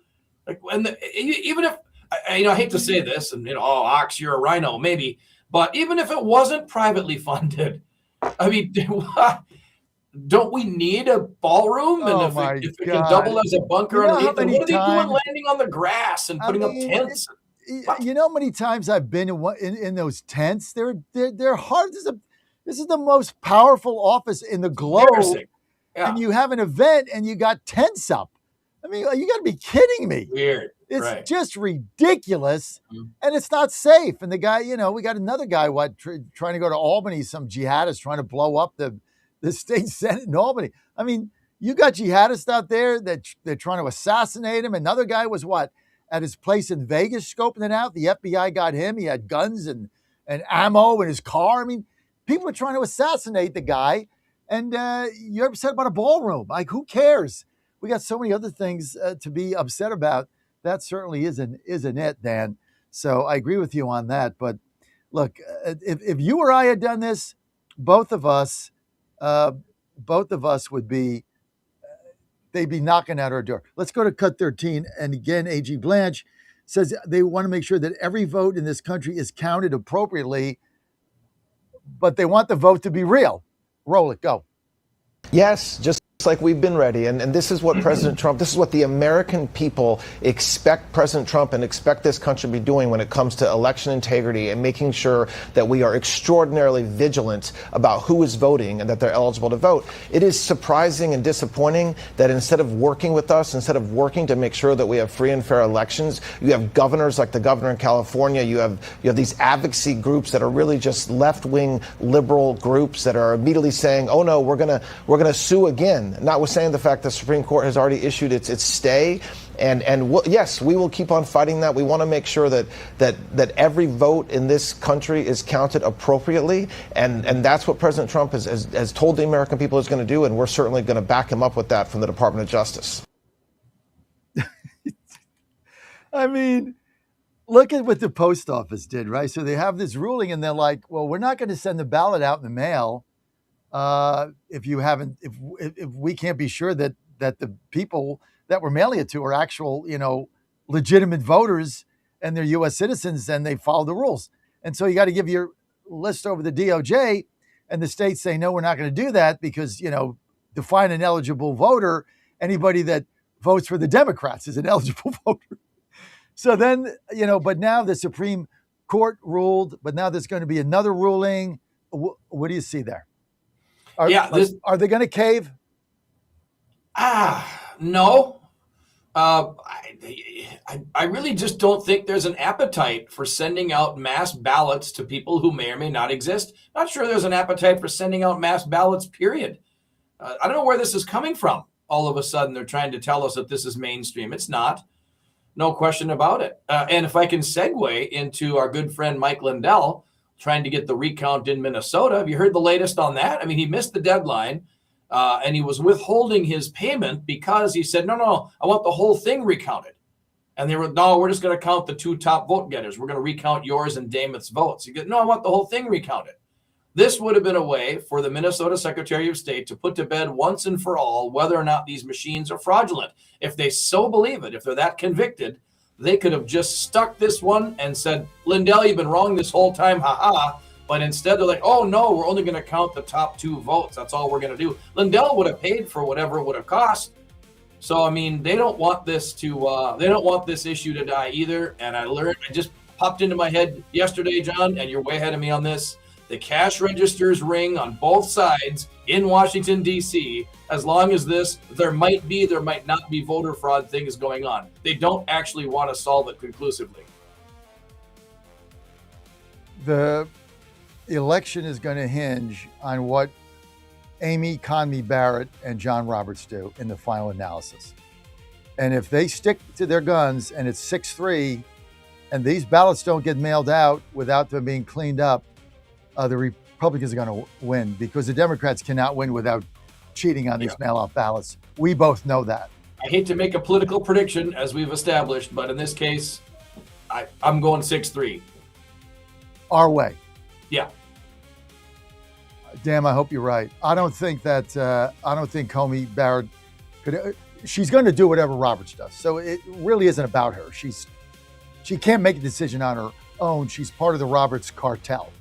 Even if, I hate to say this and, Ox, you're a rhino, maybe, but even if it wasn't privately funded, I mean, don't we need a ballroom? And if it can double as a bunker underneath, then what are they doing landing on the grass and putting up tents? You know how many times I've been in those tents? They're hard. This is the most powerful office in the globe. Yeah. And you have an event and you got tents up. I mean, you got to be kidding me. Weird. It's just ridiculous, and it's not safe. And the guy, we got another guy, trying to go to Albany, some jihadist trying to blow up the the state Senate in Albany. I mean, you got jihadists out there that they're trying to assassinate him. Another guy was at his place in Vegas scoping it out. The FBI got him. He had guns and ammo in his car. I mean, people are trying to assassinate the guy, and you're upset about a ballroom. Like, who cares? We got so many other things to be upset about. That certainly isn't it, Dan. So I agree with you on that. But look, if you or I had done this, both of us would be, they'd be knocking at our door. Let's go to cut 13. And again, AG Blanche says they want to make sure that every vote in this country is counted appropriately, but they want the vote to be real. Roll it, go. Yes, just like we've been ready. And this is what President Trump, this is what the American people expect President Trump and expect this country to be doing when it comes to election integrity and making sure that we are extraordinarily vigilant about who is voting and that they're eligible to vote. It is surprising and disappointing that instead of working with us, instead of working to make sure that we have free and fair elections, you have governors like the governor in California, you have these advocacy groups that are really just left-wing liberal groups that are immediately saying, oh no, we're gonna sue again. Notwithstanding the fact the Supreme Court has already issued its stay, and yes, we will keep on fighting that. We want to make sure that every vote in this country is counted appropriately, and that's what President Trump has told the American people is going to do, and we're certainly going to back him up with that from the Department of Justice. I mean, look at what the post office did, right? So they have this ruling, and they're like, well, we're not going to send the ballot out in the mail. If we can't be sure that the people that we're mailing it to are actual, legitimate voters and they're U.S. citizens, and they follow the rules. And so you got to give your list over the DOJ, and the states say, no, we're not going to do that because, define an eligible voter. Anybody that votes for the Democrats is an eligible voter. So then, but now the Supreme Court ruled, but now there's going to be another ruling. What do you see there? Are they going to cave? No. I really just don't think there's an appetite for sending out mass ballots to people who may or may not exist. Not sure there's an appetite for sending out mass ballots, period. I don't know where this is coming from. All of a sudden, they're trying to tell us that this is mainstream. It's not. No question about it. And if I can segue into our good friend Mike Lindell, trying to get the recount in Minnesota. Have you heard the latest on that? I mean, he missed the deadline and he was withholding his payment because he said, no, I want the whole thing recounted. And they were, no, we're just going to count the two top vote getters. We're going to recount yours and Damon's votes. He goes, no, I want the whole thing recounted. This would have been a way for the Minnesota Secretary of State to put to bed once and for all whether or not these machines are fraudulent. If they so believe it, if they're that convicted, they could have just stuck this one and said, Lindell, you've been wrong this whole time, haha. But instead they're like, oh no, we're only going to count the top two votes. That's all we're going to do. Lindell would have paid for whatever it would have cost. So, I mean, they don't want this issue to die either. And I just popped into my head yesterday, John, and you're way ahead of me on this. The cash registers ring on both sides in Washington, D.C. As long as there might not be voter fraud thing is going on. They don't actually want to solve it conclusively. The election is going to hinge on what Amy Coney Barrett and John Roberts do in the final analysis. And if they stick to their guns and it's 6-3 and these ballots don't get mailed out without them being cleaned up, the Republicans are going to win because the Democrats cannot win without cheating on these mail-out ballots. We both know that. I hate to make a political prediction, as we've established, but in this case, I'm going 6-3. Our way. Yeah. Damn, I hope you're right. I don't think Coney Barrett could. She's going to do whatever Roberts does. So it really isn't about her. She can't make a decision on her own. She's part of the Roberts cartel.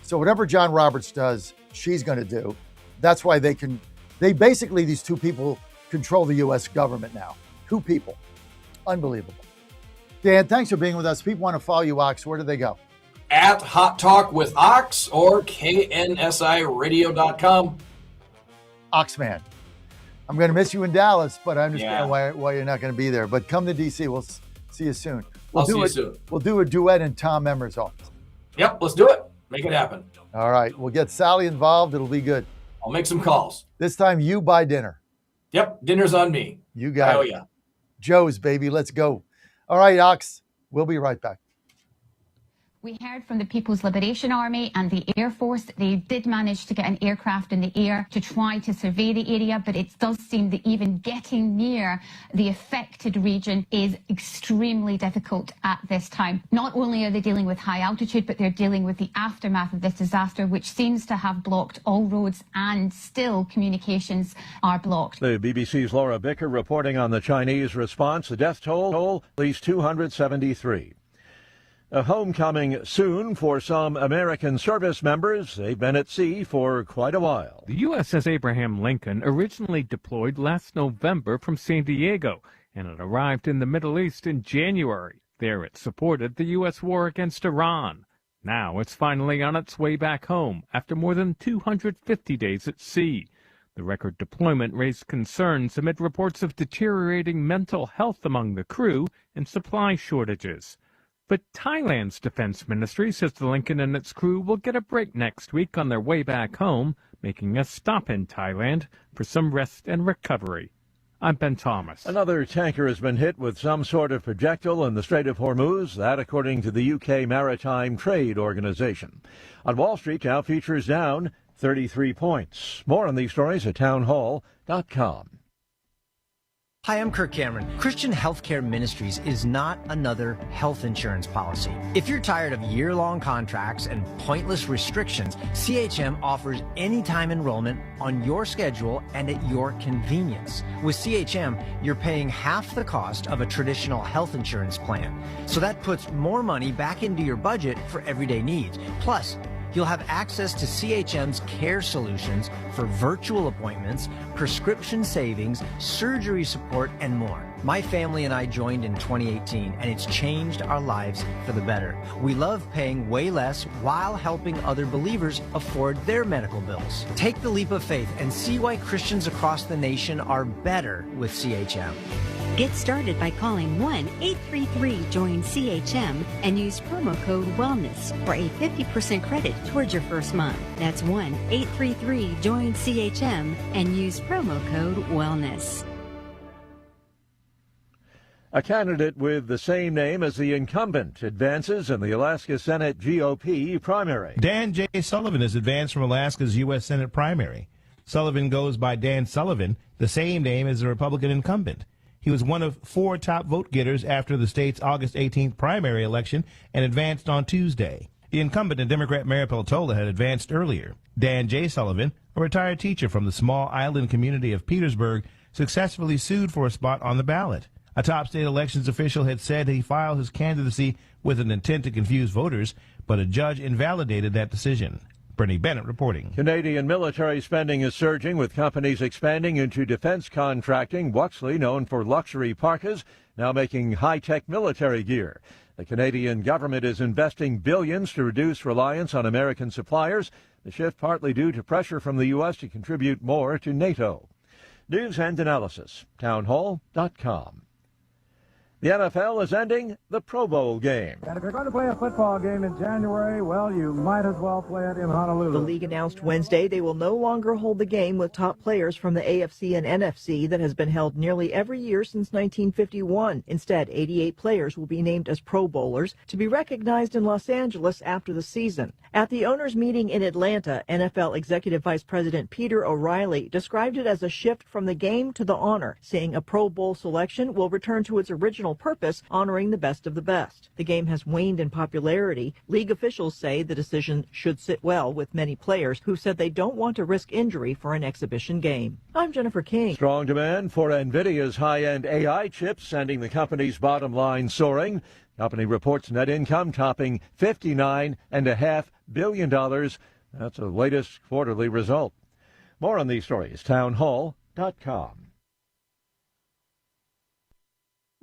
So whatever John Roberts does, she's going to do. That's why basically, these two people control the U.S. government now. Two people. Unbelievable. Dan, thanks for being with us. People want to follow you, Ox. Where do they go? At Hot Talk with Ox or KNSIRadio.com. Oxman. I'm going to miss you in Dallas, but I understand why you're not going to be there. But come to D.C. We'll see you soon. I'll see you soon. We'll do a duet in Tom Emmer's office. Yep, let's do it. Make it happen. All right. We'll get Sally involved. It'll be good. I'll make some calls. This time you buy dinner. Yep, dinner's on me. You got it. Oh, yeah. Joe's, baby. Let's go. All right, Ox. We'll be right back. We heard from the People's Liberation Army and the Air Force. They did manage to get an aircraft in the air to try to survey the area, but it does seem that even getting near the affected region is extremely difficult at this time. Not only are they dealing with high altitude, but they're dealing with the aftermath of this disaster, which seems to have blocked all roads, and still communications are blocked. The BBC's Laura Bicker reporting on the Chinese response. The death toll, at least 273. A homecoming soon for some American service members. They've been at sea for quite a while. The USS Abraham Lincoln originally deployed last November from San Diego, and it arrived in the Middle East in January. There it supported the U.S. war against Iran. Now it's finally on its way back home after more than 250 days at sea. The record deployment raised concerns amid reports of deteriorating mental health among the crew and supply shortages. But Thailand's defense ministry says the Lincoln and its crew will get a break next week on their way back home, making a stop in Thailand for some rest and recovery. I'm Ben Thomas. Another tanker has been hit with some sort of projectile in the Strait of Hormuz, that according to the UK Maritime Trade Organization. On Wall Street, Dow futures down 33 points. More on these stories at townhall.com. Hi, I'm Kirk Cameron. Christian Healthcare Ministries is not another health insurance policy. If you're tired of year-long contracts and pointless restrictions, CHM offers anytime enrollment on your schedule and at your convenience. With CHM, you're paying half the cost of a traditional health insurance plan. So that puts more money back into your budget for everyday needs. Plus, you'll have access to CHM's care solutions for virtual appointments, prescription savings, surgery support, and more. My family and I joined in 2018, and it's changed our lives for the better. We love paying way less while helping other believers afford their medical bills. Take the leap of faith and see why Christians across the nation are better with CHM. Get started by calling 1-833-JOIN-CHM and use promo code WELLNESS for a 50% credit towards your first month. That's 1-833-JOIN-CHM and use promo code WELLNESS. A candidate with the same name as the incumbent advances in the Alaska Senate GOP primary. Dan J. Sullivan has advanced from Alaska's U.S. Senate primary. Sullivan goes by Dan Sullivan, the same name as the Republican incumbent. He was one of 4 top vote-getters after the state's August 18th primary election and advanced on Tuesday. The incumbent and Democrat Mayor Peltola had advanced earlier. Dan J. Sullivan, a retired teacher from the small island community of Petersburg, successfully sued for a spot on the ballot. A top state elections official had said he filed his candidacy with an intent to confuse voters, but a judge invalidated that decision. Bernie Bennett reporting. Canadian military spending is surging, with companies expanding into defense contracting. Wuxley, known for luxury parkas, now making high-tech military gear. The Canadian government is investing billions to reduce reliance on American suppliers, the shift partly due to pressure from the U.S. to contribute more to NATO. News and analysis, townhall.com. The NFL is ending the Pro Bowl game. And if you're going to play a football game in January, well, you might as well play it in Honolulu. The league announced Wednesday they will no longer hold the game with top players from the AFC and NFC that has been held nearly every year since 1951. Instead, 88 players will be named as Pro Bowlers to be recognized in Los Angeles after the season. At the owners' meeting in Atlanta, NFL Executive Vice President Peter O'Reilly described it as a shift from the game to the honor, saying a Pro Bowl selection will return to its original purpose, honoring the best of the best. The game has waned in popularity. League officials say the decision should sit well with many players who said they don't want to risk injury for an exhibition game. I'm Jennifer King. Strong demand for NVIDIA's high-end AI chips, sending the company's bottom line soaring. Company reports net income topping $59.5 billion. That's the latest quarterly result. More on these stories, townhall.com.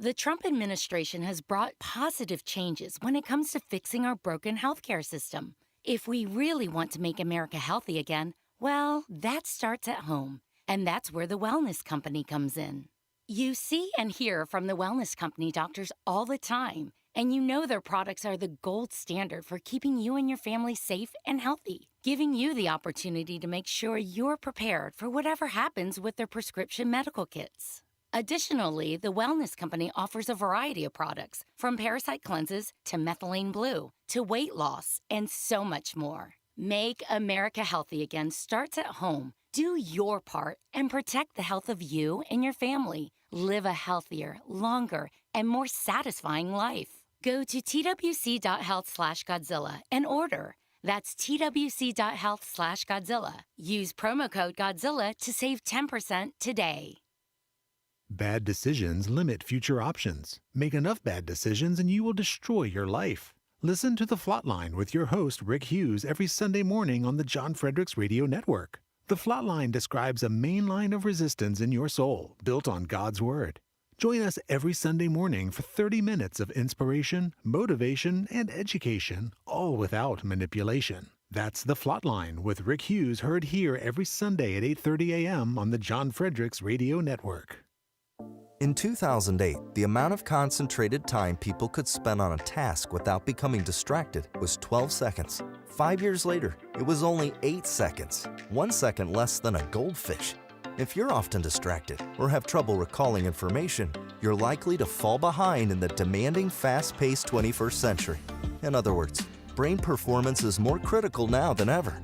The Trump administration has brought positive changes when it comes to fixing our broken healthcare system. If we really want to make America healthy again, well, that starts at home. And that's where the Wellness Company comes in. You see and hear from the Wellness Company doctors all the time, and you know their products are the gold standard for keeping you and your family safe and healthy. giving you the opportunity to make sure you're prepared for whatever happens with their prescription medical kits. Additionally, the Wellness Company offers a variety of products, from parasite cleanses to methylene blue to weight loss and so much more. Make America healthy again starts at home. Do your part and protect the health of you and your family. Live a healthier, longer, and more satisfying life. Go to twc.health/Godzilla and order. That's twc.health/Godzilla. Use promo code Godzilla to save 10% today. Bad decisions limit future options. Make enough bad decisions and you will destroy your life. Listen to The Flatline with your host, Rick Hughes, every Sunday morning on the John Fredericks Radio Network. The Flatline describes a main line of resistance in your soul, built on God's Word. Join us every Sunday morning for 30 minutes of inspiration, motivation, and education, all without manipulation. That's The Flatline with Rick Hughes, heard here every Sunday at 8:30 a.m. on the John Fredericks Radio Network. In 2008, the amount of concentrated time people could spend on a task without becoming distracted was 12 seconds. 5 years later, it was only 8 seconds, 1 second less than a goldfish. If you're often distracted or have trouble recalling information, you're likely to fall behind in the demanding, fast-paced 21st century. In other words, brain performance is more critical now than ever.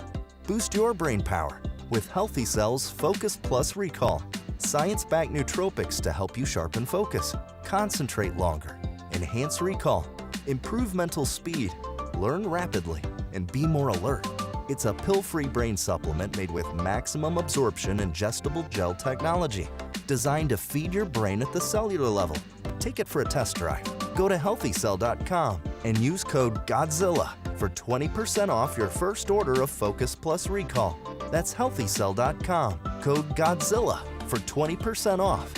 Boost your brain power with Healthy Cells Focus Plus Recall. Science-backed nootropics to help you sharpen focus, concentrate longer, enhance recall, improve mental speed, learn rapidly, and be more alert. It's a pill-free brain supplement made with maximum absorption ingestible gel technology, designed to feed your brain at the cellular level. Take it for a test drive. Go to healthycell.com and use code GODZILLA for 20% off your first order of Focus Plus Recall. That's healthycell.com, code GODZILLA for 20% off.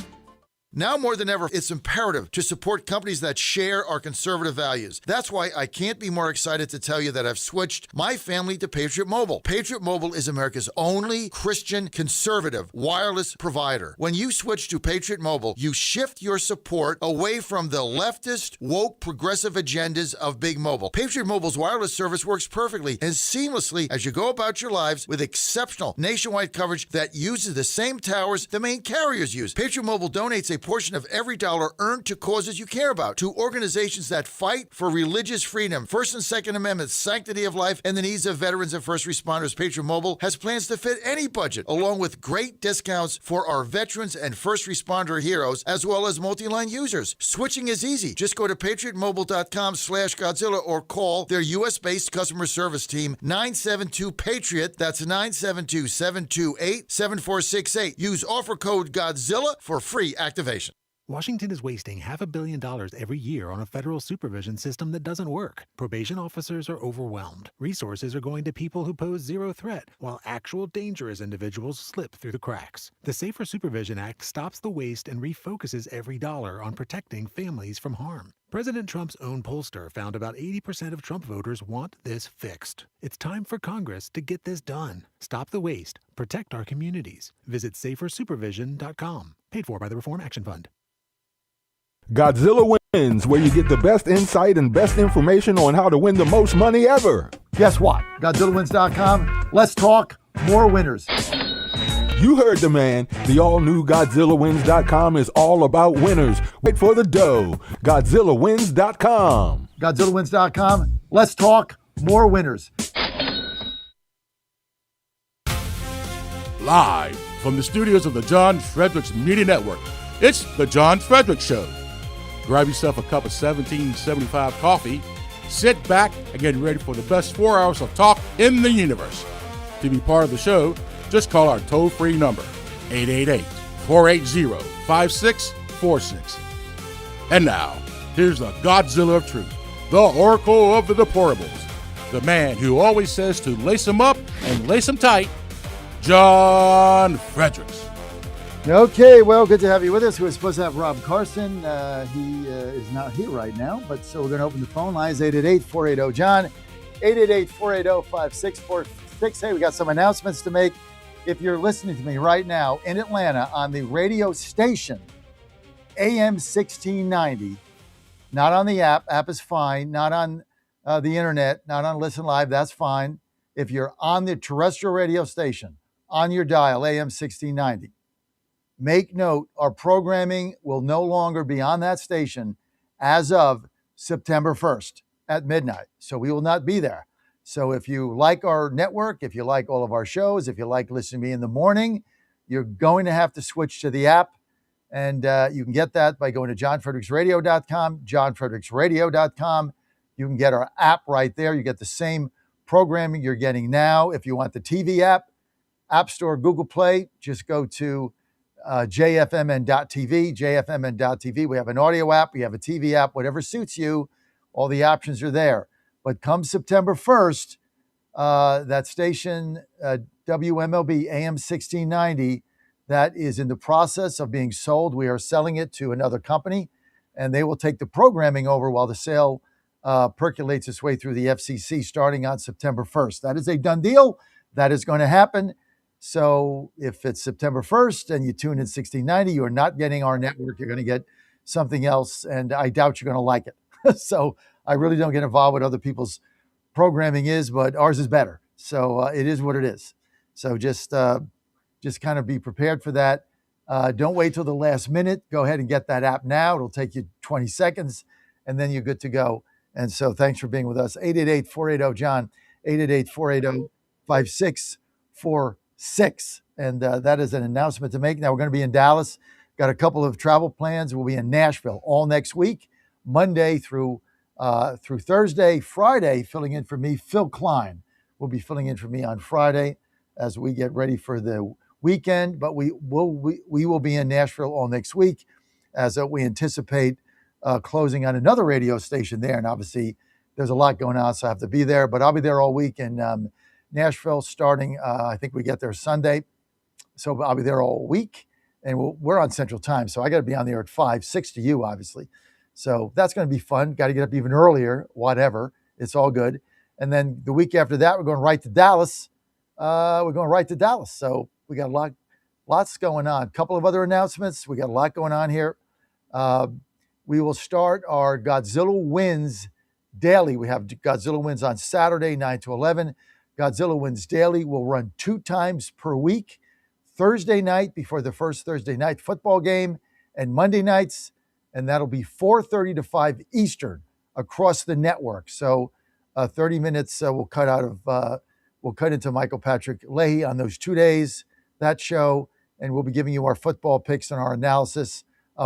Now more than ever, it's imperative to support companies that share our conservative values. That's why I can't be more excited to tell you that I've switched my family to Patriot Mobile. Patriot Mobile is America's only Christian conservative wireless provider. When you switch to Patriot Mobile, you shift your support away from the leftist, woke, progressive agendas of Big Mobile. Patriot Mobile's wireless service works perfectly and seamlessly as you go about your lives with exceptional nationwide coverage that uses the same towers the main carriers use. Patriot Mobile donates a portion of every dollar earned to causes you care about, to organizations that fight for religious freedom, First and Second Amendments, sanctity of life, and the needs of veterans and first responders. Patriot Mobile has plans to fit any budget, along with great discounts for our veterans and first responder heroes, as well as multi-line users. Switching is easy. Just go to patriotmobile.com/Godzilla or call their U.S.-based customer service team, 972-PATRIOT. That's 972-728-7468. Use offer code GODZILLA for free activation. Washington is wasting $500 million every year on a federal supervision system that doesn't work. Probation officers are overwhelmed. Resources are going to people who pose zero threat, while actual dangerous individuals slip through the cracks. The Safer Supervision Act stops the waste and refocuses every dollar on protecting families from harm. President Trump's own pollster found about 80% of Trump voters want this fixed. It's time for Congress to get this done. Stop the waste. Protect our communities. Visit safersupervision.com. Paid for by the Reform Action Fund. Godzilla Wins, where you get the best insight and best information on how to win the most money ever. Guess what? GodzillaWins.com. Let's talk more winners. You heard the man. The all-new GodzillaWins.com is all about winners. Wait for the dough. GodzillaWins.com. GodzillaWins.com. Let's talk more winners. Live from the studios of the John Fredericks Media Network, it's the John Fredericks Show. Grab yourself a cup of 1775 coffee, sit back, and get ready for the best 4 hours of talk in the universe. To be part of the show, just call our toll-free number, 888-480-5646. And now, here's the Godzilla of Truth, the Oracle of the Deplorables, the man who always says to lace them up and lace them tight, John Fredericks. Okay, well, good to have you with us. We were supposed to have Rob Carson. He is not here right now, but so we're going to open the phone lines, 888-480-JOHN, 888-480-5646. Hey, we got some announcements to make. If you're listening to me right now in Atlanta on the radio station, AM 1690, not on the app is fine, not on the internet, not on Listen Live, that's fine. if you're on the terrestrial radio station, on your dial, AM 1690, make note, our programming will no longer be on that station as of September 1st at midnight. So we will not be there. So if you like our network, if you like all of our shows, if you like listening to me in the morning, you're going to have to switch to the app. And you can get that by going to johnfredericksradio.com, johnfredericksradio.com. You can get our app right there. You get the same programming you're getting now. If you want the TV app, App Store, Google Play, just go to jfmn.tv, jfmn.tv. We have an audio app, we have a TV app, whatever suits you. All the options are there. But come September 1st, that station, WMLB AM 1690, that is in the process of being sold. We are selling it to another company, and they will take the programming over while the sale percolates its way through the FCC starting on September 1st. That is a done deal. That is going to happen. So if it's September 1st and you tune in 1690, you're not getting our network. You're going to get something else, and I doubt you're going to like it. So I really don't get involved with other people's programming but ours is better. So it is what it is. So just kind of be prepared for that. Don't wait till the last minute. Go ahead and get that app now. It'll take you 20 seconds, and then you're good to go. And so thanks for being with us. 888-480-JOHN, 888-480-5646. And that is an announcement to make. Now we're going to be in Dallas. Got a couple of travel plans. We'll be in Nashville all next week, Monday through Thursday. Friday, filling in for me, Phil Klein will be filling in for me on Friday as we get ready for the weekend. But we will be in Nashville all next week as we anticipate closing on another radio station there. And obviously there's a lot going on, so I have to be there. But I'll be there all week in Nashville starting, I think we get there Sunday. So I'll be there all week. And we're on Central Time, so I got to be on there at 5, 6 to you, obviously. So that's going to be fun. Got to get up even earlier, whatever. It's all good. And then the week after that, we're going right to Dallas. So we got lots going on. A couple of other announcements. We got a lot going on here. We will start our Godzilla Wins Daily. We have Godzilla Wins on Saturday, 9 to 11. Godzilla Wins Daily will run 2 times per week. Thursday night before the first Thursday night football game, and Monday nights, and that'll be 4:30 to 5 Eastern across the network. So 30 minutes we'll cut into Michael Patrick Leahy on those 2 days, that show, and we'll be giving you our football picks and our analysis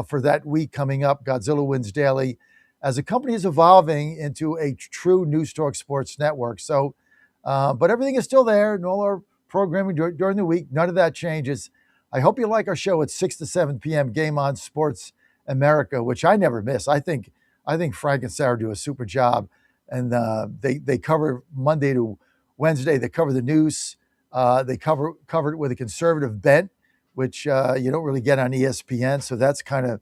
for that week coming up. Godzilla Wins Daily, as the company is evolving into a true News Talk Sports network. So, but everything is still there, and all our programming during the week, none of that changes. I hope you like our show at 6 to 7 p.m. Game On Sports America, which I never miss. I think Frank and Sarah do a super job, and they cover Monday to Wednesday. They cover the news. They cover it with a conservative bent, which you don't really get on ESPN. So that's kind of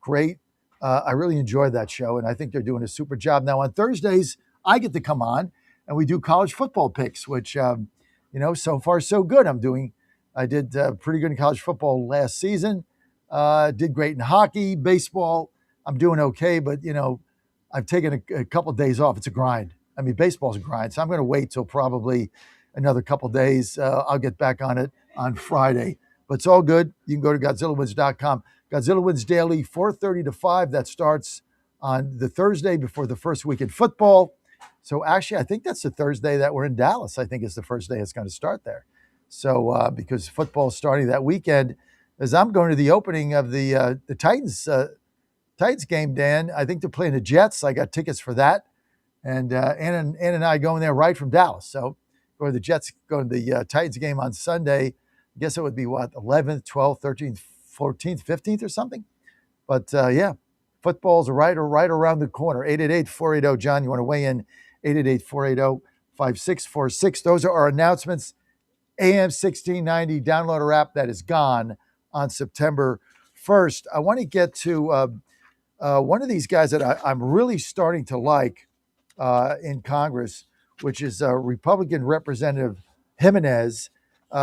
great. I really enjoy that show, and I think they're doing a super job. Now on Thursdays, I get to come on, and we do college football picks, which so far so good. I did pretty good in college football last season. Did great in hockey, baseball. I'm doing okay, but I've taken a couple of days off. It's a grind. I mean, baseball's a grind, so I'm going to wait till probably another couple of days. I'll get back on it on Friday, but it's all good. You can go to GodzillaWins.com. Godzilla Wins Daily, 4:30 to 5. That starts on the Thursday before the first week in football. So actually, I think that's the Thursday that we're in Dallas. I think is the first day it's going to start there. So because football is starting that weekend, as I'm going to the opening of the Titans game, Dan. I think they're playing the Jets. I got tickets for that, and Ann and I going there right from Dallas. So go to the Jets, go to the Titans game on Sunday. I guess it would be 11th, 12th, 13th, 14th, 15th or something. But yeah, football's right around the corner. 888-480-JOHN. You want to weigh in? 888-480-5646. Those are our announcements. AM 1690, download our app. That is gone on September 1st. I want to get to one of these guys that I'm really starting to like in Congress, which is Republican Representative Jimenez,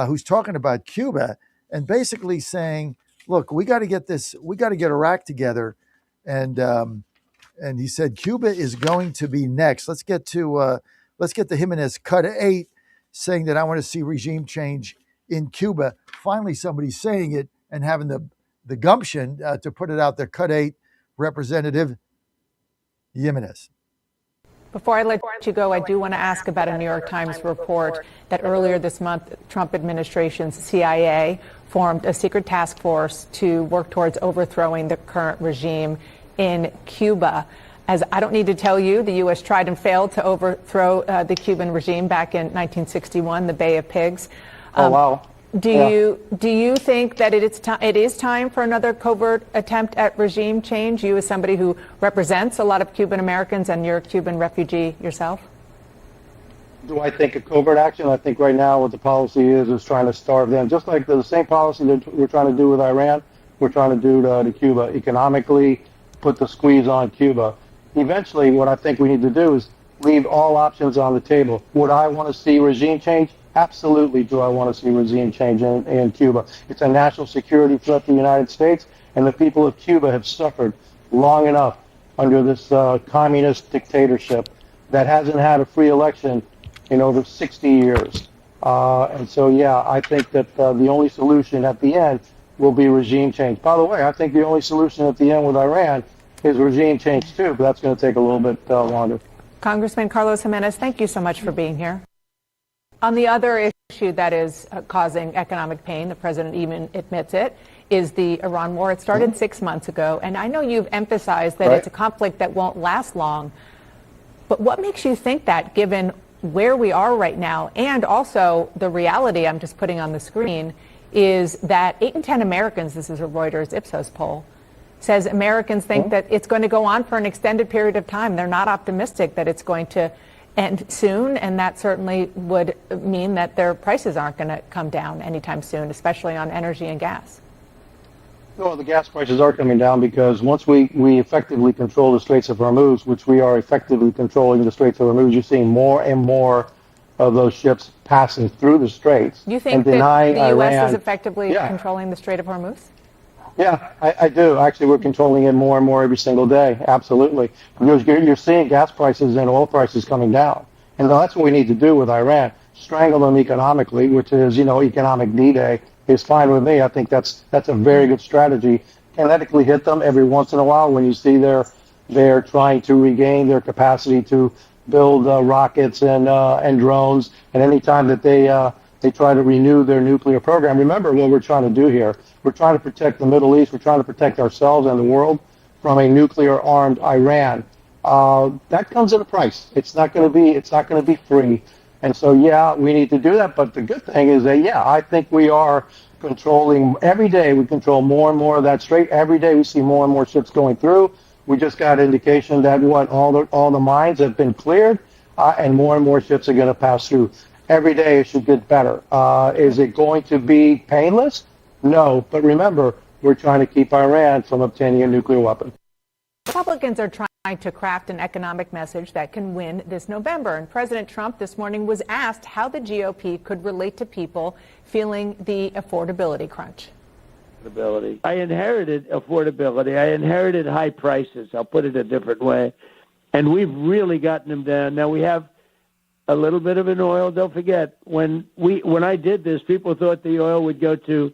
who's talking about Cuba and basically saying, look, we got to get Iraq together. And he said Cuba is going to be next. Let's get to Let's get to Jimenez, cut 8, saying that I want to see regime change in Cuba. Finally, somebody's saying it and having the gumption to put it out there. Cut 8, Representative Jimenez. Before I let you go, I do want to ask about a New York Times report that earlier this month, Trump administration's CIA formed a secret task force to work towards overthrowing the current regime in Cuba. As I don't need to tell you, the U.S. tried and failed to overthrow the Cuban regime back in 1961, the Bay of Pigs. Wow. Do you think that it is time for another covert attempt at regime change? You, as somebody who represents a lot of Cuban Americans, and you're a Cuban refugee yourself. Do I think a covert action? I think right now what the policy is trying to starve them, just like the same policy that we're trying to do with Iran. We're trying to do to Cuba economically, put the squeeze on Cuba. Eventually, what I think we need to do is leave all options on the table. Would I want to see regime change? Absolutely do I want to see regime change in Cuba. It's a national security threat to the United States, and the people of Cuba have suffered long enough under this communist dictatorship that hasn't had a free election in over 60 years. And so, yeah, I think that the only solution at the end will be regime change. By the way, I think the only solution at the end with Iran is regime change too, but that's going to take a little bit longer. Congressman Carlos Jimenez, thank you so much for being here. On the other issue that is causing economic pain, the president even admits it, is the Iran war. It started 6 months ago, and I know you've emphasized that it's a conflict that won't last long. But what makes you think that, given where we are right now, and also the reality I'm just putting on the screen, is that 8 in 10 Americans, this is a Reuters Ipsos poll, says Americans think that it's going to go on for an extended period of time. They're not optimistic that it's going to end soon, and that certainly would mean that their prices aren't going to come down anytime soon, especially on energy and gas. Well, the gas prices are coming down because once we effectively control the Straits of Hormuz, which we are effectively controlling the Straits of Hormuz, you're seeing more and more of those ships passing through the Straits. You think that the U.S. is effectively controlling the Strait of Hormuz? Yeah, I do. Actually, we're controlling it more and more every single day. Absolutely. You're seeing gas prices and oil prices coming down. And that's what we need to do with Iran. Strangle them economically, which is, economic D-Day, is fine with me. I think that's a very good strategy. Kinetically hit them every once in a while when you see they're trying to regain their capacity to build rockets and drones. And anytime that they try to renew their nuclear program. Remember what we're trying to do here. We're trying to protect the Middle East. We're trying to protect ourselves and the world from a nuclear-armed Iran. That comes at a price. It's not going to be free. And so, yeah, we need to do that. But the good thing is that, yeah, I think we are controlling every day. We control more and more of that strait. Every day we see more and more ships going through. We just got indication that all the mines have been cleared, and more ships are going to pass through. Every day it should get better. Is it going to be painless? No. But remember, we're trying to keep Iran from obtaining a nuclear weapon. Republicans are trying to craft an economic message that can win this November. And President Trump this morning was asked how the GOP could relate to people feeling the affordability crunch. I inherited affordability. I inherited high prices. I'll put it a different way. And we've really gotten them down. Now we have a little bit of an oil. Don't forget, when I did this, people thought the oil would go to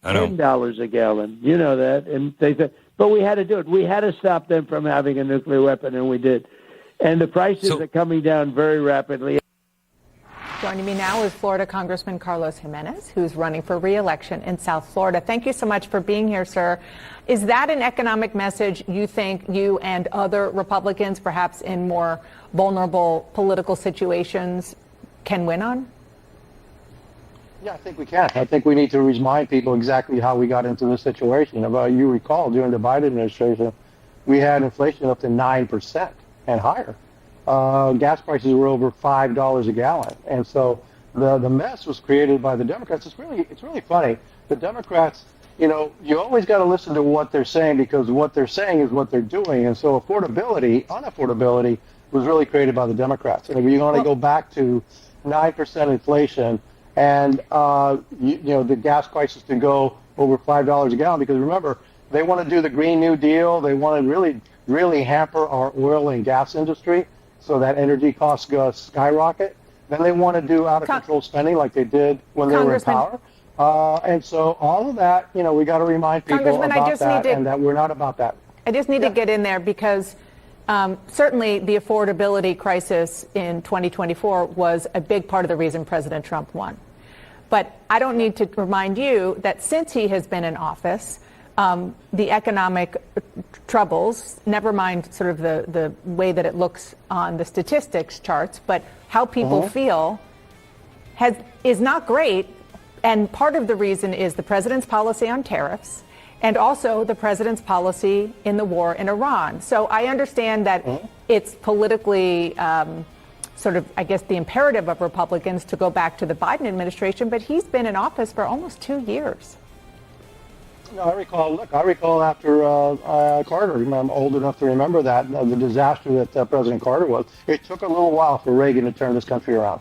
$10 a gallon. You know that. And they said, but we had to do it. We had to stop them from having a nuclear weapon, and we did. And the prices are coming down very rapidly. Joining me now is Florida Congressman Carlos Jimenez, who's running for re-election in South Florida. Thank you so much for being here, sir. Is that an economic message you think you and other Republicans, perhaps in more vulnerable political situations, can win on? Yeah, I think we can. I think we need to remind people exactly how we got into this situation. You recall, during the Biden administration, we had inflation up to 9% and higher. Gas prices were over $5 a gallon. And so the mess was created by the Democrats. It's really funny. The Democrats, you always got to listen to what they're saying, because what they're saying is what they're doing. And so unaffordability was really created by the Democrats. And if you're going to go back to 9% inflation, and the gas prices to go over $5 a gallon, because remember, they want to do the Green New Deal. They want to really hamper our oil and gas industry. so that energy costs go skyrocket. Then they want to do out of control spending like they did when they were in power. And so all of that, you know, we got to remind people about that and that we're not about that. I just need to get in there because certainly the affordability crisis in 2024 was a big part of the reason President Trump won. But I don't need to remind you that since he has been in office, the economic troubles, never mind sort of the way that it looks on the statistics charts, but how people feel is not great. And part of the reason is the president's policy on tariffs and also the president's policy in the war in Iran. So I understand that it's politically sort of, I guess, the imperative of Republicans to go back to the Biden administration, but he's been in office for almost 2 years. No, I recall after Carter, I'm old enough to remember that, the disaster that President Carter was. It took a little while for Reagan to turn this country around.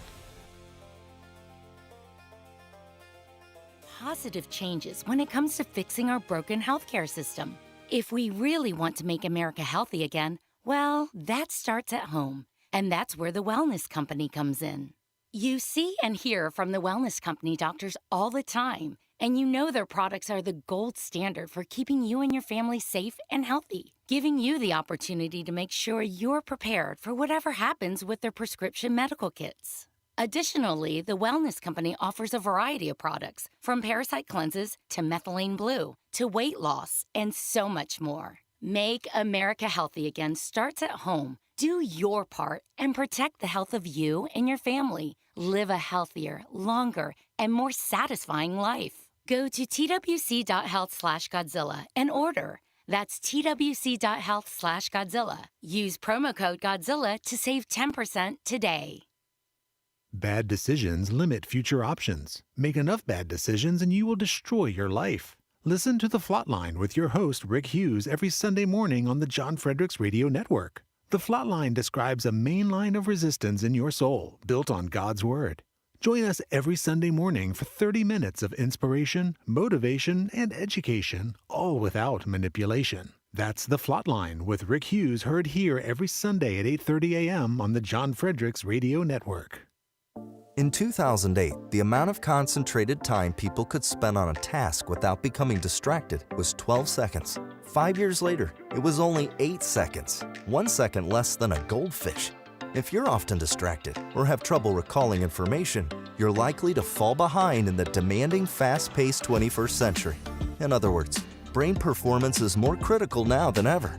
Positive changes when it comes to fixing our broken healthcare system. If we really want to make America healthy again, well, that starts at home. And that's where the Wellness Company comes in. You see and hear from the Wellness Company doctors all the time, and you know their products are the gold standard for keeping you and your family safe and healthy, giving you the opportunity to make sure you're prepared for whatever happens with their prescription medical kits. Additionally, the Wellness Company offers a variety of products, from parasite cleanses to methylene blue to weight loss and so much more. Make America healthy again starts at home. Do your part and protect the health of you and your family. Live a healthier, longer, and more satisfying life. Go to twc.health/Godzilla and order. That's twc.health/Godzilla. Use promo code Godzilla to save 10% today. Bad decisions limit future options. Make enough bad decisions and you will destroy your life. Listen to The Flatline with your host, Rick Hughes, every Sunday morning on the John Fredericks Radio Network. The Flatline describes a main line of resistance in your soul, built on God's Word. Join us every Sunday morning for 30 minutes of inspiration, motivation, and education, all without manipulation. That's The Flatline with Rick Hughes, heard here every Sunday at 8:30 a.m. on the John Fredericks Radio Network. In 2008, the amount of concentrated time people could spend on a task without becoming distracted was 12 seconds. 5 years later, it was only 8 seconds, 1 second less than a goldfish. If you're often distracted or have trouble recalling information, you're likely to fall behind in the demanding, fast-paced 21st century. In other words, brain performance is more critical now than ever.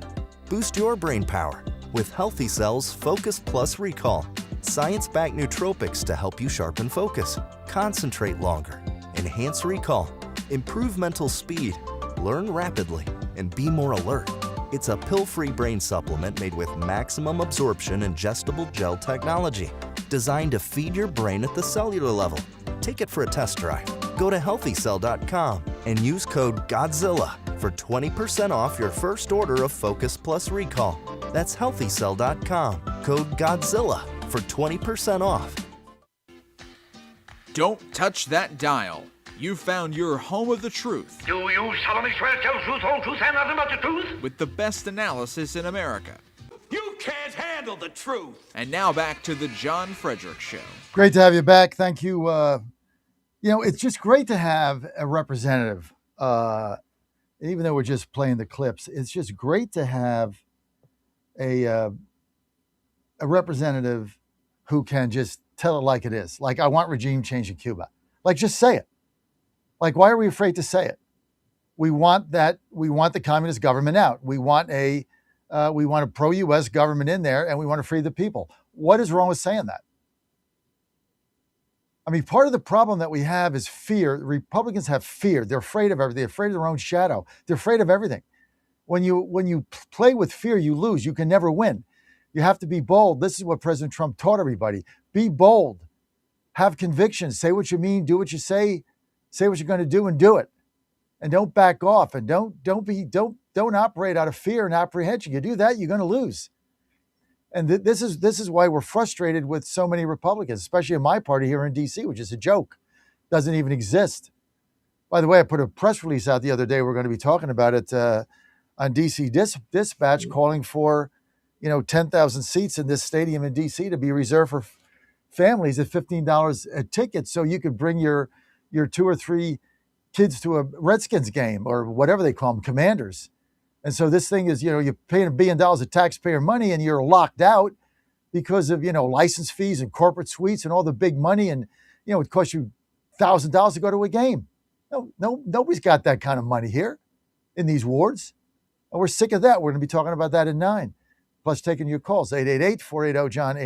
Boost your brain power with Healthy Cells Focus Plus Recall. Science-backed nootropics to help you sharpen focus, concentrate longer, enhance recall, improve mental speed, learn rapidly, and be more alert. It's a pill-free brain supplement made with maximum absorption ingestible gel technology, designed to feed your brain at the cellular level. Take it for a test drive. Go to healthycell.com and use code GODZILLA for 20% off your first order of Focus Plus Recall. That's healthycell.com, code GODZILLA for 20% off. Don't touch that dial. You found your home of the truth. Do you solemnly swear to tell the truth, whole truth, and nothing but the truth? With the best analysis in America. You can't handle the truth. And now back to the John Fredericks Show. Great to have you back. Thank you. It's just great to have a representative. Even though we're just playing the clips, it's just great to have a representative who can just tell it like it is. Like, I want regime change in Cuba. Like, just say it. Like, why are we afraid to say it? We want that. We want the communist government out. We want a pro-U.S. government in there, and we want to free the people. What is wrong with saying that? I mean, part of the problem that we have is fear. Republicans have fear. They're afraid of everything. They're afraid of their own shadow. They're afraid of everything. When you play with fear, you lose. You can never win. You have to be bold. This is what President Trump taught everybody. Be bold. Have convictions. Say what you mean. Do what you say. Say what you're going to do and do it. And don't back off. And don't operate out of fear and apprehension. You do that, you're going to lose. And this is why we're frustrated with so many Republicans, especially in my party here in D.C., which is a joke. Doesn't even exist. By the way, I put a press release out the other day. We're going to be talking about it on D.C. Dispatch, calling for, 10,000 seats in this stadium in D.C. to be reserved for families at $15 a ticket, so you could bring your 2 or 3 kids to a Redskins game or whatever they call them, Commanders. And so this thing is, you're paying $1 billion of taxpayer money and you're locked out because of, license fees and corporate suites and all the big money. And, it costs you $1,000 to go to a game. No, nobody's got that kind of money here in these wards. And we're sick of that. We're going to be talking about that at 9. Plus taking your calls, 888-480-JOHN,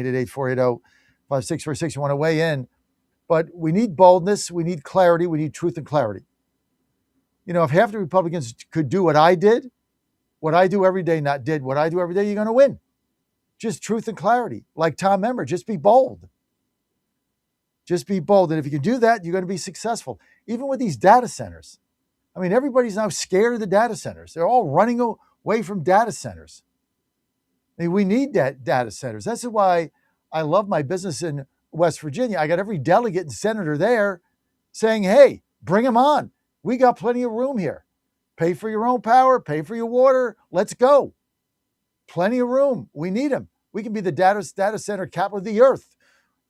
888-480-5646. You want to weigh in. But we need boldness. We need clarity. We need truth and clarity. If half the Republicans could do what I did, what I do every day, not did what I do every day, you're going to win. Just truth and clarity. Like Tom Emmer, just be bold. Just be bold. And if you can do that, you're going to be successful. Even with these data centers. I mean, everybody's now scared of the data centers. They're all running away from data centers. I mean, we need data centers. That's why I love my business in West Virginia. I got every delegate and senator there saying, hey, bring them on. We got plenty of room here. Pay for your own power, pay for your water. Let's go. Plenty of room. We need them. We can be the data center capital of the earth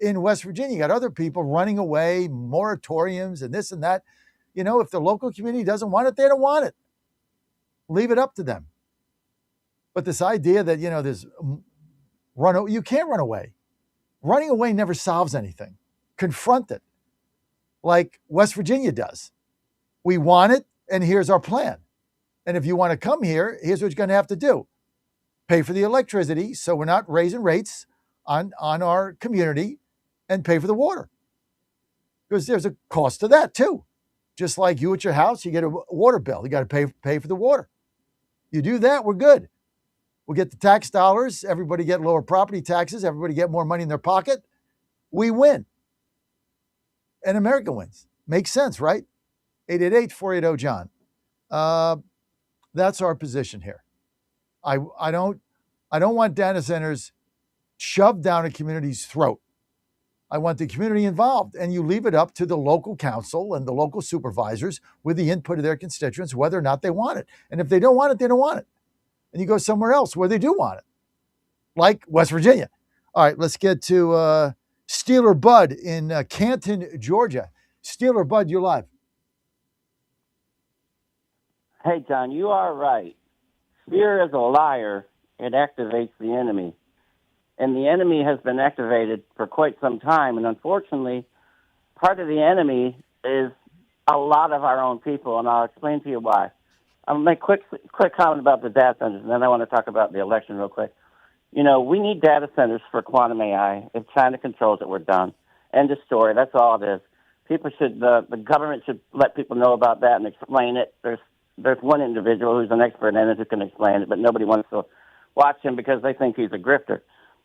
in West Virginia. You got other people running away, moratoriums and this and that. If the local community doesn't want it, they don't want it. Leave it up to them. But this idea that, you can't run away. Running away never solves anything. Confront it like West Virginia does. We want it, and here's our plan. And if you want to come here, here's what you're going to have to do. Pay for the electricity so we're not raising rates on our community, and pay for the water. Because there's a cost to that too. Just like you at your house, you get a water bill. You got to pay for the water. You do that, we're good. We'll get the tax dollars. Everybody get lower property taxes. Everybody get more money in their pocket. We win. And America wins. Makes sense, right? 888-480-JOHN. That's our position here. I don't want data centers shoved down a community's throat. I want the community involved, and you leave it up to the local council and the local supervisors with the input of their constituents, whether or not they want it. And if they don't want it, they don't want it. And you go somewhere else where they do want it, like West Virginia. All right, let's get to Steeler Bud in Canton, Georgia. Steeler Bud, you're live. Hey, John, you are right. Fear is a liar. It activates the enemy. And the enemy has been activated for quite some time. And unfortunately, part of the enemy is a lot of our own people, and I'll explain to you why. I'll make quick comment about the data centers, and then I want to talk about the election real quick. We need data centers for quantum AI. If China controls it, we're done. End of story. That's all it is. People should, the government should let people know about that and explain it. There's one individual who's an expert in it who can explain it, but nobody wants to watch him because they think he's a grifter.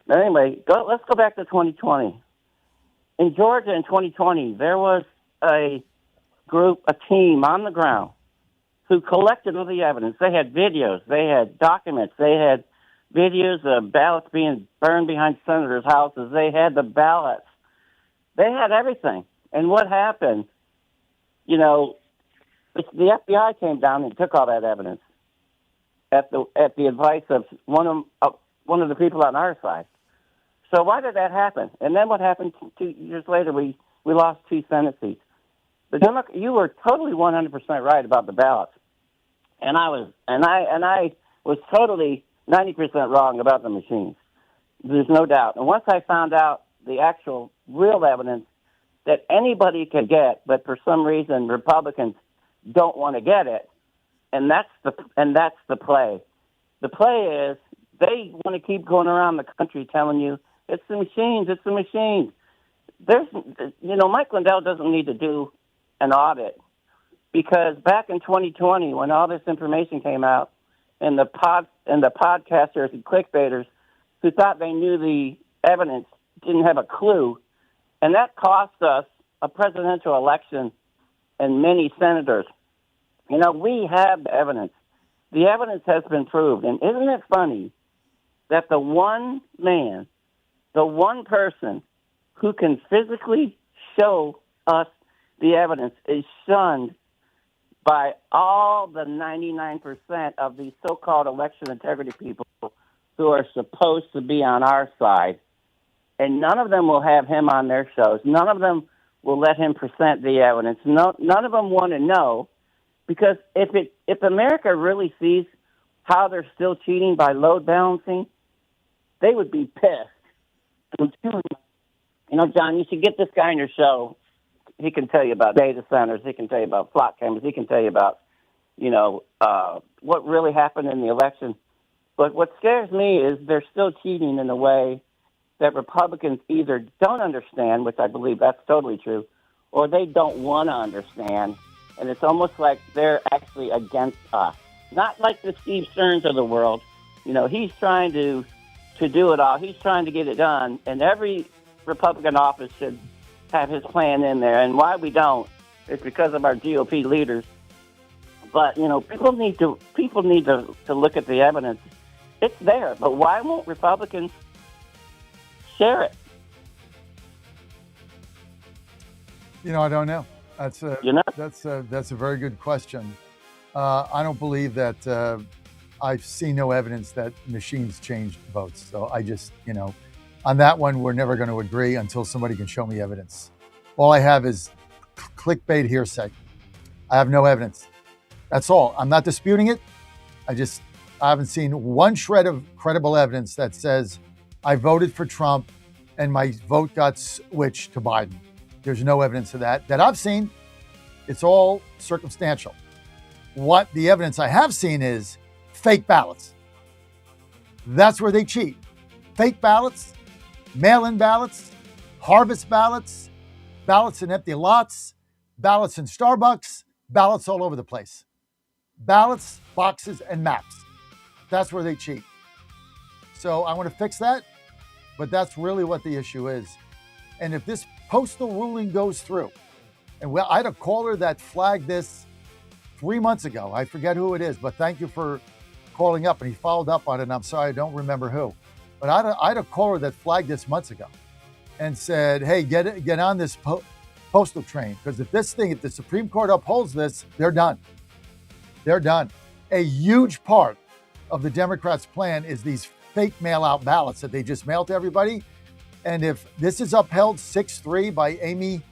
But anyway, let's go back to 2020. In Georgia in 2020, there was a team on the ground who collected all the evidence. They had videos, they had documents, they had videos of ballots being burned behind senators' houses. They had the ballots. They had everything. And what happened? The FBI came down and took all that evidence at the advice of one of the people on our side. So why did that happen? And then what happened 2 years later? We lost 2 Senate seats. You were totally 100% right about the ballots, and I was totally 90% wrong about the machines. There's no doubt. And once I found out the actual real evidence that anybody could get, but for some reason Republicans don't want to get it, and that's the play. The play is they want to keep going around the country telling you it's the machines, it's the machines. Mike Lindell doesn't need to do an audit because back in 2020, when all this information came out, and the podcasters and clickbaiters who thought they knew the evidence didn't have a clue, and that cost us a presidential election and many senators. We have the evidence. The evidence has been proved. And isn't it funny that the one man, the one person who can physically show us the evidence is shunned by all the 99% of these so-called election integrity people who are supposed to be on our side, and none of them will have him on their shows. None of them will let him present the evidence. None of them want to know, because if America really sees how they're still cheating by load balancing, they would be pissed. You know, John, you should get this guy on your show. He can tell you about data centers. He can tell you about flock cameras. He can tell you about, what really happened in the election. But what scares me is they're still cheating in a way that Republicans either don't understand, which I believe that's totally true, or they don't want to understand. And it's almost like they're actually against us. Not like the Steve Stearns of the world. You know, he's trying to do it all. He's trying to get it done. And every Republican office should have his plan in there. And why we don't is because of our GOP leaders. But, people need to look at the evidence. It's there. But why won't Republicans share it? I don't know. That's a very good question. I don't believe that I've seen no evidence that machines changed votes. So I just, on that one, we're never going to agree until somebody can show me evidence. All I have is clickbait hearsay. I have no evidence. That's all. I'm not disputing it. I haven't seen one shred of credible evidence that says I voted for Trump and my vote got switched to Biden. There's no evidence of that I've seen. It's all circumstantial. What the evidence I have seen is fake ballots. That's where they cheat. Fake ballots, mail-in ballots, harvest ballots, ballots in empty lots, ballots in Starbucks, ballots all over the place. Ballots, boxes, and maps. That's where they cheat. So I want to fix that, but that's really what the issue is. And if this postal ruling goes through, and I had a caller that flagged this 3 months ago. I forget who it is, but thank you for calling up. And he followed up on it, and I'm sorry, I don't remember who. But I had a caller that flagged this months ago and said, hey, get on this postal train. Because if the Supreme Court upholds this, they're done. They're done. A huge part of the Democrats' plan is these fake mail-out ballots that they just mail to everybody. And if this is upheld 6-3 by Amy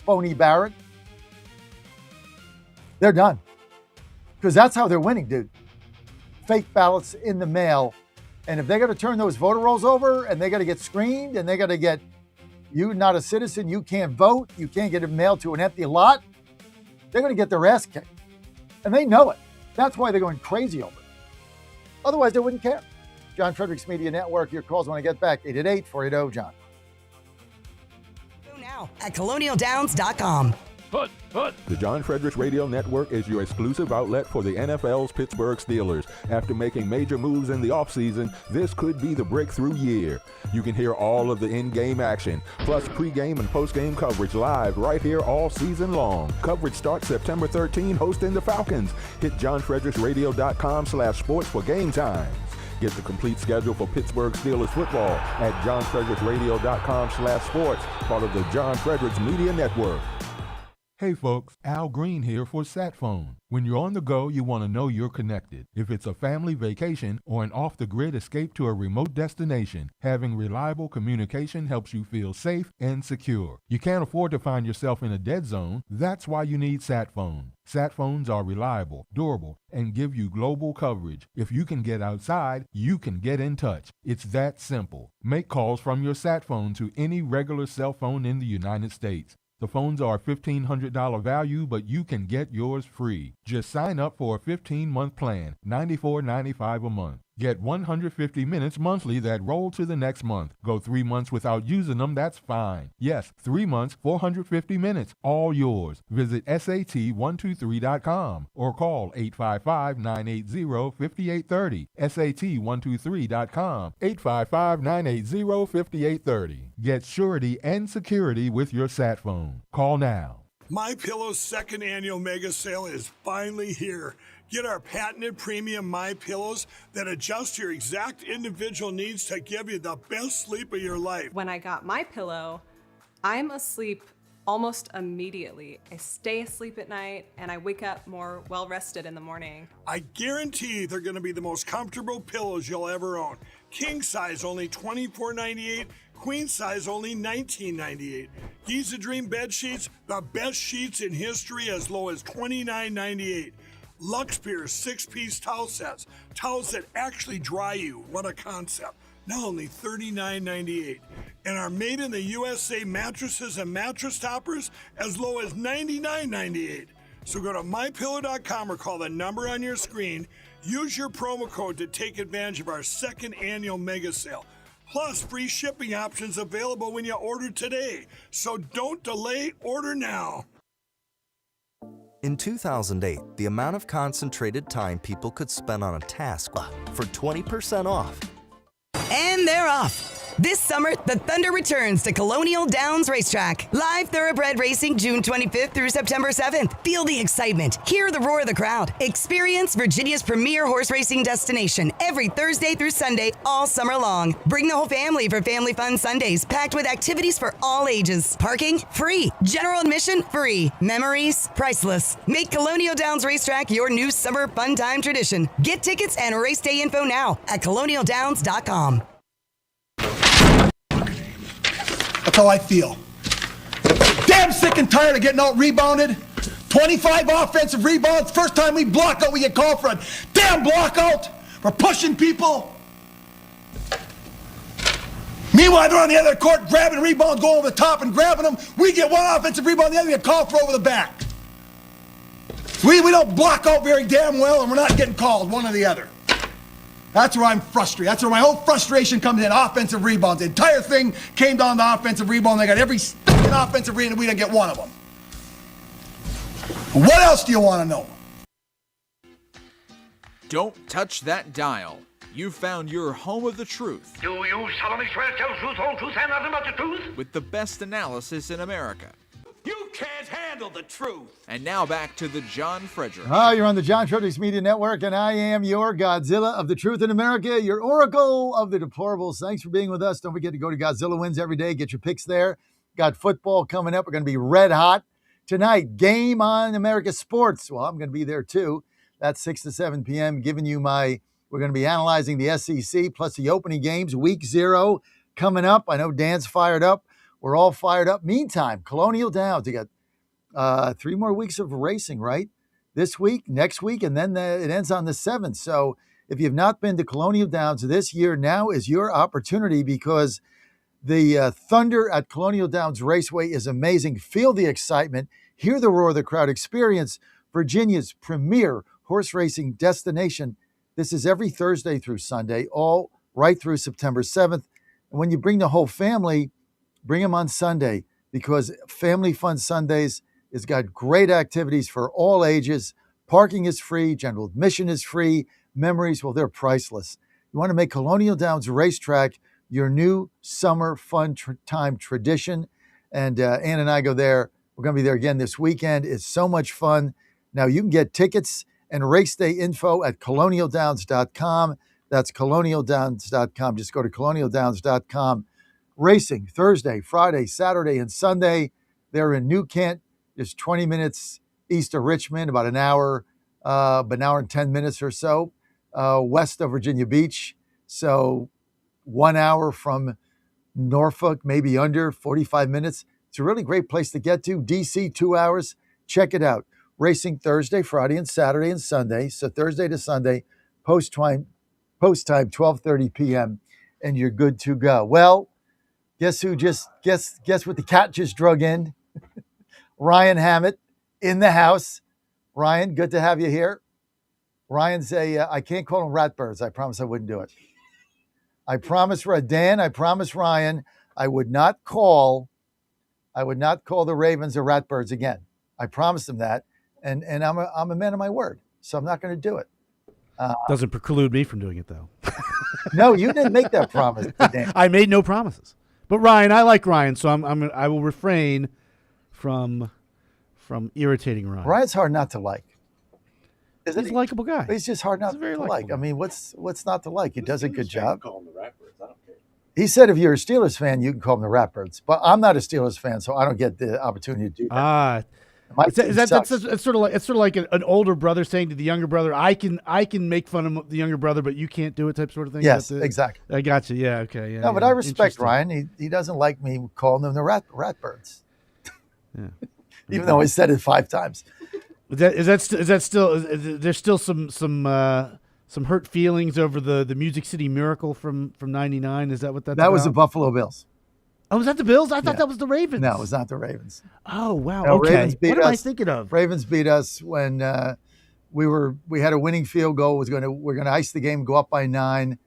Phony Barrett, they're done. Because that's how they're winning, dude. Fake ballots in the mail. And if they got to turn those voter rolls over and they got to get screened and they got to get, you're not a citizen, you can't vote, you can't get it mailed to an empty lot, they're going to get their ass kicked. And they know it. That's why they're going crazy over it. Otherwise, they wouldn't care. John Fredericks Media Network. Your calls when I get back. 888-480-JOHN. Go now at colonialdowns.com. The John Fredericks Radio Network is your exclusive outlet for the NFL's Pittsburgh Steelers. After making major moves in the offseason, this could be the breakthrough year. You can hear all of the in-game action, plus pregame and postgame coverage live right here all season long. Coverage starts September 13, hosting the Falcons. Hit johnfredericksradio.com/sports for game times. Get the complete schedule for Pittsburgh Steelers football at johnfredericksradio.com/sports, part of the John Fredericks Media Network. Hey folks, Al Green here for SatPhone. When you're on the go, you want to know you're connected. If it's a family vacation or an off-the-grid escape to a remote destination, having reliable communication helps you feel safe and secure. You can't afford to find yourself in a dead zone. That's why you need SatPhone. SatPhones are reliable, durable, and give you global coverage. If you can get outside, you can get in touch. It's that simple. Make calls from your SatPhone to any regular cell phone in the United States. The phones are $1,500 value, but you can get yours free. Just sign up for a 15-month plan, $94.95 a month. Get 150 minutes monthly that roll to the next month. Go 3 months without using them, that's fine. Yes, 3 months, 450 minutes, all yours. Visit SAT123.com or call 855-980-5830. SAT123.com, 855-980-5830. Get surety and security with your sat phone. Call now. MyPillow's second annual mega sale is finally here. Get our patented premium MyPillows that adjust your exact individual needs to give you the best sleep of your life. When I got MyPillow, I'm asleep almost immediately. I stay asleep at night and I wake up more well-rested in the morning. I guarantee they're going to be the most comfortable pillows you'll ever own. King size only $24.98. Queen size only $19.98. Giza Dream bed sheets, the best sheets in history, as low as $29.98. Lux Pier 6-piece towel sets, towels that actually dry you. What a concept. Now only $39.98. And our made in the USA mattresses and mattress toppers as low as $99.98. So go to mypillow.com or call the number on your screen. Use your promo code to take advantage of our second annual mega sale. Plus, free shipping options available when you order today. So don't delay, order now. In 2008, the amount of concentrated time people could spend on a task for 20% off. And they're off. This summer, the Thunder returns to Colonial Downs Racetrack. Live thoroughbred racing June 25th through September 7th. Feel the excitement. Hear the roar of the crowd. Experience Virginia's premier horse racing destination every Thursday through Sunday all summer long. Bring the whole family for Family Fun Sundays, packed with activities for all ages. Parking? Free. General admission? Free. Memories? Priceless. Make Colonial Downs Racetrack your new summer fun time tradition. Get tickets and race day info now at colonialdowns.com. That's how I feel. Damn sick and tired of getting out rebounded. 25 offensive rebounds. First time we block out, we get called for a damn block out. We're pushing people. Meanwhile, they're on the other court grabbing rebounds, going over the top and grabbing them. We get one offensive rebound, the other get called for over the back. We don't block out very damn well, and we're not getting called, one or the other. That's where I'm frustrated. That's where my whole frustration comes in, offensive rebounds. The entire thing came down to offensive rebound. They got every stinking offensive rebound, and we didn't get one of them. What else do you want to know? Don't touch that dial. You found your home of the truth. Do you solemnly swear to tell the truth, whole truth, and nothing but the truth? With the best analysis in America. You can't handle the truth. And now back to the John Fredericks. You're on the John Fredericks Media Network, and I am your Godzilla of the truth in America, your oracle of the deplorables. Thanks for being with us. Don't forget to go to Godzilla Wins every day. Get your picks there. Got football coming up. We're going to be red hot tonight. Game on America Sports. Well, I'm going to be there too. That's 6 to 7 p.m. Giving you we're going to be analyzing the SEC plus the opening games. Week 0 coming up. I know Dan's fired up. We're all fired up. Meantime, Colonial Downs, you got 3 more weeks of racing, right? This week, next week, and then it ends on the 7th. So if you've not been to Colonial Downs this year, now is your opportunity, because the thunder at Colonial Downs Raceway is amazing. Feel the excitement. Hear the roar of the crowd. Experience Virginia's premier horse racing destination. This is every Thursday through Sunday, all right through September 7th. And when you bring the whole family, bring them on Sunday, because Family Fun Sundays has got great activities for all ages. Parking is free. General admission is free. Memories, well, they're priceless. You want to make Colonial Downs Racetrack your new summer fun time tradition. And Ann and I go there. We're going to be there again this weekend. It's so much fun. Now, you can get tickets and race day info at colonialdowns.com. That's colonialdowns.com. Just go to colonialdowns.com. Racing Thursday, Friday, Saturday, and Sunday. They're in New Kent, just 20 minutes east of Richmond, about an hour and 10 minutes or so west of Virginia Beach. So 1 hour from Norfolk, maybe under 45 minutes. It's a really great place to get to. DC, 2 hours. Check it out. Racing Thursday, Friday, and Saturday and Sunday. So Thursday to Sunday, post time, 12:30 p.m., and you're good to go. Well, guess what the cat just drug in? Ryan Hammett in the house. Ryan, good to have you here. Ryan's I can't call them ratbirds. I promise I wouldn't do it. I promise Dan, I promise Ryan, I would not call the Ravens the ratbirds again. I promised them that. And I'm a man of my word. So I'm not going to do it. Doesn't preclude me from doing it, though. No, you didn't make that promise, Dan. I made no promises. But Ryan, I like Ryan, so I will refrain from irritating Ryan. Ryan's hard not to like. He's a likable guy. He's just hard not to like. I mean, what's not to like? He does a good job. Call them the Ratbirds. I don't care. He said if you're a Steelers fan, you can call them the Ratbirds. But I'm not a Steelers fan, so I don't get the opportunity to do that. It's sort of like an older brother saying to the younger brother, I can make fun of the younger brother, but you can't do it, type sort of thing. Yes, exactly. I got you. Yeah, okay. Yeah, no, but I respect Ryan. He doesn't like me calling them the rat birds. Yeah. Even though I said it 5 times. Is that still? There's still some hurt feelings over the Music City Miracle from '99. Is that what that's about? That was the Buffalo Bills. Oh, was that the Bills? I thought that was the Ravens. No, it was not the Ravens. Oh, wow. No, okay. What am I thinking of? Ravens beat us when we had a winning field goal. We're gonna ice the game, go up by 9,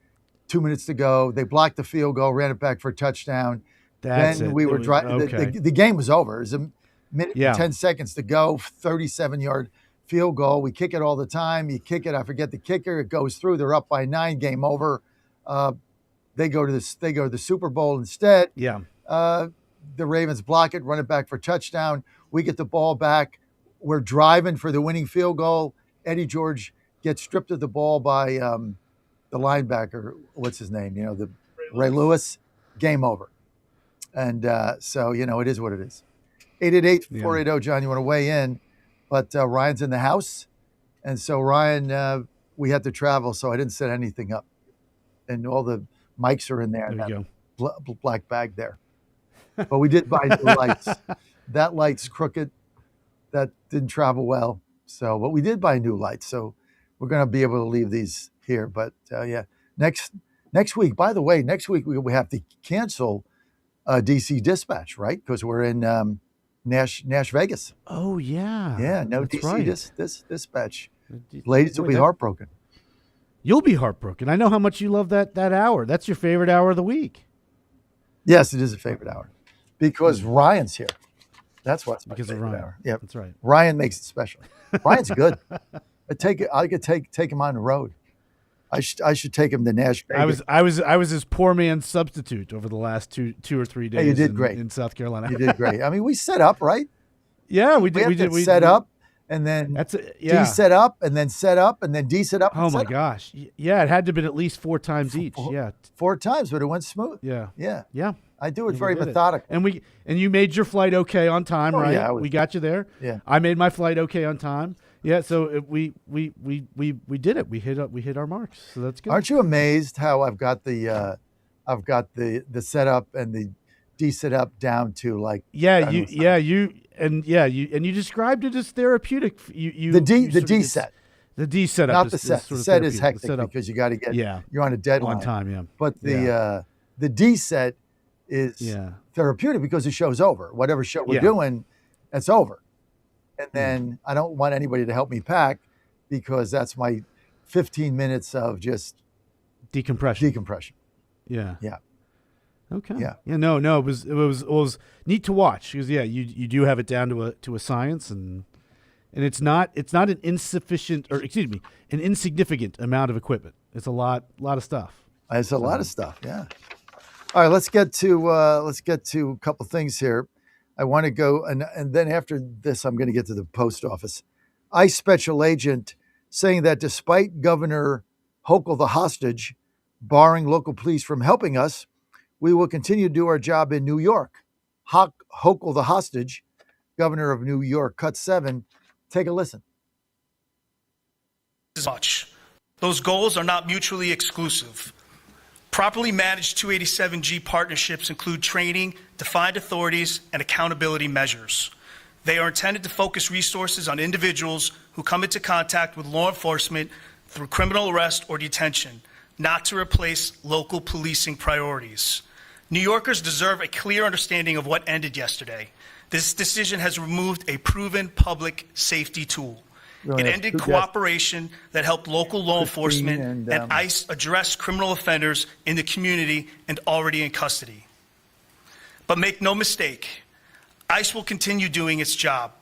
2 minutes to go. They blocked the field goal, ran it back for a touchdown. Then we were driving. The game was over. It was a minute and 10 seconds to go. 37-yard field goal. We kick it all the time. You kick it. I forget the kicker. It goes through. They're up by 9. Game over. They go to the Super Bowl instead. Yeah. The Ravens block it, run it back for touchdown. We get the ball back. We're driving for the winning field goal. Eddie George gets stripped of the ball by the linebacker. What's his name? The Ray Lewis. Game over. And so it is what it is. 888-480, John. You want to weigh in? But Ryan's in the house, and so Ryan, we had to travel, so I didn't set anything up, and all the mics are in there. There you go. Black bag there. But we did buy new lights. That light's crooked. That didn't travel well. So, but we did buy new lights. So we're going to be able to leave these here. But next week, by the way, next week we have to cancel DC Dispatch, right? Because we're in Nash Vegas. Oh, yeah. Yeah, no That's DC right. Dispatch. Ladies will be heartbroken. You'll be heartbroken. I know how much you love that hour. That's your favorite hour of the week. Yes, it is a favorite hour. Because Ryan's here. That's what's my because of favorite Ryan. hour. Yeah, that's right. Ryan makes it special. Ryan's good. I could take him on the road. I should take him to Nash Vegas. I was his poor man's substitute over the last two or 3 days. Hey, you did great in South Carolina. You did great. I mean, we set up, right? Yeah, we did. We set up, and then D set up, and then set up, and then D set up. Oh my gosh! Yeah, it had to have been at least 4 times each. Yeah, 4 times, but it went smooth. Yeah. I do it very methodical. And you made your flight okay on time, right? Yeah, we got you there. Yeah, I made my flight okay on time. Yeah, so we did it. We hit our marks. So that's good. Aren't you amazed how I've got the setup and the D setup down to like you described it as therapeutic. The D set. The D setup, not the set. The set is hectic because you got to get. Yeah, you're on a deadline on time. Yeah, but the D set is therapeutic because the show's over. Whatever show we're doing, it's over. And then I don't want anybody to help me pack because that's my 15 minutes of just decompression. Yeah. Okay. Yeah. Yeah. No. It was neat to watch because you do have it down to a science and it's not an an insignificant amount of equipment. It's a lot of stuff. It's a lot of stuff. Yeah. All right. Let's get to a couple things here. I want to go, and then after this, I'm going to get to the post office. ICE special agent saying that despite Governor Hochul the hostage barring local police from helping us, we will continue to do our job in New York. Hochul the hostage, governor of New York, cut 7. Take a listen. Much. Those goals are not mutually exclusive. Properly managed 287G partnerships include training, defined authorities, and accountability measures. They are intended to focus resources on individuals who come into contact with law enforcement through criminal arrest or detention, not to replace local policing priorities. New Yorkers deserve a clear understanding of what ended yesterday. This decision has removed a proven public safety tool. It ended cooperation that helped local law enforcement and ICE address criminal offenders in the community and already in custody. But make no mistake, ICE will continue doing its job.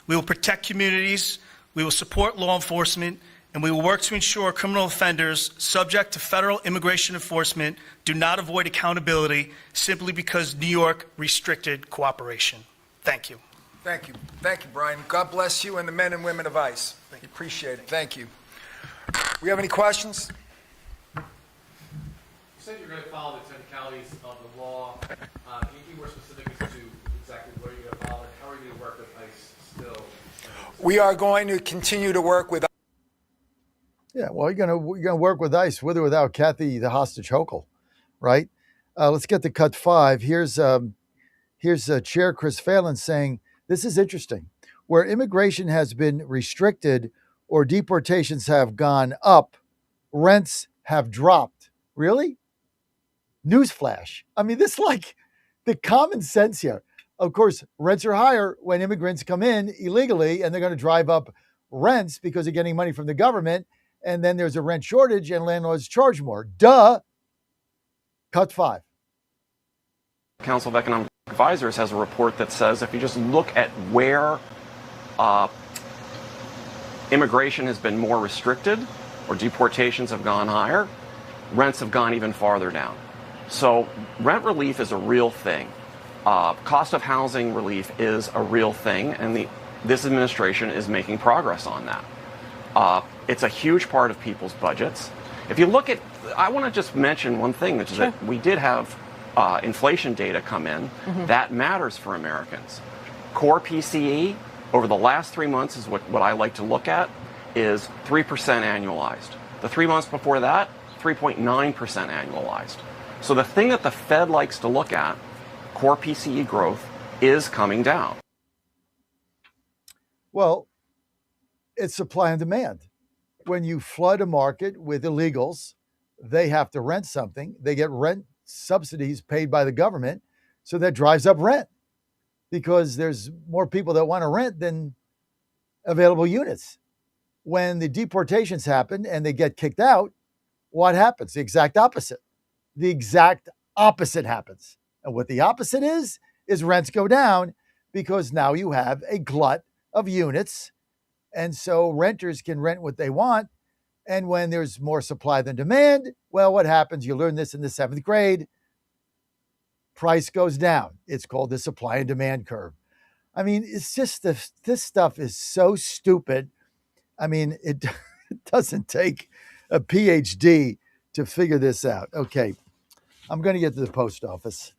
We will protect communities, we will support law enforcement, and we will work to ensure criminal offenders subject to federal immigration enforcement do not avoid accountability simply because New York restricted cooperation. Thank you. Thank you. Thank you, Brian. God bless you and the men and women of ICE. We appreciate it. Thank you. We have any questions? You said you're going to follow the technicalities of the law. Can you be more specific as to exactly what you're going to follow and how are you going to work with ICE still We are going to continue to work with. Yeah, well, you're gonna work with ICE with or without Kathy the hostage Hochul, right? Let's get to cut 5. Here's Chair Chris Phelan saying this is interesting. Where immigration has been restricted or deportations have gone up, rents have dropped. Really? Newsflash. I mean, this is like the common sense here. Of course, rents are higher when immigrants come in illegally, and they're going to drive up rents because they're getting money from the government. And then there's a rent shortage and landlords charge more. Duh. Cut 5. Council of Economic Advisors has a report that says if you just look at where immigration has been more restricted or deportations have gone higher, rents have gone even farther down. So rent relief is a real thing. Cost of housing relief is a real thing, and this administration is making progress on that. It's a huge part of people's budgets. If you look at, I want to just mention one thing, which is that we did have inflation data come in. That matters for Americans. Core PCE over the last 3 months is what I like to look at, is 3% annualized. The 3 months before that, 3.9% annualized. So the thing that the Fed likes to look at, core PCE growth, is coming down. Well, it's supply and demand. When you flood a market with illegals, they have to rent something. They get rent subsidies paid by the government. So that drives up rent because there's more people that want to rent than available units. When the deportations happen and they get kicked out, what happens? The exact opposite. The exact opposite happens. And what the opposite is rents go down because now you have a glut of units. And so renters can rent what they want. And when there's more supply than demand, well, what happens? You learn this in the 7th grade. Price goes down. It's called the supply and demand curve. I mean, it's just this stuff is so stupid. I mean, it doesn't take a PhD to figure this out. Okay, I'm going to get to the post office.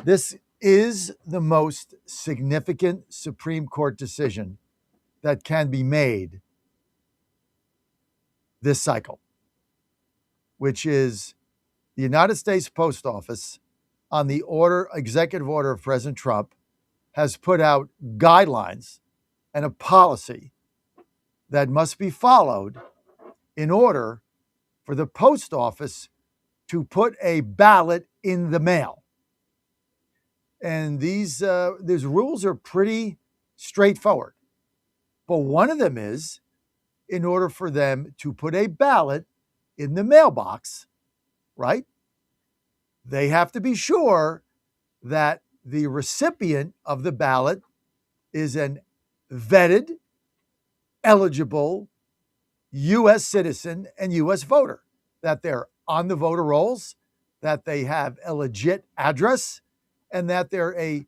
This is the most significant Supreme Court decision that can be made this cycle, which is the United States Post Office, on the executive order of President Trump, has put out guidelines and a policy that must be followed in order for the post office to put a ballot in the mail. And these rules are pretty straightforward. But one of them is, in order for them to put a ballot in the mailbox, right, they have to be sure that the recipient of the ballot is an vetted, eligible U.S. citizen and U.S. voter, that they're on the voter rolls, that they have a legit address, and that they're a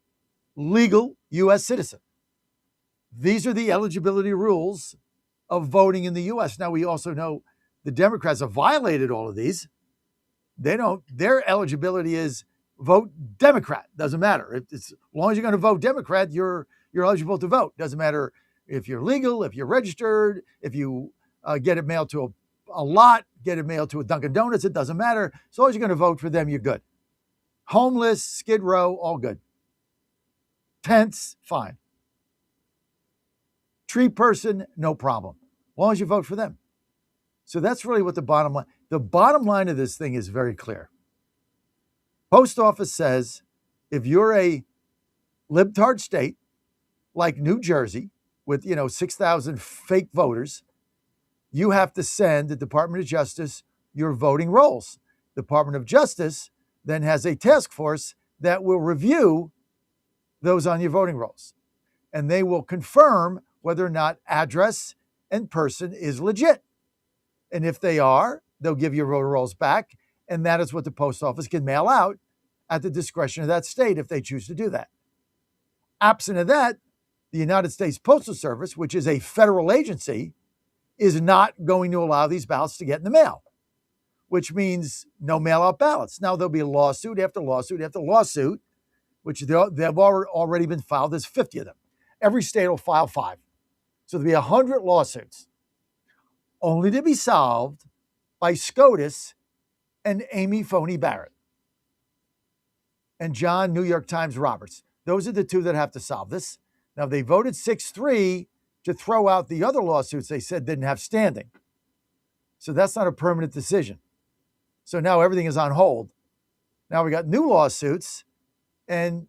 legal U.S. citizen. These are the eligibility rules of voting in the U.S. Now, we also know the Democrats have violated all of these. Their eligibility is vote Democrat. Doesn't matter. As long as you're going to vote Democrat, you're eligible to vote. Doesn't matter if you're legal, if you're registered, if you get it mailed to a lot, get it mailed to a Dunkin' Donuts, it doesn't matter. As long as you're going to vote for them, you're good. Homeless, Skid Row, all good. Tents, fine. Tree person, no problem. As long as you vote for them. So that's really what the bottom line. The bottom line of this thing is very clear. Post office says if you're a libtard state like New Jersey with 6,000 fake voters, you have to send the Department of Justice your voting rolls. The Department of Justice then has a task force that will review those on your voting rolls. And they will confirm whether or not address and person is legit. And if they are, they'll give you voter rolls back. And that is what the post office can mail out at the discretion of that state if they choose to do that. Absent of that, the United States Postal Service, which is a federal agency, is not going to allow these ballots to get in the mail, which means no mail-out ballots. Now, there'll be lawsuit after lawsuit after lawsuit which they've already been filed. There's 50 of them. Every state will file 5. So there'll be 100 lawsuits, only to be solved by SCOTUS and Amy Phony Barrett and John New York Times Roberts. Those are the 2 that have to solve this. Now, they voted 6-3 to throw out the other lawsuits they said didn't have standing. So that's not a permanent decision. So now everything is on hold. Now we got new lawsuits, and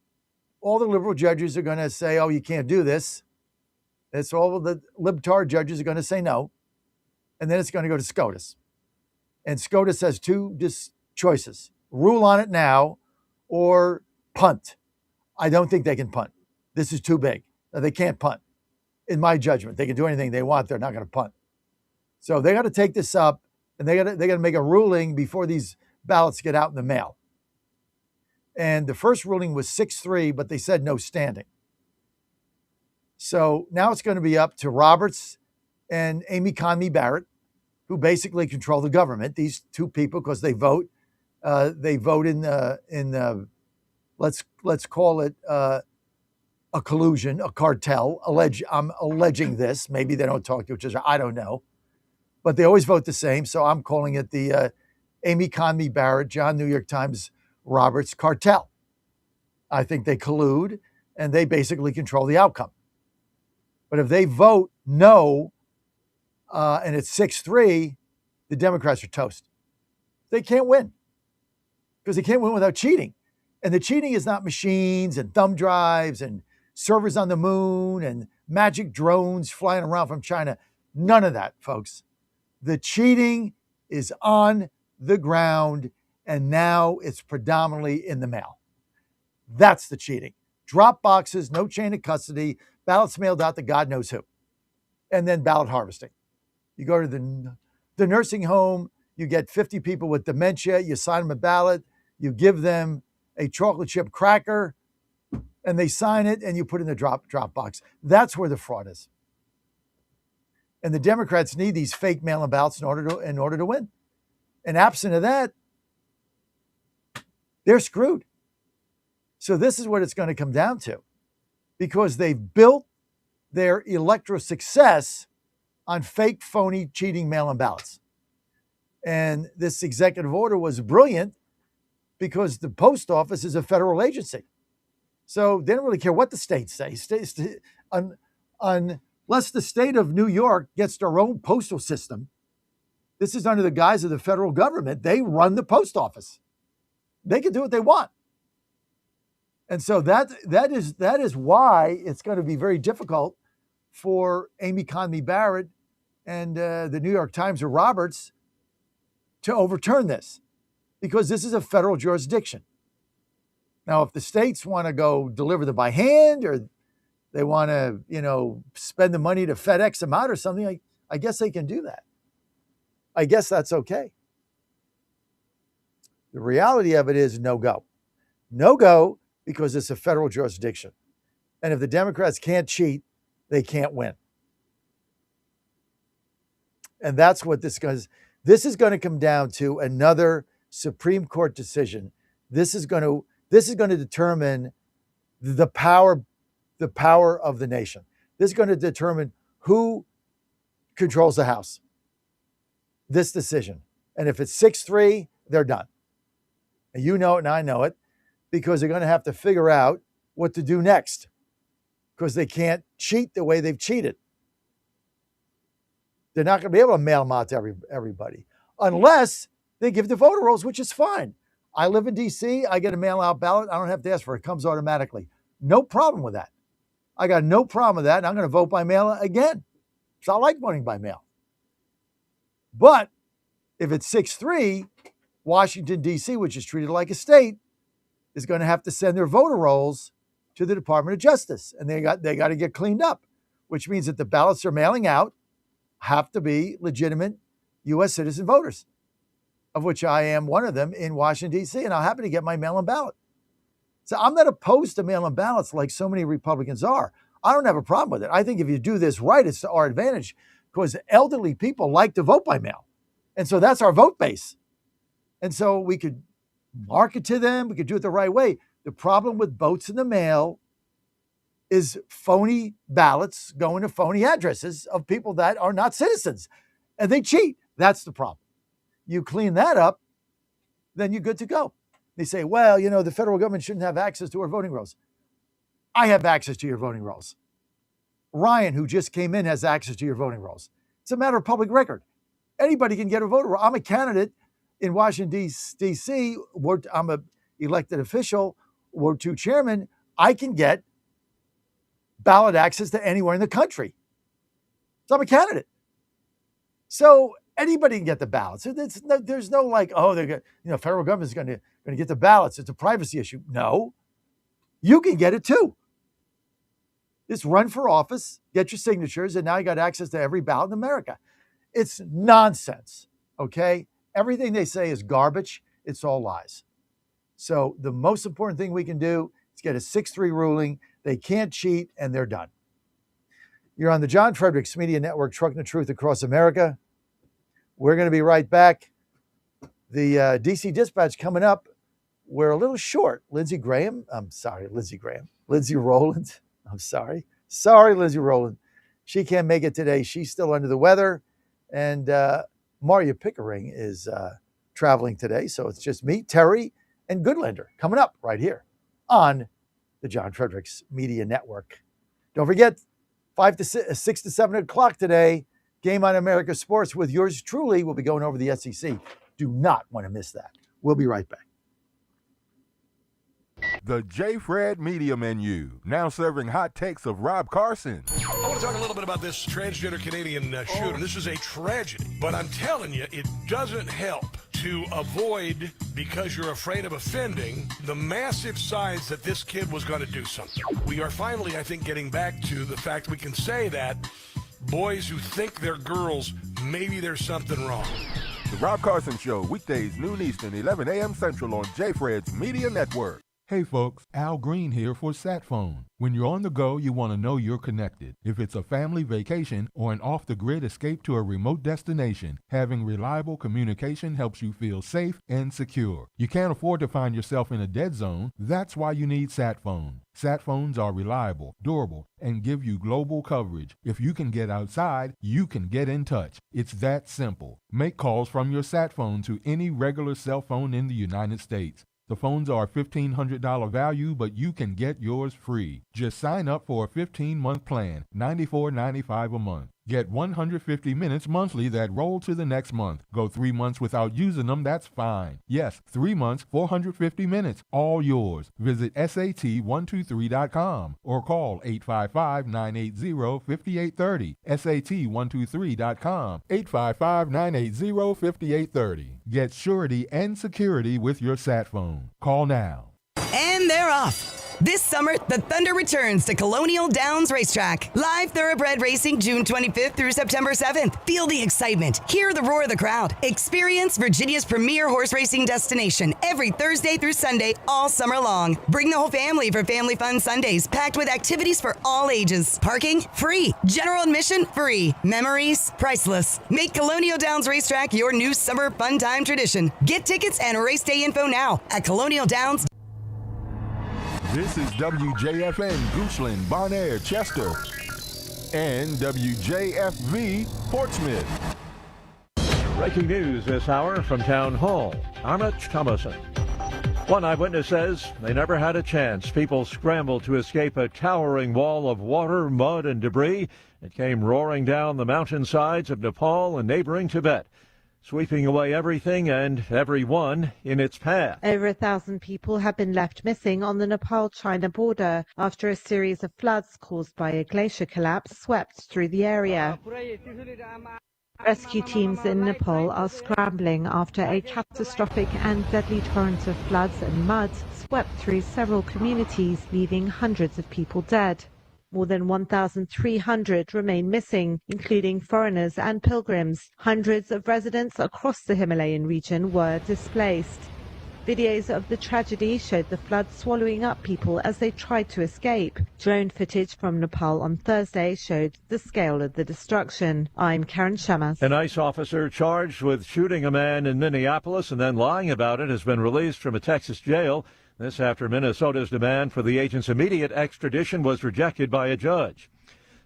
all the liberal judges are going to say, oh, you can't do this. It's all of the libtard judges are going to say no. And then it's going to go to SCOTUS. And SCOTUS has 2 choices: rule on it now or punt. I don't think they can punt. This is too big. They can't punt. In my judgment, they can do anything they want. They're not going to punt. So they got to take this up, and they got to make a ruling before these ballots get out in the mail. And the first ruling was 6-3, but they said no standing. So now it's going to be up to Roberts and Amy Coney Barrett, who basically control the government. These 2 people, because they vote in let's call it a collusion, a cartel. I'm alleging this. Maybe they don't talk to each other. I don't know. But they always vote the same. So I'm calling it the Amy Coney Barrett, John New York Times Roberts cartel. I think they collude, and they basically control the outcome. But if they vote no, and it's 6-3, the Democrats are toast. They can't win, because they can't win without cheating. And the cheating is not machines and thumb drives and servers on the moon and magic drones flying around from China. None of that, folks. The cheating is on the ground, and now it's predominantly in the mail. That's the cheating. Drop boxes, no chain of custody, ballots mailed out to God knows who, and then ballot harvesting. You go to the nursing home, you get 50 people with dementia, you sign them a ballot, you give them a chocolate chip cracker, and they sign it, and you put it in the drop box. That's where the fraud is. And the Democrats need these fake mail-in ballots in order to win. And absent of that, they're screwed. So this is what it's going to come down to, because they've built their electoral success on fake, phony, cheating mail-in ballots. And this executive order was brilliant because the post office is a federal agency. So they don't really care what the states say. Unless the state of New York gets their own postal system, this is under the guise of the federal government. They run the post office. They can do what they want. And so that is why it's going to be very difficult for Amy Coney Barrett and the New York Times or Roberts to overturn this, because this is a federal jurisdiction. Now, if the states want to go deliver them by hand, or they want to, spend the money to FedEx them out or something, I guess they can do that. I guess that's okay. The reality of it is no go. No go, because it's a federal jurisdiction. And if the Democrats can't cheat, they can't win. And that's what this is going to come down to, another Supreme Court decision. This is going to determine the power of the nation. This is going to determine who controls the House. This decision. And if it's 6-3, they're done. And you know it and I know it, because they're going to have to figure out what to do next, because they can't cheat the way they've cheated. They're not going to be able to mail them out to everybody unless they give the voter rolls, which is fine. I live in D.C. I get a mail-out ballot. I don't have to ask for it. It comes automatically. No problem with that. I got no problem with that, and I'm going to vote by mail again. So I like voting by mail. But if it's 6-3, Washington, D.C., which is treated like a state, is going to have to send their voter rolls to the Department of Justice, and they got to get cleaned up, which means that the ballots they're mailing out have to be legitimate U.S. citizen voters, of which I am one of them in Washington, D.C., and I'm happy to get my mail-in ballot. So I'm not opposed to mail-in ballots like so many Republicans are. I don't have a problem with it. I think if you do this right, it's to our advantage, because elderly people like to vote by mail. And so that's our vote base. And so we could market to them. We could do it the right way. The problem with votes in the mail is phony ballots going to phony addresses of people that are not citizens, and they cheat. That's the problem. You clean that up, then you're good to go. They say, well, the federal government shouldn't have access to our voting rolls. I have access to your voting rolls. Ryan, who just came in, has access to your voting rolls. It's a matter of public record. Anybody can get a voter roll. I'm a candidate in Washington, D.C. I'm an elected official, Ward 2 chairman. I can get ballot access to anywhere in the country. So I'm a candidate. So anybody can get the ballots. There's no like, oh, federal government's going to get the ballots. It's a privacy issue. No, you can get it too. Just run for office, get your signatures, and now you got access to every ballot in America. It's nonsense, okay? Everything they say is garbage. It's all lies. So the most important thing we can do is get a 6-3 ruling. They can't cheat, and they're done. You're on the John Fredericks Media Network, Trucking the Truth Across America. We're going to be right back. The DC Dispatch coming up. We're a little short. Lindsey Rowland. I'm sorry, Lindsey Rowland. She can't make it today. She's still under the weather. And Maria Pickering is traveling today. So it's just me, Terry, and Goodlander coming up right here on the John Fredericks Media Network. Don't forget, 6 to 7 o'clock today, Game on America Sports with yours truly. We'll be going over the SEC. Do not want to miss that. We'll be right back. The J. Fred Media Menu, now serving hot takes of Rob Carson. I want to talk a little bit about this transgender Canadian shooter. This is a tragedy, but I'm telling you, it doesn't help to avoid, because you're afraid of offending, the massive signs that this kid was going to do something. We are finally, I think, getting back to the fact we can say that boys who think they're girls, maybe there's something wrong. The Rob Carson Show, weekdays, noon Eastern, 11 a.m. Central on J. Fred's Media Network. Hey folks, Al Green here for SatPhone. When you're on the go, you want to know you're connected. If it's a family vacation or an off-the-grid escape to a remote destination, having reliable communication helps you feel safe and secure. You can't afford to find yourself in a dead zone. That's why you need SatPhone. SatPhones are reliable, durable, and give you global coverage. If you can get outside, you can get in touch. It's that simple. Make calls from your SatPhone to any regular cell phone in the United States. The phones are $1,500 value, but you can get yours free. Just sign up for a 15-month plan, $94.95 a month. Get 150 minutes monthly that roll to the next month. Go 3 months without using them, that's fine. Yes, 3 months, 450 minutes, all yours. Visit SAT123.com or call 855-980-5830. SAT123.com, 855-980-5830. Get surety and security with your sat phone. Call now. And they're off. This summer, the Thunder returns to Colonial Downs Racetrack. Live thoroughbred racing June 25th through September 7th. Feel the excitement. Hear the roar of the crowd. Experience Virginia's premier horse racing destination every Thursday through Sunday all summer long. Bring the whole family for Family Fun Sundays, packed with activities for all ages. Parking? Free. General admission? Free. Memories? Priceless. Make Colonial Downs Racetrack your new summer fun time tradition. Get tickets and race day info now at Colonial Downs. This is WJFN Goochland, Bonaire, Chester, and WJFV Portsmouth. Breaking news this hour from Town Hall. I'm Rich Thomason. One eyewitness says they never had a chance. People scrambled to escape a towering wall of water, mud, and debris. It came roaring down the mountainsides of Nepal and neighboring Tibet, sweeping away everything and everyone in its path. Over 1,000 people have been left missing on the Nepal-China border after a series of floods caused by a glacier collapse swept through the area. Rescue teams in Nepal are scrambling after a catastrophic and deadly torrent of floods and mud swept through several communities, leaving hundreds of people dead. More than 1,300 remain missing, including foreigners and pilgrims. Hundreds of residents across the Himalayan region were displaced. Videos of the tragedy showed the flood swallowing up people as they tried to escape. Drone footage from Nepal on Thursday showed the scale of the destruction. I'm Karen Shamas. An ICE officer charged with shooting a man in Minneapolis and then lying about it has been released from a Texas jail. This after Minnesota's demand for the agent's immediate extradition was rejected by a judge.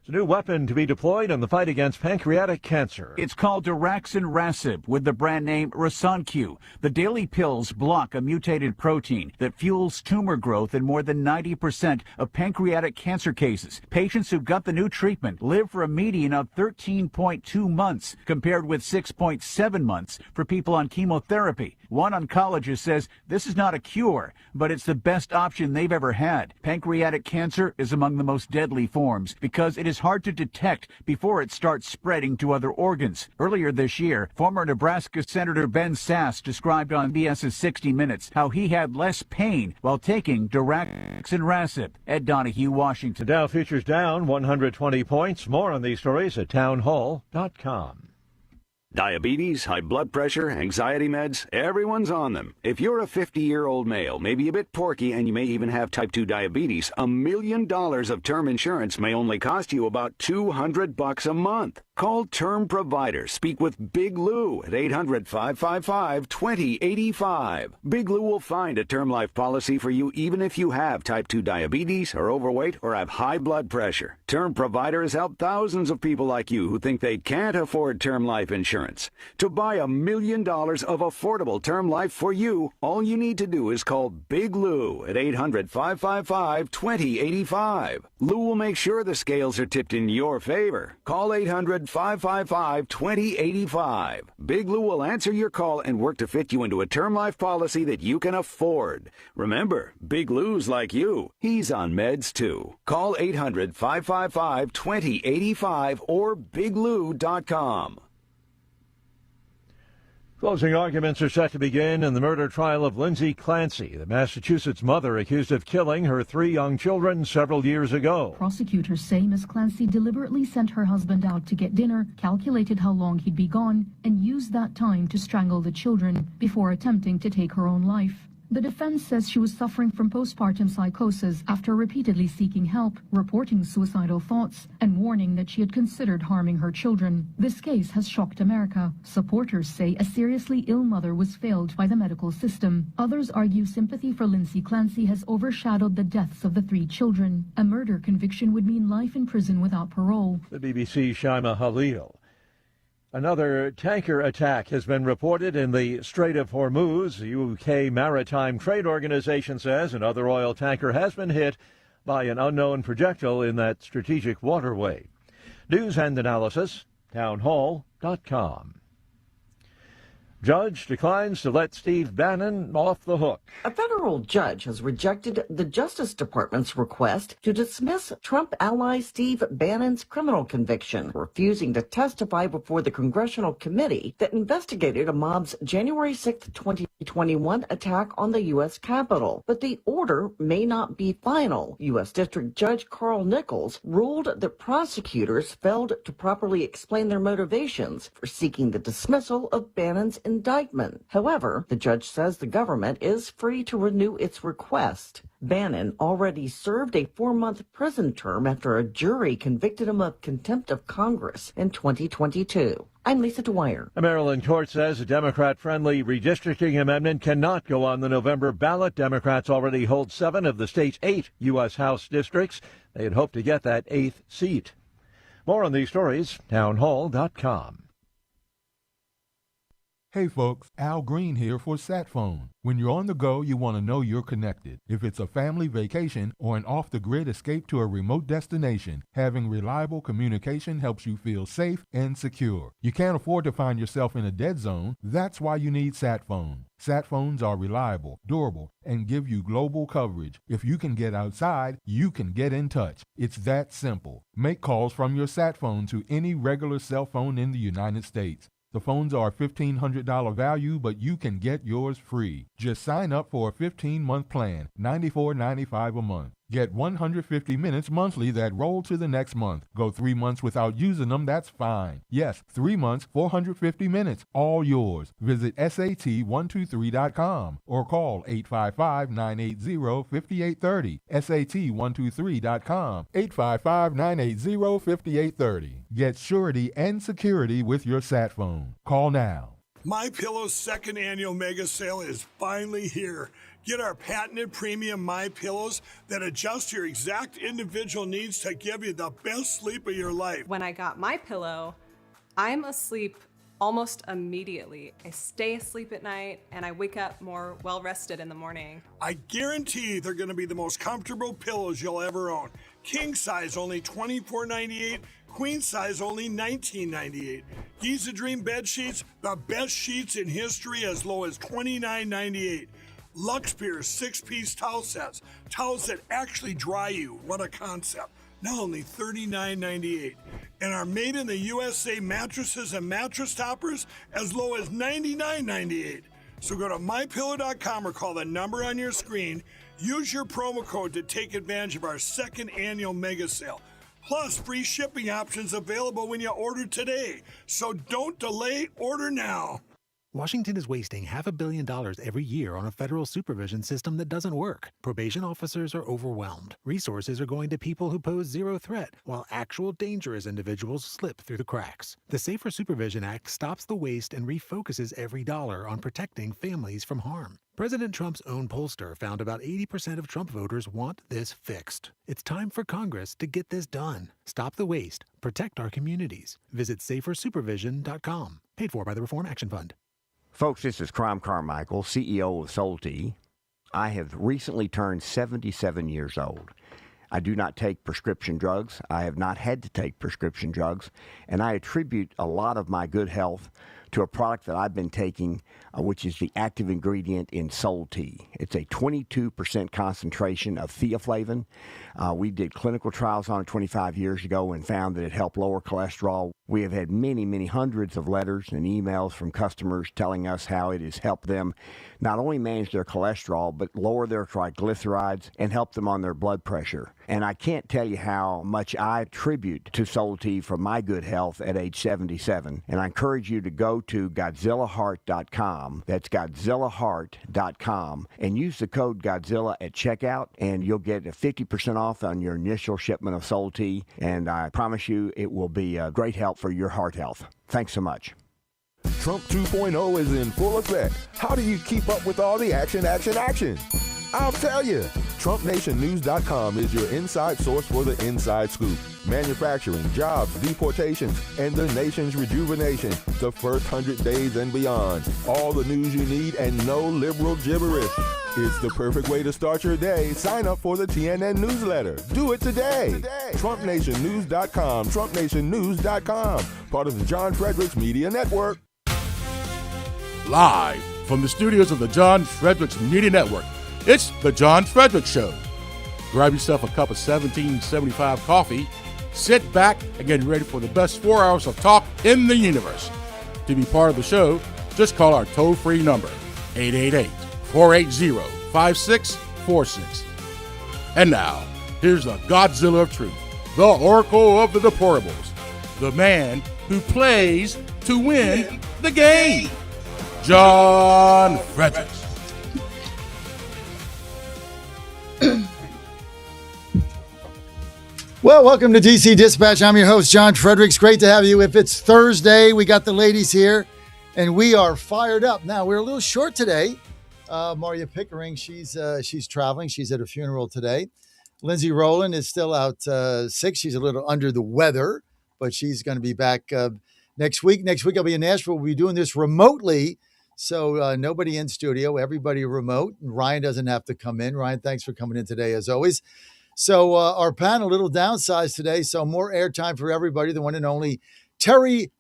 It's a new weapon to be deployed in the fight against pancreatic cancer. It's called daraxonrasib with the brand name Rasanq. The daily pills block a mutated protein that fuels tumor growth in more than 90% of pancreatic cancer cases. Patients who got the new treatment live for a median of 13.2 months, compared with 6.7 months for people on chemotherapy. One oncologist says this is not a cure, but it's the best option they've ever had. Pancreatic cancer is among the most deadly forms because it is hard to detect before it starts spreading to other organs. Earlier this year, former Nebraska Senator Ben Sasse described on BS's 60 Minutes how he had less pain while taking daraxonrasib. Ed Donahue, Washington. The Dow futures down 120 points. More on these stories at townhall.com. Diabetes, high blood pressure, anxiety meds, everyone's on them. If you're a 50-year-old male, maybe a bit porky, and you may even have type 2 diabetes, $1 million of term insurance may only cost you about $200 a month. Call Term Provider. Speak with Big Lou at 800-555-2085. Big Lou will find a term life policy for you even if you have type 2 diabetes, are overweight, or have high blood pressure. Term Provider has helped thousands of people like you who think they can't afford term life insurance. To buy $1 million of affordable term life for you, all you need to do is call Big Lou at 800-555-2085. Lou will make sure the scales are tipped in your favor. Call 800-555-2085. Big Lou will answer your call and work to fit you into a term life policy that you can afford. Remember, Big Lou's like you. He's on meds too. Call 800-555-2085 or biglou.com. Closing arguments are set to begin in the murder trial of Lindsay Clancy, the Massachusetts mother accused of killing her 3 young children several years ago. Prosecutors say Ms. Clancy deliberately sent her husband out to get dinner, calculated how long he'd be gone, and used that time to strangle the children before attempting to take her own life. The defense says she was suffering from postpartum psychosis after repeatedly seeking help, reporting suicidal thoughts, and warning that she had considered harming her children. This case has shocked America. Supporters say a seriously ill mother was failed by the medical system. Others argue sympathy for Lindsay Clancy has overshadowed the deaths of the 3 children. A murder conviction would mean life in prison without parole. The BBC's Shaima Halil. Another tanker attack has been reported in the Strait of Hormuz. The UK Maritime Trade Organization says another oil tanker has been hit by an unknown projectile in that strategic waterway. News and analysis, townhall.com. Judge declines to let Steve Bannon off the hook. A federal judge has rejected the Justice Department's request to dismiss Trump ally Steve Bannon's criminal conviction, refusing to testify before the congressional committee that investigated a mob's January 6, 2021 attack on the U.S. Capitol. But the order may not be final. U.S. District Judge Carl Nichols ruled that prosecutors failed to properly explain their motivations for seeking the dismissal of Bannon's indictment. However, the judge says the government is free to renew its request. Bannon already served a 4-month prison term after a jury convicted him of contempt of Congress in 2022. I'm Lisa Dwyer. A Maryland court says a Democrat-friendly redistricting amendment cannot go on the November ballot. Democrats already hold 7 of the state's 8 U.S. House districts. They had hoped to get that 8th seat. More on these stories, townhall.com. Hey folks, Al Green here for SatPhone. When you're on the go, you want to know you're connected. If it's a family vacation or an off-the-grid escape to a remote destination, having reliable communication helps you feel safe and secure. You can't afford to find yourself in a dead zone. That's why you need SatPhone. SatPhones are reliable, durable, and give you global coverage. If you can get outside, you can get in touch. It's that simple. Make calls from your SatPhone to any regular cell phone in the United States. The phones are $1,500 value, but you can get yours free. Just sign up for a 15-month plan, $94.95 a month. Get 150 minutes monthly that roll to the next month. Go 3 months without using them, that's fine. Yes, 3 months, 450 minutes, all yours. Visit SAT123.com or call 855-980-5830. SAT123.com, 855-980-5830. Get surety and security with your SatPhone. Call now. MyPillow's second annual mega sale is finally here. Get our patented premium My Pillows that adjust your exact individual needs to give you the best sleep of your life. When I got my pillow, I'm asleep almost immediately. I stay asleep at night and I wake up more well rested in the morning. I guarantee they're going to be the most comfortable pillows you'll ever own. King size only $24.98, queen size only $19.98. Giza Dream bed sheets, the best sheets in history, as low as $29.98. Lux Pierce 6-piece towel sets, towels that actually dry you. What a concept. Now only $39.98. And our made in the USA mattresses and mattress toppers as low as $99.98. So go to mypillow.com or call the number on your screen. Use your promo code to take advantage of our second annual mega sale. Plus, free shipping options available when you order today. So don't delay, order now. Washington is wasting $500 million every year on a federal supervision system that doesn't work. Probation officers are overwhelmed. Resources are going to people who pose zero threat, while actual dangerous individuals slip through the cracks. The Safer Supervision Act stops the waste and refocuses every dollar on protecting families from harm. President Trump's own pollster found about 80% of Trump voters want this fixed. It's time for Congress to get this done. Stop the waste. Protect our communities. Visit safersupervision.com. Paid for by the Reform Action Fund. Folks, this is Crom Carmichael, CEO of Solti. I have recently turned 77 years old. I do not take prescription drugs. I have not had to take prescription drugs, and I attribute a lot of my good health to a product that I've been taking, which is the active ingredient in Solti. It's a 22% concentration of theaflavin. We did clinical trials on it 25 years ago and found that it helped lower cholesterol. We have had many hundreds of letters and emails from customers telling us how it has helped them not only manage their cholesterol, but lower their triglycerides and help them on their blood pressure. And I can't tell you how much I attribute to Solti for my good health at age 77. And I encourage you to go to GodzillaHeart.com. That's GodzillaHeart.com. And use the code Godzilla at checkout, and you'll get a 50% off on your initial shipment of Solti. And I promise you it will be a great help for your heart health. Thanks so much. Trump 2.0 is in full effect. How do you keep up with all the action? I'll tell you. TrumpNationNews.com is your inside source for the inside scoop. Manufacturing, jobs, deportations, and the nation's rejuvenation. The first 100 days and beyond. All the news you need and no liberal gibberish. It's the perfect way to start your day. Sign up for the TNN newsletter. Do it today. TrumpNationNews.com. TrumpNationNews.com. Part of the John Fredericks Media Network. Live from the studios of the John Fredericks Media Network, it's The John Fredericks Show. Grab yourself a cup of 1775 coffee, sit back, and get ready for the best 4 hours of talk in the universe. To be part of the show, just call our toll-free number, 888-480-5646. And now, here's the Godzilla of Truth, the Oracle of the Deplorables, the man who plays to win the game, John Fredericks. Well, welcome to DC Dispatch. I'm your host, John Fredericks. Great to have you. If it's Thursday, we got the ladies here, and we are fired up. Now, we're a little short today. Maria Pickering, she's traveling. She's at a funeral today. Lindsay Rowland is still out sick. She's a little under the weather, but she's going to be back next week. Next week, I'll be in Nashville. We'll be doing this remotely, so nobody in studio, everybody remote. And Ryan doesn't have to come in. Ryan, thanks for coming in today, as always. So our panel, a little downsized today, so more airtime for everybody. The one and only Terry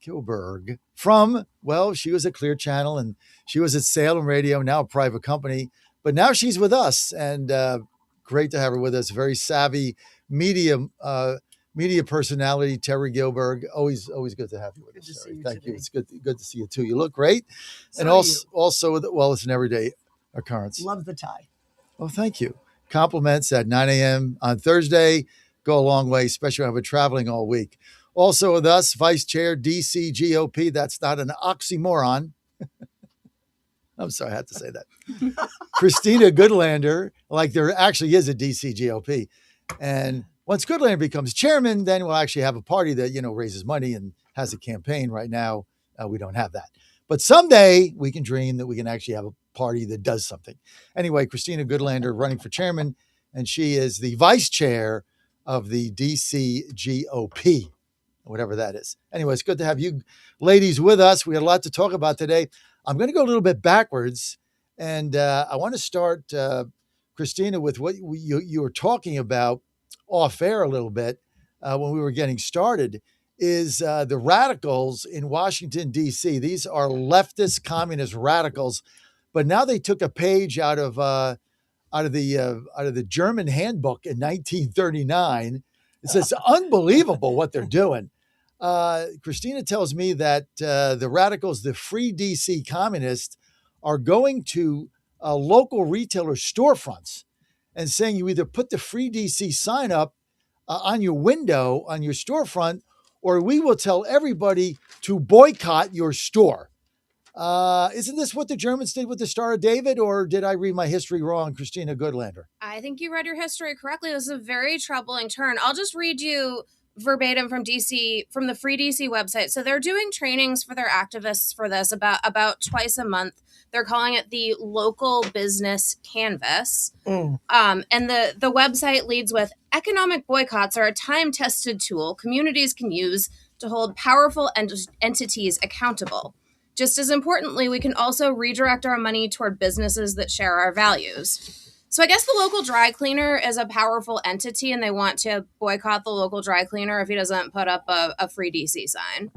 Gilberg from, well, she was at Clear Channel and she was at Salem Radio, now a private company. But now she's with us, and great to have her with us. Very savvy media personality, Terry Gilberg. Always good to have you with us. Good to see you Thank today. you. It's good to see you too. You look great. So And do also, well, it's an everyday occurrence. Love the tie. Well, thank you. Compliments at 9 a.m. on Thursday. Go a long way, especially when we're traveling all week. Also with us, Vice Chair, DC GOP. That's not an oxymoron. I'm sorry, I had to say that. Christina Goodlander, like there actually is a DC GOP. And once Goodlander becomes chairman, then we'll actually have a party that, raises money and has a campaign. Right now, we don't have that. But someday we can dream that we can actually have party that does something. Anyway, Christina Goodlander running for chairman, and she is the vice chair of the DC GOP, whatever that is. Anyway, it's good to have you ladies with us. We had a lot to talk about today. I'm going to go a little bit backwards, and I want to start, Christina, with what you were talking about off air a little bit when we were getting started, is the radicals in Washington, D.C. These are leftist communist radicals, but now they took a page out of the German handbook in 1939. It's unbelievable what they're doing. Christina tells me that the radicals, the Free DC communists, are going to local retailer storefronts and saying you either put the Free DC sign up on your window, on your storefront, or we will tell everybody to boycott your store. Isn't this what the Germans did with the Star of David, or did I read my history wrong, Christina Goodlander? I think you read your history correctly. This is a very troubling turn. I'll just read you verbatim from DC, from the Free DC website. So they're doing trainings for their activists for this about twice a month. They're calling it the Local Business Canvas. And the website leads with, economic boycotts are a time-tested tool communities can use to hold powerful entities accountable. Just as importantly, we can also redirect our money toward businesses that share our values. So I guess the local dry cleaner is a powerful entity, and they want to boycott the local dry cleaner if he doesn't put up a Free DC sign.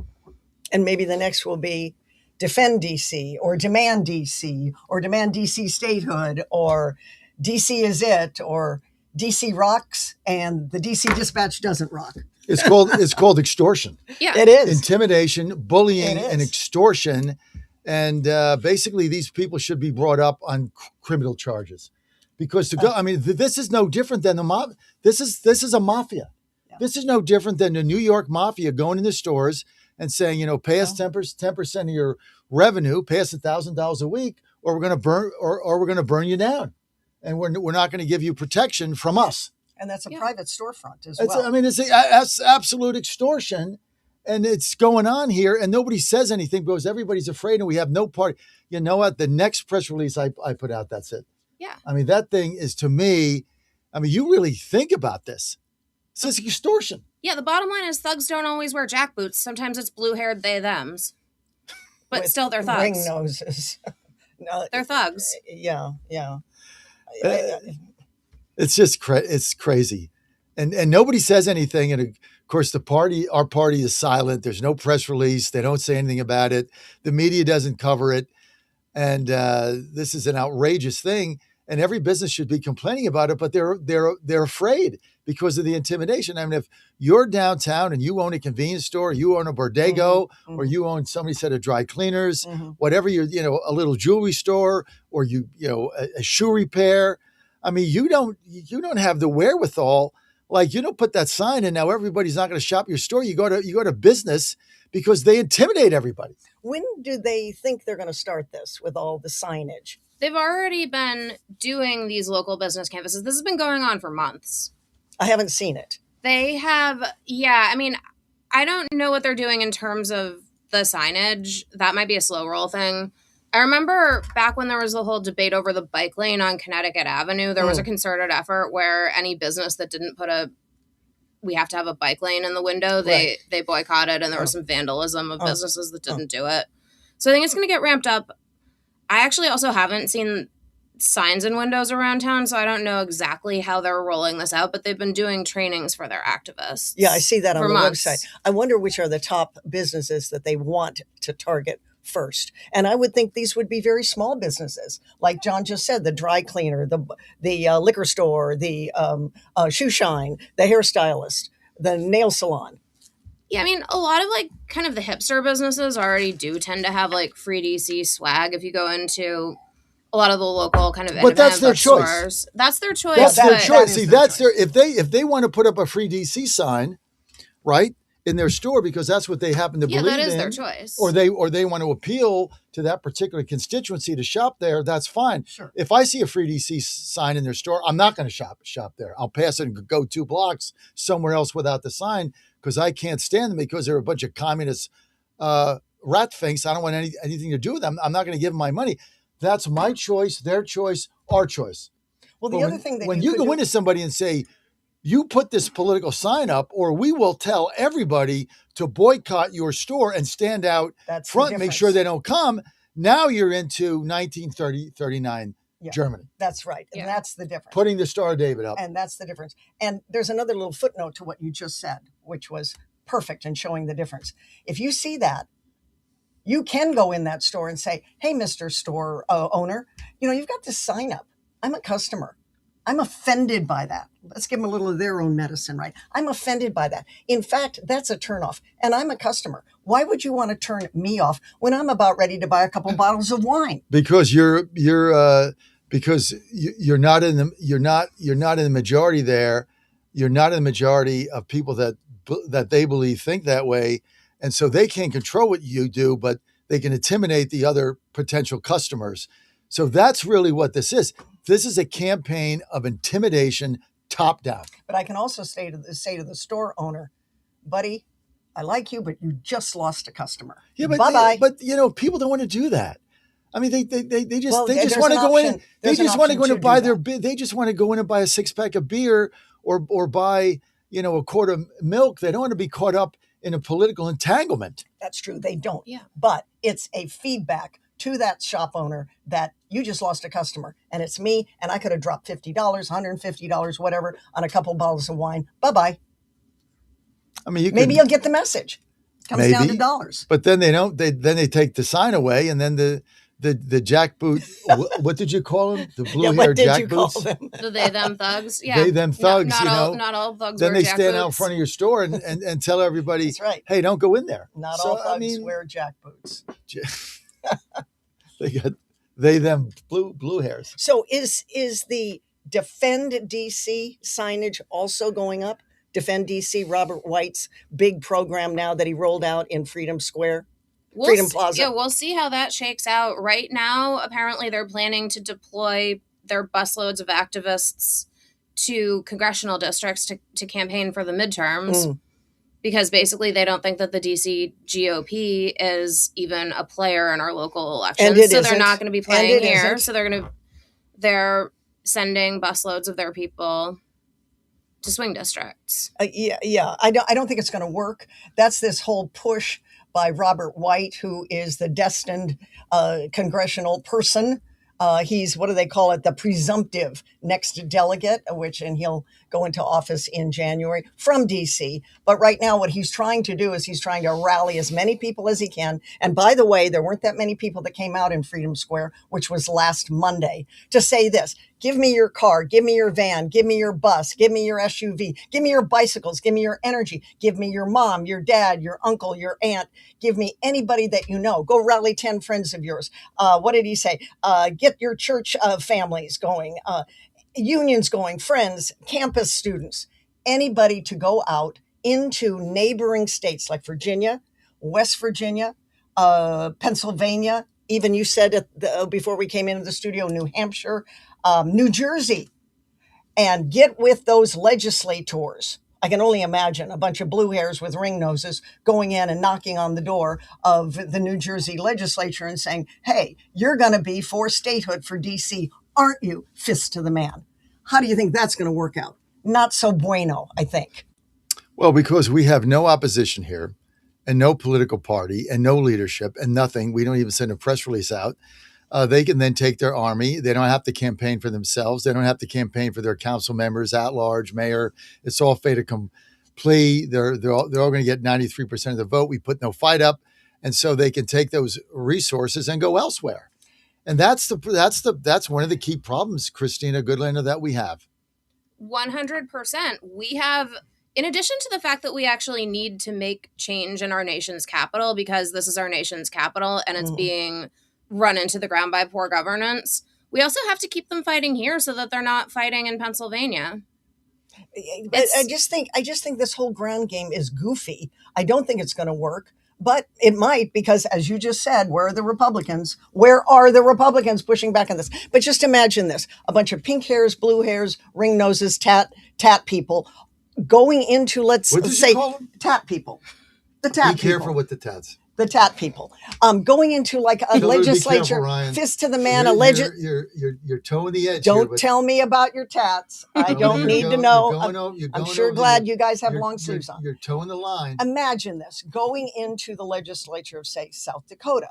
And maybe the next will be defend DC or demand DC statehood, or DC is it, or DC rocks and the DC Dispatch doesn't rock. It's called extortion. Yeah, it is. Intimidation, bullying, and extortion. And basically, these people should be brought up on criminal charges, because this is no different than the mob. This is a mafia. Yeah. This is no different than the New York mafia going in the stores and saying, pay us 10% of your revenue, pay us $1,000 a week, or we're going to burn you down, and we're not going to give you protection from us. And that's a private storefront as well. It's absolute extortion, and it's going on here, and nobody says anything because everybody's afraid, and we have no part. You know what? The next press release I put out, that's it. Yeah. That thing is, to me, you really think about this. It's extortion. Yeah, the bottom line is thugs don't always wear jackboots. Sometimes it's blue-haired they-thems. But With still, they're thugs. Ring noses. No, they're thugs. Yeah. It's just it's crazy, and nobody says anything. And of course, our party is silent. There's no press release. They don't say anything about it. The media doesn't cover it, and this is an outrageous thing. And every business should be complaining about it, but they're afraid because of the intimidation. If you're downtown and you own a convenience store, you own a bodega, or you own, somebody said, a dry cleaners, whatever, a little jewelry store, or a shoe repair. You don't have the wherewithal. You don't put that sign in. Now everybody's not going to shop your store. You go to business because they intimidate everybody. When do they think they're going to start this with all the signage? They've already been doing these local business canvases. This has been going on for months. I haven't seen it. They have, I don't know what they're doing in terms of the signage. That might be a slow roll thing. I remember back when there was the whole debate over the bike lane on Connecticut Avenue, there was a concerted effort where any business that didn't put we have to have a bike lane in the window, they boycotted, and there was some vandalism of businesses that didn't do it. So I think it's going to get ramped up. I actually also haven't seen signs in windows around town, so I don't know exactly how they're rolling this out, but they've been doing trainings for their activists. Yeah, I see that on the months. website. I wonder which are the top businesses that they want to target first. And I would think these would be very small businesses. Like John just said, the dry cleaner, the liquor store, the shoe shine, the hairstylist, the nail salon. Yeah, a lot of kind of the hipster businesses already do tend to have Free DC swag. If you go into a lot of the local kind of but that's their choice. Stores, that's their choice. That's their choice. See, that's their if they want to put up a Free DC sign, right, in their store because that's what they happen to believe in. Yeah, that is their choice. Or they want to appeal to that particular constituency to shop there. That's fine. Sure. If I see a Free DC sign in their store, I'm not going to shop there. I'll pass it and go 2 blocks somewhere else without the sign because I can't stand them because they're a bunch of communist rat finks. I don't want anything to do with them. I'm not going to give them my money. That's my choice, their choice, our choice. Well, the But other thing that when you you could go do- into somebody and say, you put this political sign up, or we will tell everybody to boycott your store and stand out That's the front and make sure difference. they don't come. Now you're into 1939 Yeah, Germany, That's right. And that's the difference. putting the Star of David up. And that's the difference. And there's another little footnote to what you just said, which was perfect in showing the difference. If you see that, you can go in that store and say, hey, Mr. Store owner, you've got this sign up. I'm a customer. I'm offended by that. Let's give them a little of their own medicine, right? I'm offended by that. In fact, that's a turnoff. And I'm a customer. Why would you want to turn me off when I'm about ready to buy a couple bottles of wine? Because you're not in the majority there. You're not in the majority of people that they believe think that way, and so they can't control what you do, but they can intimidate the other potential customers. So that's really what this is. This is a campaign of intimidation, top down. But I can also say to the store owner, buddy, I like you, but you just lost a customer. Yeah, but bye-bye. But people don't want to do that. I mean, they just Well, they just there's want to an go in. option. They There's an just want to option go in to and buy do their that. beer. They just want to go in and buy a 6-pack of beer or buy a quart of milk. They don't want to be caught up in a political entanglement. That's true. They don't. Yeah. But it's a feedback to that shop owner that you just lost a customer and it's me, and I could have dropped $50, $150, whatever, on a couple bottles of wine. Bye-bye. I mean, Maybe you'll get the message. Comes down to dollars. But then they don't. Then they take the sign away, and then the jackboot. What did you call them? The blue hair jackboots. The they them thugs. Yeah. They them thugs. Not all thugs. Then wear they stand out in jackboots. front of your store and tell everybody, That's right. hey, don't go in there. Not So, all thugs I mean, wear jackboots. they got they them blue hairs. So is the Defend DC signage also going up? Defend DC, Robert White's big program now that he rolled out in Freedom Square, Freedom Plaza. Yeah, we'll see how that shakes out. Right now, apparently they're planning to deploy their busloads of activists to congressional districts to campaign for the midterms. Because basically they don't think that the DC GOP is even a player in our local elections. And it so they're isn't. not going to be And playing it here. isn't. So they're sending busloads of their people to swing districts. Yeah. I don't think it's going to work. That's this whole push by Robert White, who is the destined congressional person. He's, what do they call it? The presumptive next delegate, and he'll go into office in January from DC. But right now, what he's trying to do is he's trying to rally as many people as he can. And by the way, there weren't that many people that came out in Freedom Square, which was last Monday, to say this: give me your car, give me your van, give me your bus, give me your SUV, give me your bicycles, give me your energy, give me your mom, your dad, your uncle, your aunt, give me anybody that you know. Go rally 10 friends of yours. What did he say? Get your church families going, unions going, friends, campus students, anybody to go out into neighboring states like Virginia, West Virginia, Pennsylvania. Even you said before we came into the studio, New Hampshire, New Jersey, and get with those legislators. I can only imagine a bunch of blue hairs with ring noses going in and knocking on the door of the New Jersey legislature and saying, hey, you're going to be for statehood for DC, aren't you? Fist to the man. How do you think that's going to work out? Not so bueno, I think. Well, because we have no opposition here and no political party and no leadership and nothing. We don't even send a press release out. They can then take their army. They don't have to campaign for themselves. They don't have to campaign for their council members, at-large, mayor. It's all fait accompli. They're all going to get 93% of the vote. We put no fight up, and so they can take those resources and go elsewhere. And that's one of the key problems, Christina Goodlander, that we have. 100%. We have, in addition to the fact that we actually need to make change in our nation's capital, because this is our nation's capital and it's being run into the ground by poor governance, we also have to keep them fighting here so that they're not fighting in Pennsylvania. But I just think this whole ground game is goofy. I don't think it's going to work, but it might, because as you just said, where are the Republicans? Where are the Republicans pushing back on this? But just imagine this: a bunch of pink hairs, blue hairs, ring noses, tat people going into, let's say, tat people. The tat people. Be careful with the tats. The tat people. Going into like a legislature, fist to the man, You're toeing the edge. Don't tell me about your tats. I don't need to know. I'm sure glad you guys have long sleeves on. You're toeing the line. Imagine this, going into the legislature of, say, South Dakota,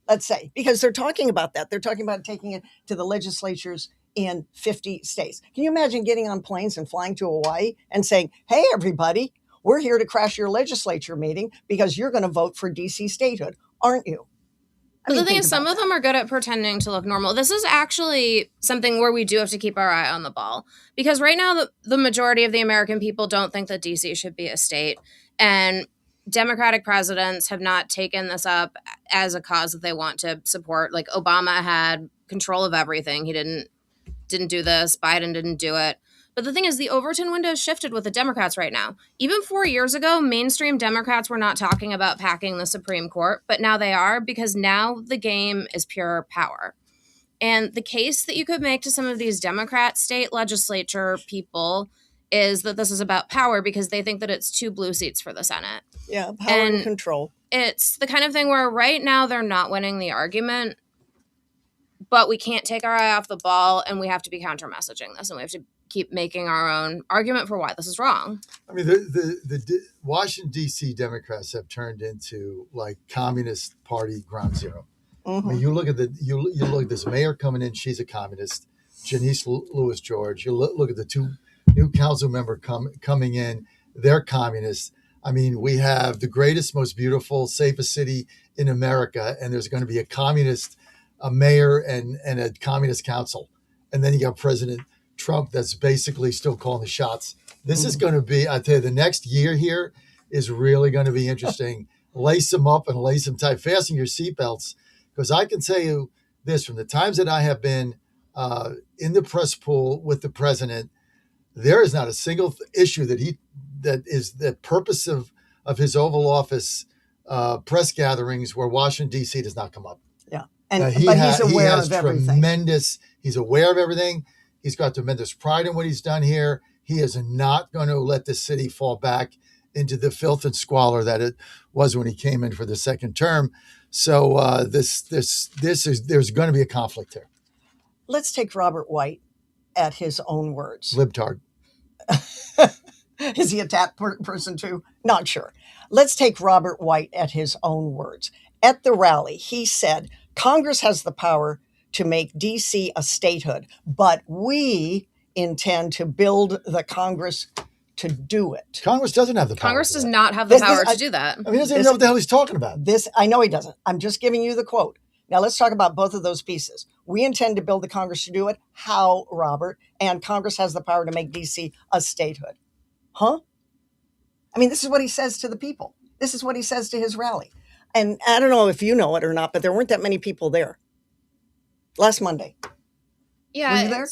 let's say, because they're talking about that. They're talking about taking it to the legislatures in 50 states. Can you imagine getting on planes and flying to Hawaii and saying, hey, everybody, we're here to crash your legislature meeting because you're going to vote for DC statehood, aren't you? But the thing is, some of them are good at pretending to look normal. This is actually something where we do have to keep our eye on the ball. Because right now, the majority of the American people don't think that DC should be a state. And Democratic presidents have not taken this up as a cause that they want to support. Like Obama had control of everything. He didn't do this. Biden didn't do it. But the thing is, the Overton window has shifted with the Democrats right now. Even 4 years ago, mainstream Democrats were not talking about packing the Supreme Court, but now they are, because now the game is pure power. And the case that you could make to some of these Democrat state legislature people is that this is about power because they think that it's 2 blue seats for the Senate. Yeah, power and control. It's the kind of thing where right now they're not winning the argument, but we can't take our eye off the ball, and we have to be counter-messaging this, and we have to keep making our own argument for why this is wrong. I mean, the Washington, D.C. Democrats have turned into like Communist Party ground zero. Mm-hmm. I mean, you look at you look at this mayor coming in, she's a communist, Janice Lewis George. You look at the 2 new council member coming in, they're communists. I mean, we have the greatest, most beautiful, safest city in America, and there's going to be a mayor and a communist council. And then you got President Trump that's basically still calling the shots. This is going to be, I tell you, the next year here is really going to be interesting. Lace them up and lace them tight. Fasten your seatbelts, because I can tell you this, from the times that I have been in the press pool with the president, there is not a single issue that is the purpose of his Oval Office press gatherings where Washington, D.C. does not come up. Yeah. But he's aware of everything. He's aware of everything. He's got tremendous pride in what he's done here. He is not going to let the city fall back into the filth and squalor that it was when he came in for the second term. So there's going to be a conflict here. Let's take Robert White at his own words. Libtard. Is he a tat person too? Not sure. Let's take Robert White at his own words. At the rally, he said, Congress has the power to make DC a statehood, but we intend to build the Congress to do it. Congress doesn't have the power. Congress does not have the power to do that. I mean, he doesn't even know what the hell he's talking about. I know he doesn't. I'm just giving you the quote. Now let's talk about both of those pieces. We intend to build the Congress to do it. How, Robert? And Congress has the power to make DC a statehood. Huh? I mean, this is what he says to the people. This is what he says to his rally. And I don't know if you know it or not, but there weren't that many people there last Monday. Yeah. Were you there?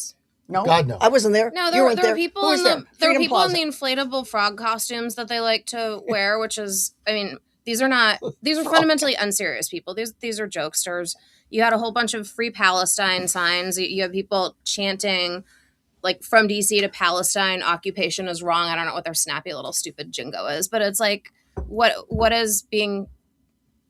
No, God, no. I wasn't there. No, there were people in the Plaza. inflatable frog costumes that they like to wear, which is, I mean, these are fundamentally unserious people. These are jokesters. You had a whole bunch of Free Palestine signs. You have people chanting like from DC to Palestine, occupation is wrong. I don't know what their snappy little stupid jingo is, but it's like, what is being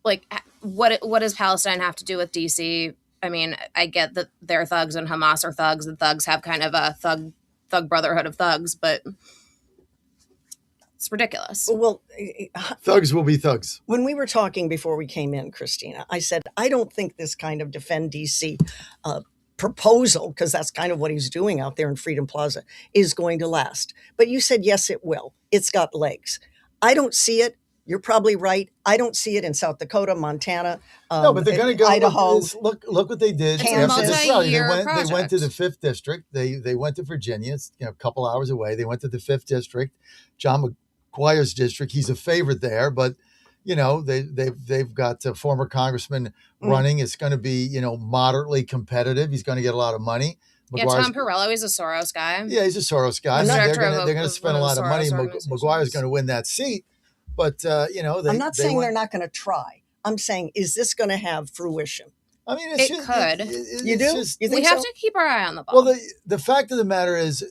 like, what does Palestine have to do with DC? I mean, I get that they're thugs and Hamas are thugs, and thugs have kind of a thug brotherhood of thugs, but it's ridiculous. Well, thugs will be thugs. When we were talking before we came in, Christina, I said, I don't think this kind of Defend DC proposal, because that's kind of what he's doing out there in Freedom Plaza, is going to last. But you said, yes, it will. It's got legs. I don't see it. You're probably right. I don't see it in South Dakota, Montana, no, but they're going to go. Idaho. Look what they did. Kansas. They went to the 5th district. They went to Virginia. It's, a couple hours away. They went to the 5th district, John McGuire's district. He's a favorite there, but they've got a former congressman running. It's going to be moderately competitive. He's going to get a lot of money. Yeah, Tom Perrello, he's a Soros guy. Yeah, he's a Soros guy. They're going to spend a lot of money. McGuire's going to win that seat. But, I'm not saying they're not going to try. I'm saying, is this going to have fruition? I mean, it could. You do? We have to keep our eye on the ball. Well, the fact of the matter is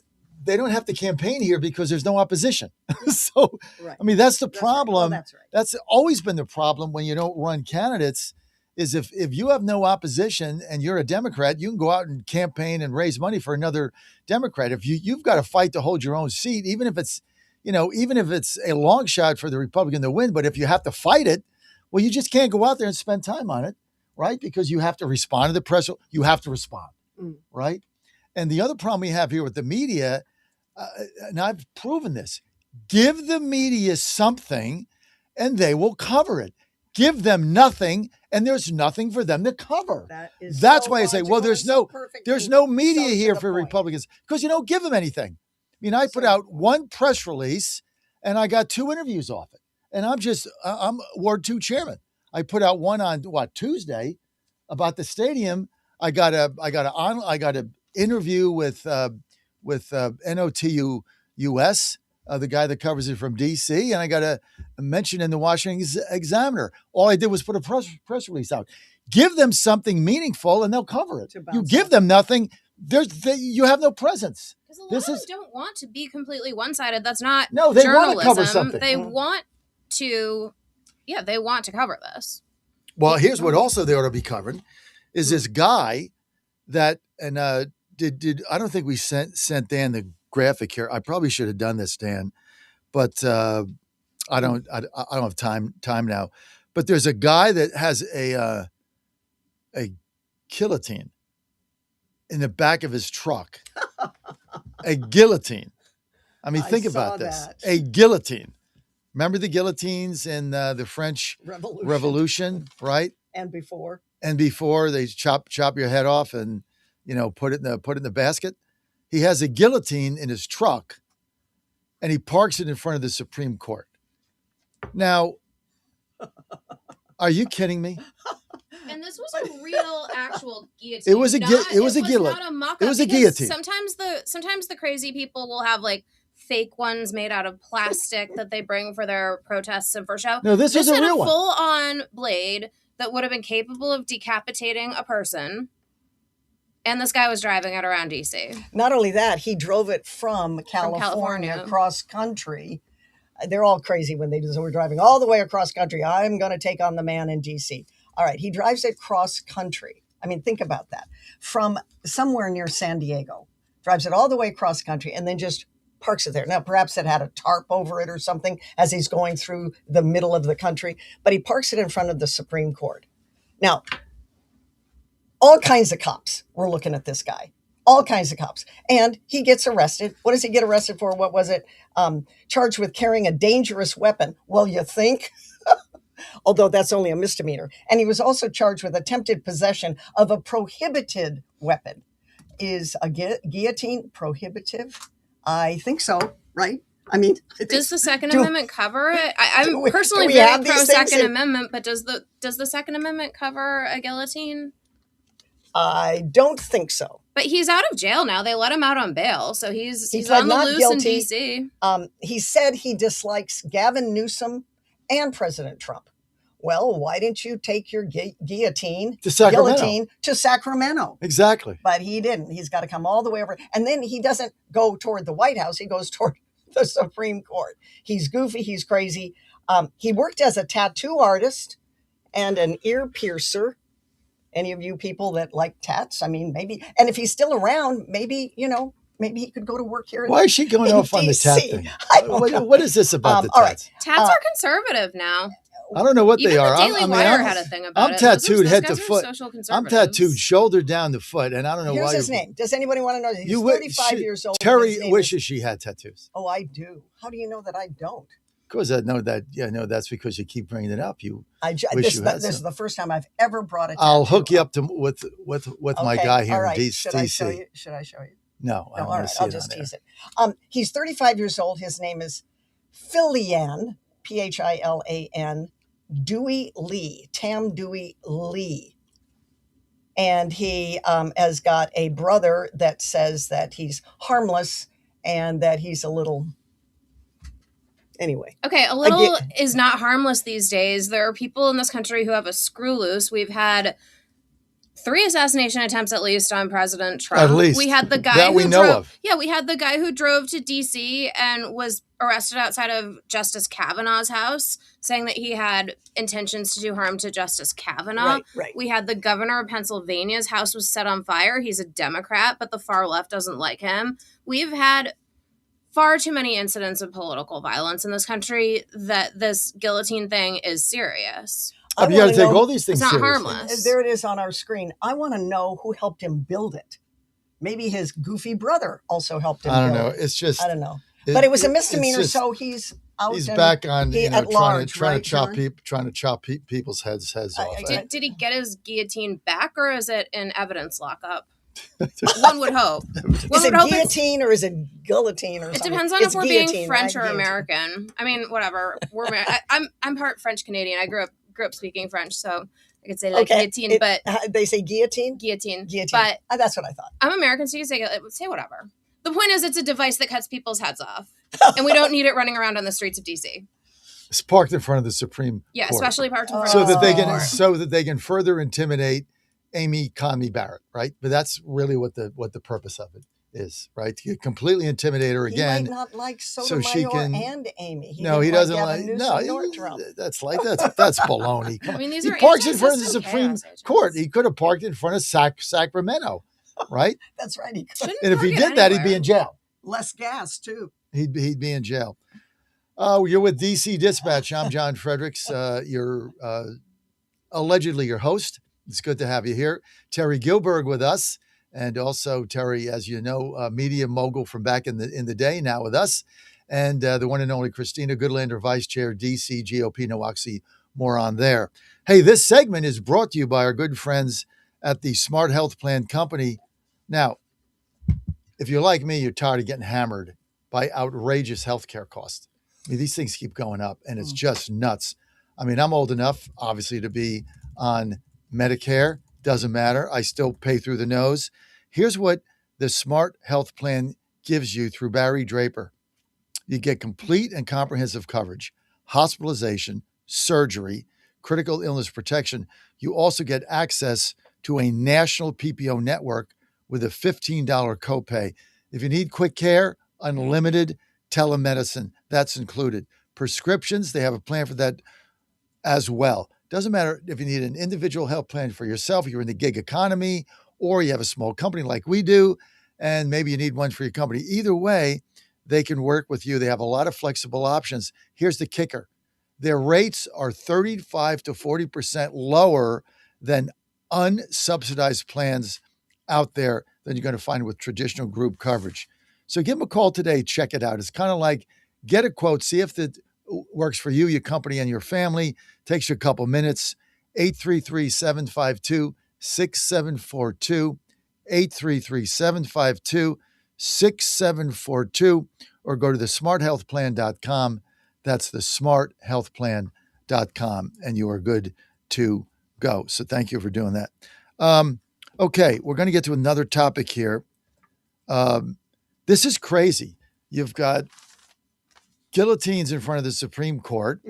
they don't have to campaign here because there's no opposition. So, Right. I mean, that's the That's right. Well, problem. that's right. That's always been the problem when you don't run candidates is if you have no opposition and you're a Democrat, you can go out and campaign and raise money for another Democrat. If you've got to fight to hold your own seat, even if it's, even if it's a long shot for the Republican to win, but if you have to fight it, well, you just can't go out there and spend time on it, right? Because you have to respond to the press. You have to respond, right? And the other problem we have here with the media, and I've proven this, give the media something and they will cover it. Give them nothing and there's nothing for them to cover. That's why I say, well, there's no media here for Republicans because you don't give them anything. I mean, I put out one press release and I got 2 interviews off it. And I'm Ward 2 chairman. I put out one on Tuesday about the stadium. I got a interview with NOTU US, the guy that covers it from DC, and I got a mention in the Washington Examiner. All I did was put a press release out. Give them something meaningful, and they'll cover it. You give them nothing, you have no presence. Because a lot of them don't want to be completely one-sided. That's not No, they journalism. want to cover something. They want to, they want to cover this. Well, here's what also they ought to be covering is this guy that, and did I don't think we sent Dan the graphic here. I probably should have done this, Dan, but I don't have time now. But there's a guy that has a guillotine in the back of his truck. A guillotine. I mean, think about this. A guillotine. Remember the guillotines in the French Revolution, right? And before. And before they chop your head off and put it in the basket. He has a guillotine in his truck, and he parks it in front of the Supreme Court. Now, are you kidding me? And this was a real, actual guillotine. It was a guillotine. Not a mock-up. It was a guillotine. Sometimes the crazy people will have like fake ones made out of plastic that they bring for their protests and for show. No, this was a real one. Full-on blade that would have been capable of decapitating a person. And this guy was driving it around DC. Not only that, he drove it from California across country. They're all crazy when they do this. We're driving all the way across country. I'm going to take on the man in DC. All right. He drives it cross country. I mean, think about that. From somewhere near San Diego, drives it all the way across country and then just parks it there. Now, perhaps it had a tarp over it or something as he's going through the middle of the country, but he parks it in front of the Supreme Court. Now, all kinds of cops were looking at this guy. All kinds of cops. And he gets arrested. What does he get arrested for? What was it? Charged with carrying a dangerous weapon. Well, you think? Although that's only a misdemeanor. And he was also charged with attempted possession of a prohibited weapon. Is a guillotine prohibitive? I think so, right? I mean, does the Second Amendment cover it? I'm personally very pro Second Amendment, but does the Second Amendment cover a guillotine? I don't think so. But he's out of jail now. They let him out on bail, so he's on the loose guilty. in DC. He said he dislikes Gavin Newsom and President Trump. Well, why didn't you take your guillotine to Sacramento? Exactly. But he didn't. He's got to come all the way over. And then he doesn't go toward the White House. He goes toward the Supreme Court. He's goofy. He's crazy. He worked as a tattoo artist and an ear piercer. Any of you people that like tats? I mean, maybe. And if he's still around, maybe he could go to work here. Why is she going off on the tat thing? What is this about the tats? All right. Tats are conservative now. I don't know what Even they are. The Daily Wire had a thing about I'm it. tattooed Those head guys to are foot. social I'm conservatives. tattooed shoulder down to foot, and I don't know Here's why. his name. Does anybody want to know? He's 35 years old. Terry wishes she had tattoos. Oh, I do. How do you know that I don't? Because I know that. Yeah, no, that's because you keep bringing it up. This is the first time I've ever brought it. I'll hook you up with my guy here in DC. Should I show you? No, I don't all right. I'll just tease it. He's 35 years old. His name is Philan, Philan, Dewey Lee, Tam Dewey Lee. And he has got a brother that says that he's harmless and that he's a little... Anyway. Okay, a little is not harmless these days. There are people in this country who have a screw loose. We've had 3 assassination attempts at least on President Trump. At least. We had the guy that who we know drove, of. Yeah, we had the guy who drove to DC and was arrested outside of Justice Kavanaugh's house, saying that he had intentions to do harm to Justice Kavanaugh. Right. We had the governor of Pennsylvania's house was set on fire. He's a Democrat, but the far left doesn't like him. We've had far too many incidents of political violence in this country that this guillotine thing is serious. You got to take all these things It's not seriously. harmless. There it is on our screen. I want to know who helped him build it. Maybe his goofy brother also helped him I don't build know. it. It's just. I don't know. But it was a misdemeanor, it's just- so he's out. He's and back on, he, at trying large, to right, chop John? people's heads off. Did he get his guillotine back, or is it in evidence lockup? One would hope. Is it guillotine or is it guillotine or It something? depends on It's if we're being guillotine, French right? or Guillotine. American. I mean, whatever. I'm part French Canadian. I grew up speaking French, so I could say like guillotine, but they say guillotine. Guillotine. Guillotine. But That's what I thought. I'm American, so you say whatever. The point is, it's a device that cuts people's heads off, and we don't need it running around on the streets of DC. It's parked in front of the Supreme Yeah, Court. especially parked in front so of that the they Supreme can Court. so that they can further intimidate Amy Coney Barrett, right? But that's really what the purpose of it is, right? To completely intimidate her again. He might not like so Sotomayor she can. and Amy. He didn't doesn't Gavin like. Newsom No, nor Trump. that's baloney. Come I mean, on. these He are parks in front of the anti-system Supreme chaos Court. He could have parked in front of Sacramento, right? That's right. He could. And if he did that, he'd be in jail. Less gas too. He'd be in jail. You're with DC Dispatch. I'm John Fredericks. You're allegedly your host. It's good to have you here. Terry Gilberg with us, and also Terry, as you know, media mogul from back in the day, now with us, and the one and only Christina Goodlander, Vice Chair, DC GOP. No oxymoron there. Hey, this segment is brought to you by our good friends at the Smart Health Plan Company. Now, if you're like me, you're tired of getting hammered by outrageous healthcare costs. I mean, these things keep going up, and it's just nuts. I mean, I'm old enough, obviously, to be on Medicare. Doesn't matter. I still pay through the nose. Here's what the Smart Health Plan gives you through Barry Draper. You get complete and comprehensive coverage, hospitalization, surgery, critical illness protection. You also get access to a national PPO network with a $15 copay. If you need quick care, unlimited telemedicine, that's included. Prescriptions, they have a plan for that as well. Doesn't matter if you need an individual health plan for yourself, you're in the gig economy, or you have a small company like we do, and maybe you need one for your company. Either way, they can work with you. They have a lot of flexible options. Here's the kicker. Their rates are 35 to 40% lower than unsubsidized plans out there than you're going to find with traditional group coverage. So give them a call today. Check it out. It's kind of like get a quote, see if it works for you, your company, and your family. Takes you a couple minutes. 833-752-6742. 833-752-6742. Or go to thesmarthealthplan.com. That's thesmarthealthplan.com. And you are good to go. So thank you for doing that. Okay, we're going to get to another topic here. This is crazy. You've got guillotines in front of the Supreme Court.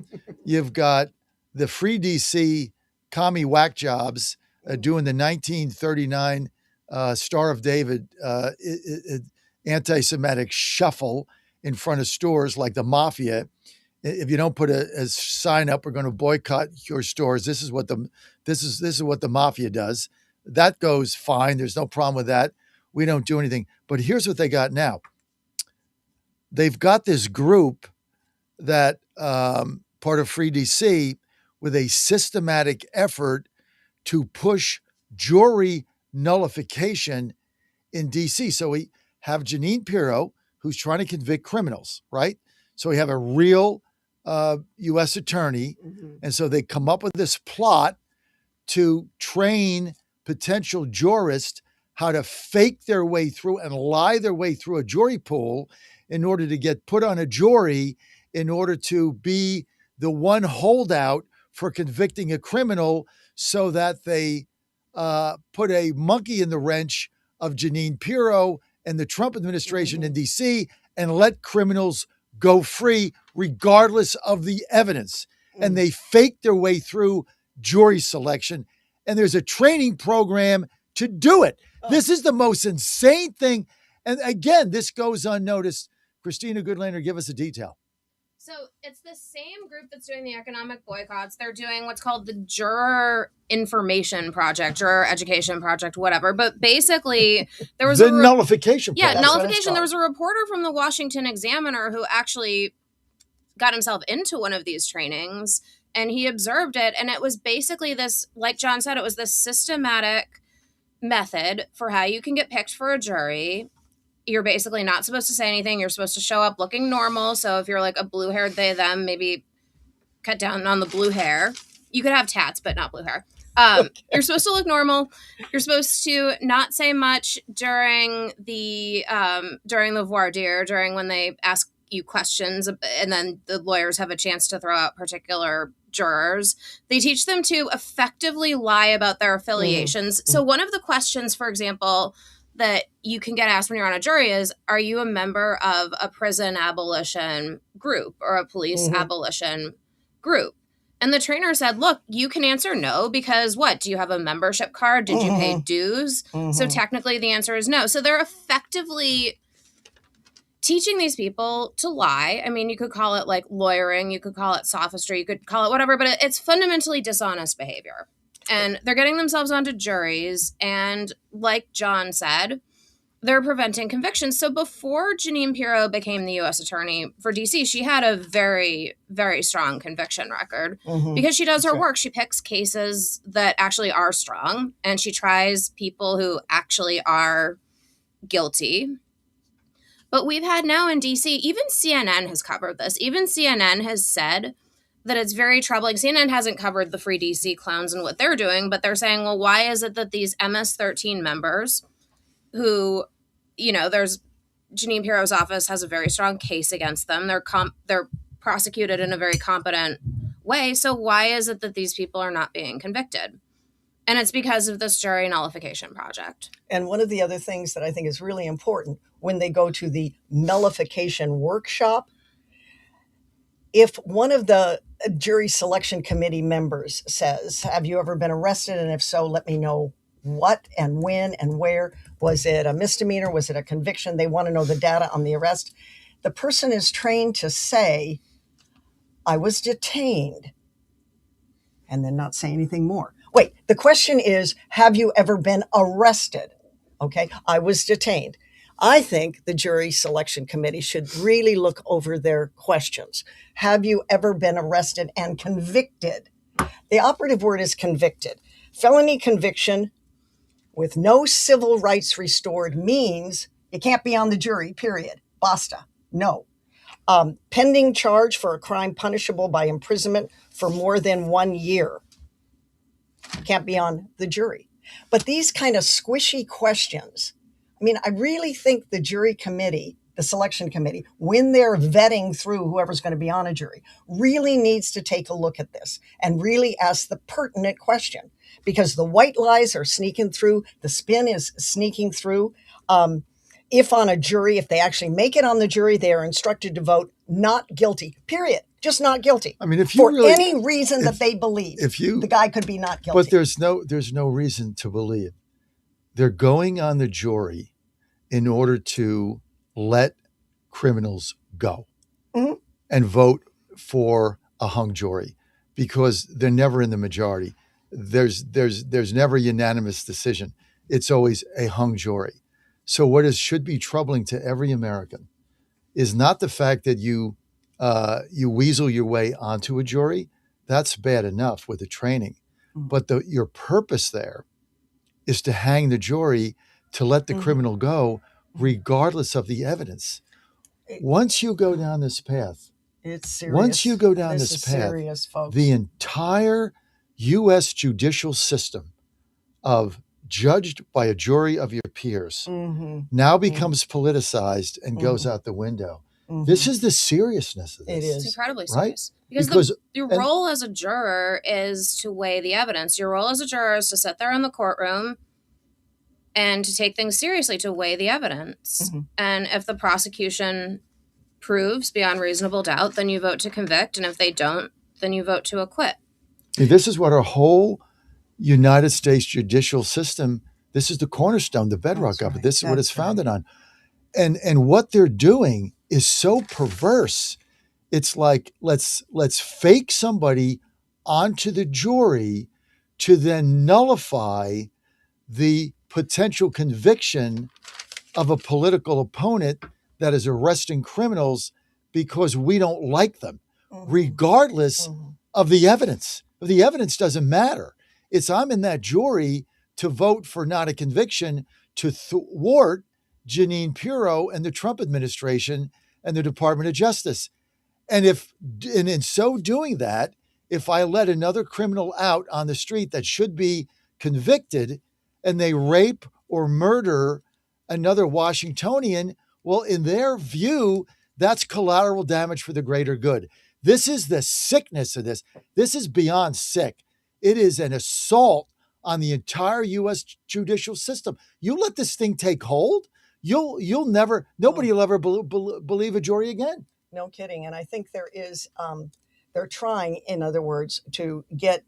You've got the Free DC commie whack jobs doing the 1939 Star of David anti-Semitic shuffle in front of stores like the mafia. If you don't put a sign up, we're going to boycott your stores. This is what the mafia does. That goes fine. There's no problem with that. We don't do anything. But here's what they got now. They've got this group that part of Free DC with a systematic effort to push jury nullification in DC. So we have Jeanine Pirro, who's trying to convict criminals, right? So we have a real U.S. attorney. And so they come up with this plot to train potential jurists how to fake their way through and lie their way through a jury pool in order to get put on a jury, in order to be the one holdout for convicting a criminal, so that they put a monkey in the wrench of Jeanine Pirro and the Trump administration in DC and let criminals go free regardless of the evidence. And they fake their way through jury selection. and there's a training program to do it. This is the most insane thing. And again, this goes unnoticed. Christina Goodlander, give us a detail. So it's the same group that's doing the economic boycotts. They're doing what's called the Juror Information Project, Juror Education Project, whatever. But basically, there was the nullification project. Yeah, nullification. There was a reporter from the Washington Examiner who actually got himself into one of these trainings, and he observed it. And it was basically this, like John said, it was this systematic method for how you can get picked for a jury. You're basically not supposed to say anything. You're supposed to show up looking normal. So if you're like a blue-haired they, them, maybe cut down on the blue hair. You could have tats, but not blue hair. You're supposed to look normal. You're supposed to not say much during the voir dire, during when they ask you questions, and then the lawyers have a chance to throw out particular jurors. They teach them to effectively lie about their affiliations. So one of the questions, for example, that you can get asked when you're on a jury is, are you a member of a prison abolition group or a police abolition group? And the trainer said, look, you can answer no because what? Do you have a membership card? Did you pay dues? So technically the answer is no. So they're effectively teaching these people to lie. I mean, you could call it like lawyering, you could call it sophistry, you could call it whatever, but it's fundamentally dishonest behavior. And they're getting themselves onto juries. And like John said, they're preventing convictions. So before Jeanine Pirro became the U.S. attorney for D.C., she had a very, very strong conviction record because she does her work. She picks cases that actually are strong, and she tries people who actually are guilty. But we've had now in D.C., even CNN has covered this. Even CNN has said that it's very troubling. CNN hasn't covered the Free DC clowns and what they're doing, but they're saying, well, why is it that these MS-13 members who, you know, there's Jeanine Pirro's office has a very strong case against them. They're prosecuted in a very competent way. So why is it that these people are not being convicted? And it's because of this jury nullification project. And one of the other things that I think is really important when they go to the nullification workshop, if one of the jury selection committee members says, have you ever been arrested? And if so, let me know what and when and where. Was it a misdemeanor? Was it a conviction? They want to know the data on the arrest. The person is trained to say, I was detained, and then not say anything more. Wait, the question is, have you ever been arrested? Okay, I was detained. I think the jury selection committee should really look over their questions. Have you ever been arrested and convicted? The operative word is convicted. Felony conviction with no civil rights restored means you can't be on the jury, period. Basta. No. Pending charge for a crime punishable by imprisonment for more than 1 year. Can't be on the jury. But these kind of squishy questions, I mean, I really think the jury committee, the selection committee, when they're vetting through whoever's going to be on a jury, really needs to take a look at this and really ask the pertinent question, because the white lies are sneaking through, the spin is sneaking through. If on a jury, if they actually make it on the jury, they are instructed to vote not guilty, period. Just not guilty. I mean, if you for really, any reason that they believe, the guy could be not guilty. But there's no reason to believe. They're going on the jury in order to let criminals go and vote for a hung jury, because they're never in the majority. There's never a unanimous decision. It's always a hung jury. So what should be troubling to every American is not the fact that you weasel your way onto a jury. That's bad enough with the training. But your purpose there is to hang the jury, to let the criminal go, regardless of the evidence. Once you go down this path, it's serious. Once you go down this this is path, serious, folks. The entire U.S. judicial system of judged by a jury of your peers now becomes politicized and goes out the window. This is the seriousness of this. It is. It's incredibly Right? serious. Because your role as a juror is to weigh the evidence. Your role as a juror is to sit there in the courtroom and to take things seriously, to weigh the evidence. And if the prosecution proves beyond reasonable doubt, then you vote to convict. And if they don't, then you vote to acquit. This is what our whole United States judicial system, this is the cornerstone, the bedrock of it. This is what it's That's right. founded on. And what they're doing is so perverse. It's like let's fake somebody onto the jury to then nullify the potential conviction of a political opponent that is arresting criminals because we don't like them, regardless of the evidence. The evidence doesn't matter. It's I'm in that jury to vote for not a conviction to thwart Jeanine Pirro and the Trump administration and the Department of Justice. And in so doing that, if I let another criminal out on the street that should be convicted and they rape or murder another Washingtonian, well, in their view, that's collateral damage for the greater good. This is the sickness of this. This is beyond sick. It is an assault on the entire U.S. judicial system. You let this thing take hold, you'll never, nobody will ever believe a jury again. No kidding. And I think there is, they're trying, in other words, to get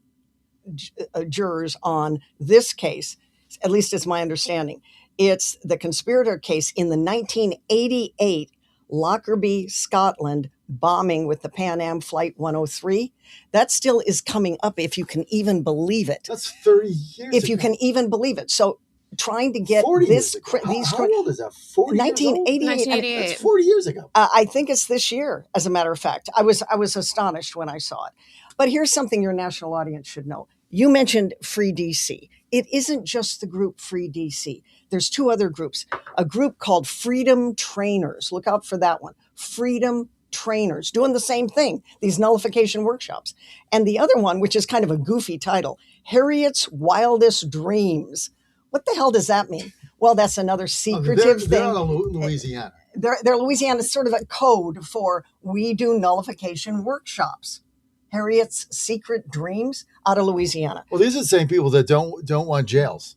jurors on this case, at least it's my understanding. It's the conspirator case in the 1988 Lockerbie, Scotland bombing with the Pan Am Flight 103. That still is coming up, if you can even believe it. That's 30 years If you ago. can even believe it. So trying to get 40 this, years ago. these, How old is that? 40 1988. years old? That's 40 years ago. I think it's this year, as a matter of fact. I was astonished when I saw it. But here's something your national audience should know. You mentioned Free DC. It isn't just the group Free DC. There's two other groups. A group called Freedom Trainers. Look out for that one. Freedom Trainers, doing the same thing, these nullification workshops. And the other one, which is kind of a goofy title, Harriet's Wildest Dreams. What the hell does that mean? Well, that's another secretive thing. They're out of Louisiana. They're Louisiana is sort of a code for we do nullification workshops. Harriet's Secret Dreams out of Louisiana. Well, these are the same people that don't want jails.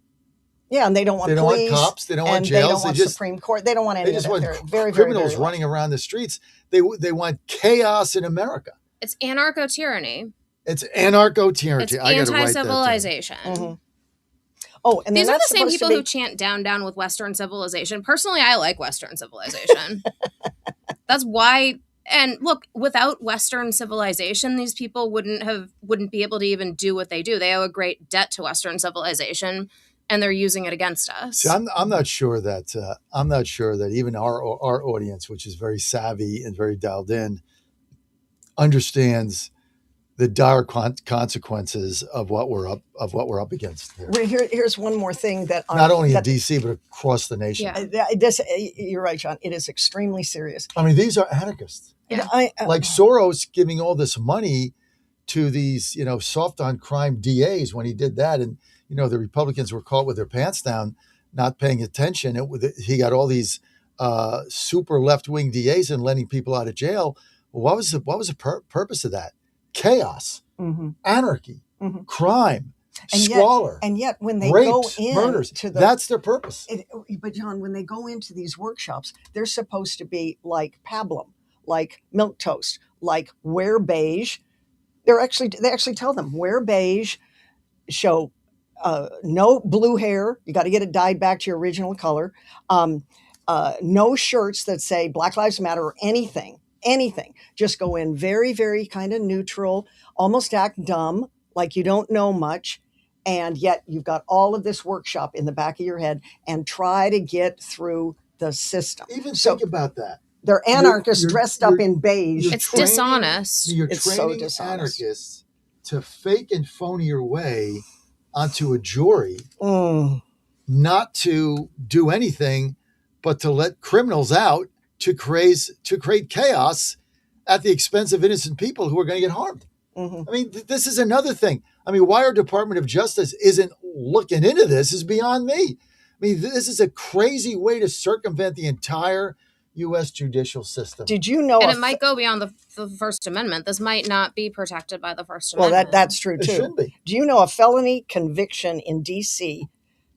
Yeah, and they don't want They don't police, want cops. They don't want and jails. They don't want just, Supreme Court. They don't want any they of just that. want They're very, criminals very running around the streets. They want chaos in America. It's anarcho-tyranny. It's anarcho-tyranny. It's I gotta write that down. anti-civilization. Mm-hmm. Oh, and these are not the same supposed to people be- who chant down with Western civilization. Personally, I like Western civilization. That's why. And look, without Western civilization, these people wouldn't be able to even do what they do. They owe a great debt to Western civilization, and they're using it against us. See, I'm not sure that even our audience, which is very savvy and very dialed in, understands the dire consequences of what we're up against here. Well, here's one more thing that Not only in DC but across the nation. You're right, John. It is extremely serious. I mean, these are anarchists. Yeah. Like Soros giving all this money to these, soft on crime DAs when he did that, and the Republicans were caught with their pants down, not paying attention. He got all these super left wing DAs and letting people out of jail. Well, what was the purpose of that? Chaos, anarchy, crime, squalor, and yet when they rapes, go in murders, to that's their purpose. But John, when they go into these workshops, they're supposed to be like pablum, like milk toast, like wear beige. They actually tell them wear beige, show no blue hair. You got to get it dyed back to your original color. No shirts that say Black Lives Matter or anything. Just go in very, very kind of neutral, almost act dumb, like you don't know much. And yet you've got all of this workshop in the back of your head and try to get through the system. Even think about that. They're anarchists dressed up in beige. It's dishonest. You're It's so training dishonest. anarchists to fake and phony your way onto a jury, not to do anything but to let criminals out to create chaos at the expense of innocent people who are going to get harmed. I mean, this is another thing. I mean, why our Department of Justice isn't looking into this is beyond me. I mean, this is a crazy way to circumvent the entire U.S. judicial system. Did you know? And it might go beyond the First Amendment. This might not be protected by the First Well, Amendment. that's true It too. should be. Do you know a felony conviction in D.C.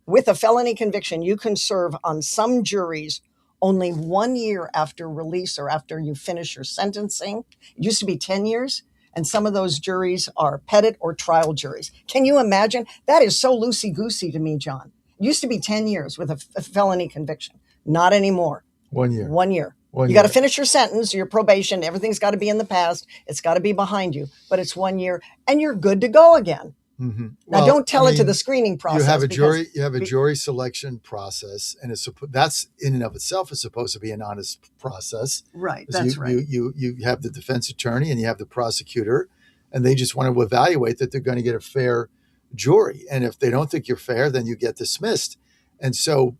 with a felony conviction, you can serve on some juries only 1 year after release or after you finish your sentencing. It used to be 10 years. And some of those juries are pettit or trial juries. Can you imagine? That is so loosey-goosey to me, John. It used to be 10 years with a felony conviction. Not anymore. 1 year. 1 year. One You got to year. finish your sentence, your probation. Everything's got to be in the past. It's got to be behind you. But it's 1 year, and you're good to go again. Mm-hmm. Now, don't tell it to the screening process. You have a because- jury selection process, and that's in and of itself is supposed to be an honest process. Right, 'Cause that's you, right. You have the defense attorney and you have the prosecutor, and they just want to evaluate that they're going to get a fair jury. And if they don't think you're fair, then you get dismissed. And so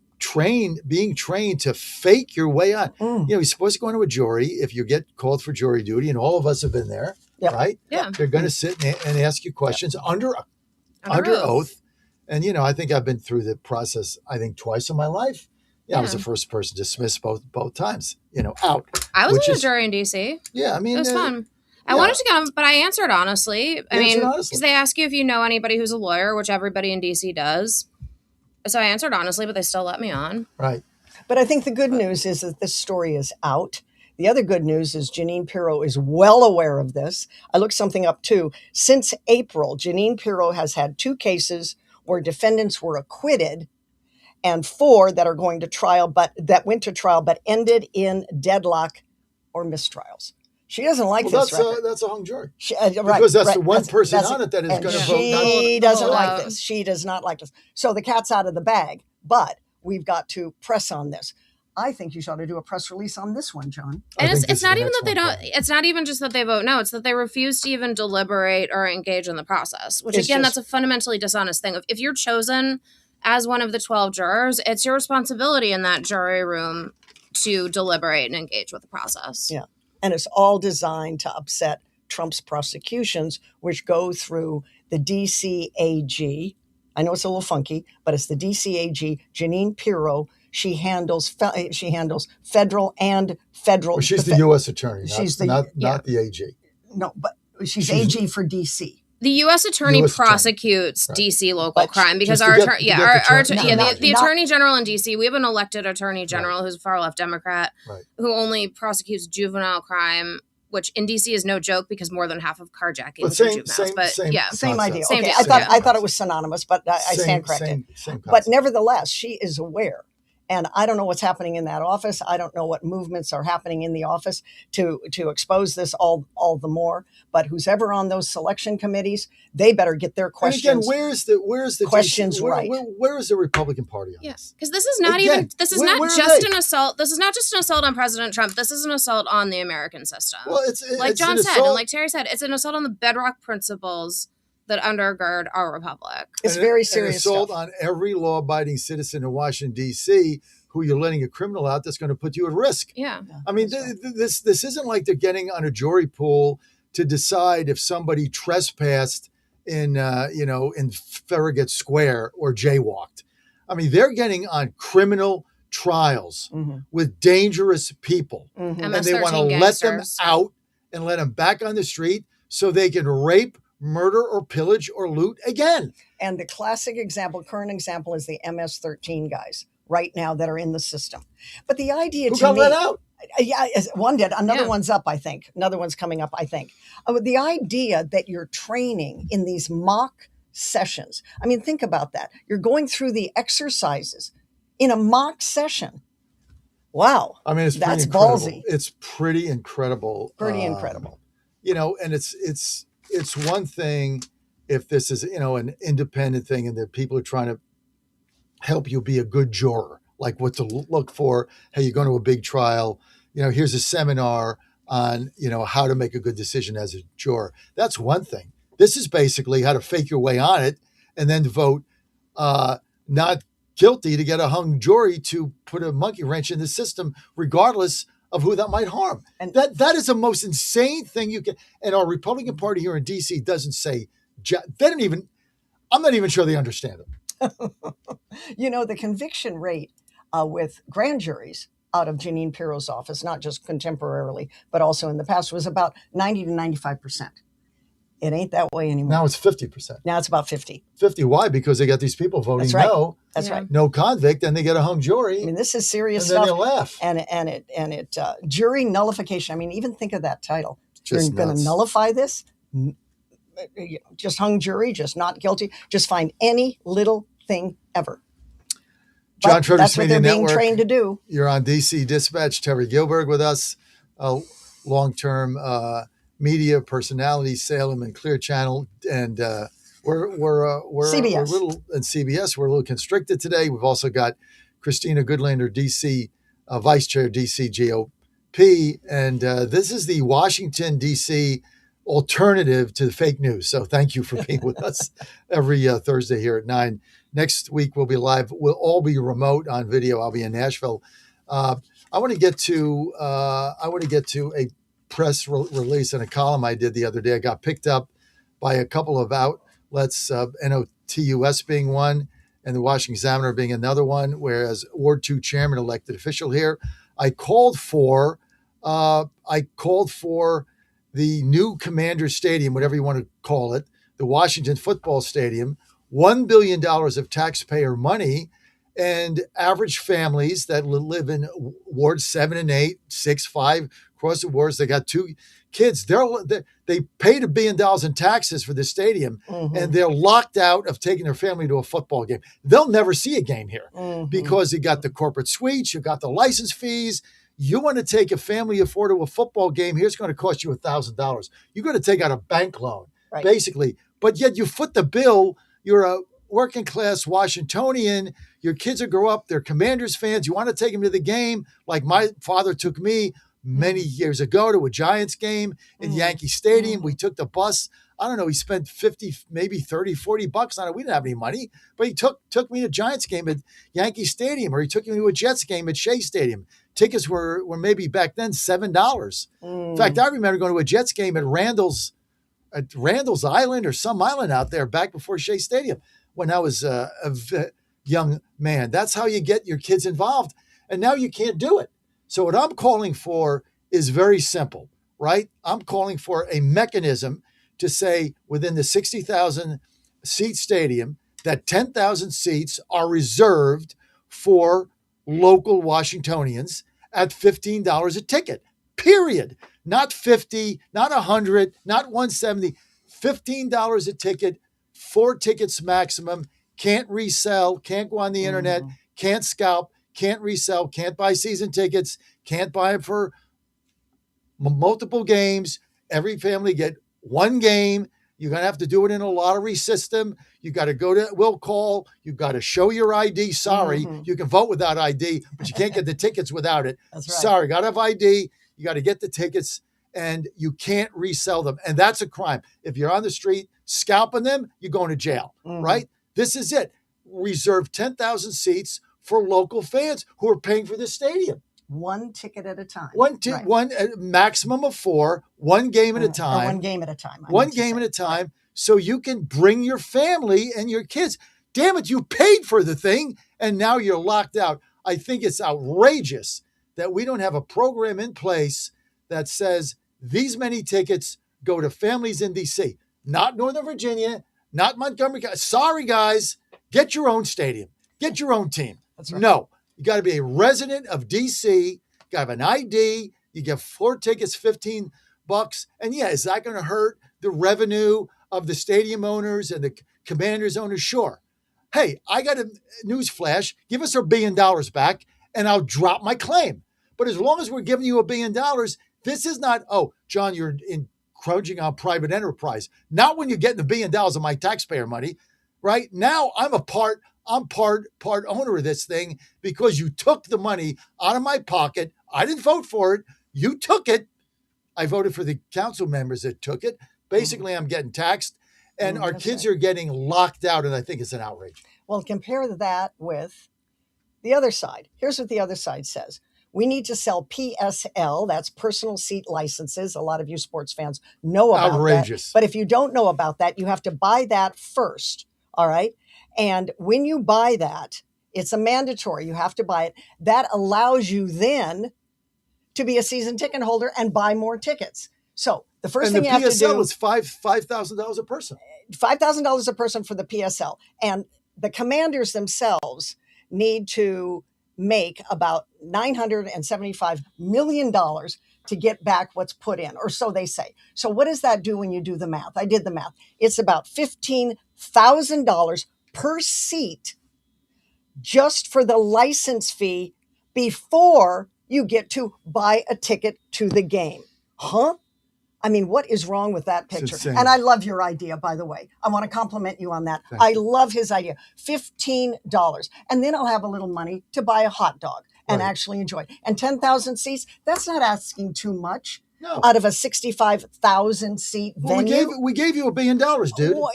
being trained to fake your way on. You're supposed to go into a jury if you get called for jury duty, and all of us have been there, right? Yeah. They're going to sit and ask you questions under oath. And, I think I've been through the process, twice in my life. I was the first person dismissed both times, out. I was in a jury in DC. Yeah, I mean, it was fun. I wanted to get but I answered honestly. Because they ask you if you know anybody who's a lawyer, which everybody in DC does. So I answered honestly, but they still let me on. Right. But I think the good news is that this story is out. The other good news is Jeanine Pirro is well aware of this. I looked something up too. Since April, Jeanine Pirro has had 2 cases where defendants were acquitted and 4 that are going to trial, but ended in deadlock or mistrials. She doesn't like this record. That's a hung jury. Right, because that's right. the one person on it that is and going to vote. She doesn't like this. She does not like this. So the cat's out of the bag, but we've got to press on this. I think you should do a press release on this one, John. And it's not even that they don't, it's not even just that they vote no, it's that they refuse to even deliberate or engage in the process, which again, that's a fundamentally dishonest thing. If you're chosen as one of the 12 jurors, it's your responsibility in that jury room to deliberate and engage with the process. Yeah. And it's all designed to upset Trump's prosecutions, which go through the DCAG. I know it's a little funky, but it's the DCAG. Jeanine Pirro. She handles federal and federal. Well, she's the U.S. attorney. Not the AG. No, but she's AG for DC. The U.S. attorney prosecutes DC local crime because the attorney general in DC, we have an elected attorney general who's a far left Democrat who only prosecutes juvenile crime, which in DC is no joke because more than half of carjackings are juveniles. Same idea. Okay, I thought it was synonymous, but I stand corrected. But nevertheless, she is aware. And I don't know what's happening in that office. I don't know what movements are happening in the office to expose this all the more. But who's ever on those selection committees, they better get their questions. And again, where's the questions right? Where is the Republican Party on this? Because this is not an assault. This is not just an assault on President Trump. This is an assault on the American system. Well, it's like John said, and like Terry said, it's an assault on the bedrock principles that undergird our republic. It's very serious assault stuff. on every law-abiding citizen in Washington, D.C., who you're letting a criminal out that's going to put you at risk. Yeah. I mean, this isn't like they're getting on a jury pool to decide if somebody trespassed in Farragut Square or jaywalked. I mean, they're getting on criminal trials with dangerous people. And they want to let them out and let them back on the street so they can rape, murder, or pillage or loot again. And the classic example, current example, is the MS-13 guys right now that are in the system. But the idea Who got let out? Yeah, one did. Another one's up, I think. Another one's coming up, I think. The idea that you're training in these mock sessions. I mean, think about that. You're going through the exercises in a mock session. Wow. I mean, that's ballsy. ballsy. It's pretty incredible. Incredible. And it's one thing if this is, an independent thing and that people are trying to help you be a good juror, like what to look for. Hey, you're going to a big trial. Here's a seminar on, how to make a good decision as a juror. That's one thing. This is basically how to fake your way on it and then to vote not guilty to get a hung jury to put a monkey wrench in the system, regardless of who that might harm. And that is the most insane thing you can. And our Republican Party here in D.C. doesn't say, I'm not even sure they understand it. The conviction rate with grand juries out of Jeanine Pirro's office, not just contemporarily, but also in the past, was about 90 to 95%. It ain't that way anymore. Now it's 50%. Now it's about 50. 50. Why? Because they got these people voting no. That's right. No convict, and they get a hung jury. I mean, this is serious and stuff. Then they laugh. And it jury nullification. I mean, even think of that title. Just You're going to nullify this? just hung jury, just not guilty, just find any little thing ever. John But Fredericks that's what Media they're being Network. trained to do. You're on DC Dispatch. Terry Gilberg with us, long-term media personality, Salem and Clear Channel, and we're CBS. a little and CBS. We're a little constricted today. We've also got Christina Goodlander, DC Vice Chair, DC GOP, and this is the Washington DC alternative to the fake news. So thank you for being with us every Thursday here at 9. Next week we'll be live. We'll all be remote on video. I'll be in Nashville. I want to get to a press release and a column I did the other day. I got picked up by a couple of outlets, NOTUS being one, and the Washington Examiner being another one. Whereas Ward 2 chairman, elected official here, I called for the new Commander Stadium, whatever you want to call it, the Washington Football Stadium. $1 billion of taxpayer money, and average families that live in wards 7 and 8, 6, 5, across the wards, they got 2 kids. They paid $1 billion in taxes for the stadium, and they're locked out of taking their family to a football game. They'll never see a game here because you got the corporate suites, you got the license fees. You want to take a family of 4 to a football game, here's going to cost you $1,000. You're going to take out a bank loan, basically. But yet you foot the bill. You're a working class Washingtonian. Your kids will grow up. They're Commanders fans. You want to take them to the game like my father took me many years ago to a Giants game in Yankee Stadium. We took the bus. I don't know. He spent 50, maybe 30, 40 bucks on it. We didn't have any money, but he took me to a Giants game at Yankee Stadium, or he took me to a Jets game at Shea Stadium. Tickets were maybe back then $7. In fact, I remember going to a Jets game at Randall's Island or some island out there back before Shea Stadium when I was a young man. That's how you get your kids involved. And now you can't do it. So what I'm calling for is very simple, right? I'm calling for a mechanism to say within the 60,000 seat stadium that 10,000 seats are reserved for local Washingtonians at $15 a ticket, period. Not 50, not 100, not 170, $15 a ticket, 4 tickets maximum, can't resell, can't go on the internet, can't scalp, can't resell, can't buy season tickets, can't buy them for multiple games. Every family get 1 game. You're going to have to do it in a lottery system. You got to go to will call. You got to show your ID. Sorry, you can vote without ID, but you can't get the tickets without it. That's right. Sorry, got to have ID. You got to get the tickets, and you can't resell them. And that's a crime. If you're on the street scalping them, you're going to jail, right? This is it. Reserve 10,000 seats for local fans who are paying for the stadium. 1 ticket at a time. One maximum of 4, 1 game at a time. 1 game at a time. One game at a time, so you can bring your family and your kids. Damn it, you paid for the thing, and now you're locked out. I think it's outrageous that we don't have a program in place that says these many tickets go to families in D.C., not Northern Virginia, not Montgomery. Sorry, guys, get your own stadium. Get your own team. That's right. No, you got to be a resident of D.C., you got to have an ID, you get 4 tickets, $15. And yeah, is that going to hurt the revenue of the stadium owners and the Commanders owners? Sure. Hey, I got a news flash. Give us our $1 billion back and I'll drop my claim. But as long as we're giving you $1 billion, this is not, oh, John, you're encroaching on private enterprise. Not when you're getting $1 billion of my taxpayer money, right? Now I'm part owner of this thing because you took the money out of my pocket. I didn't vote for it. You took it. I voted for the council members that took it. Basically, I'm getting taxed, and our kids are getting locked out, and I think it's an outrage. Well, compare that with the other side. Here's what the other side says. We need to sell PSL, that's personal seat licenses. A lot of you sports fans know about Outrageous. that. But if you don't know about that, you have to buy that first, all right? And when you buy that, it's a mandatory. You have to buy it. That allows you then to be a season ticket holder and buy more tickets. So the first thing you have to do... And the PSL is $5,000 a person. $5,000 a person for the PSL. And the Commanders themselves need to make about $975 million to get back what's put in, or so they say. So what does that do when you do the math? I did the math. It's about $15,000 per seat just for the license fee before you get to buy a ticket to the game. Huh? I mean, what is wrong with that picture? And I love your idea, by the way. I want to compliment you on that. I love his idea. $15. And then I'll have a little money to buy a hot dog and actually enjoy it. And 10,000 seats, that's not asking too much. No. Out of a 65,000 seat venue. We gave you $1 billion, dude. Well,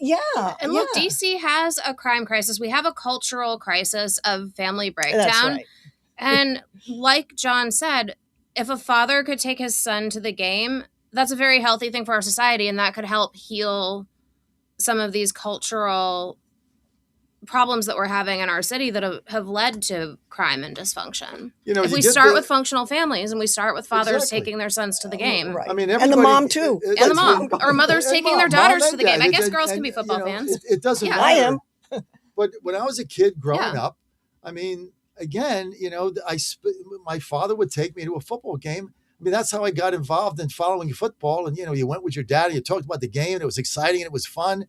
yeah. And look, DC has a crime crisis. We have a cultural crisis of family breakdown. That's right. And like John said, if a father could take his son to the game, that's a very healthy thing for our society, and that could help heal some of these cultural problems that we're having in our city that have led to crime and dysfunction. If we start with functional families and we start with fathers taking their sons to the game. Right. I mean, and the mom too. And the mom. Or mothers taking their daughters to the game. I guess girls can be football fans. It doesn't matter. I am. But when I was a kid growing up, I mean, again, my father would take me to a football game. I mean, that's how I got involved in following football. And, you went with your dad and you talked about the game and it was exciting and it was fun.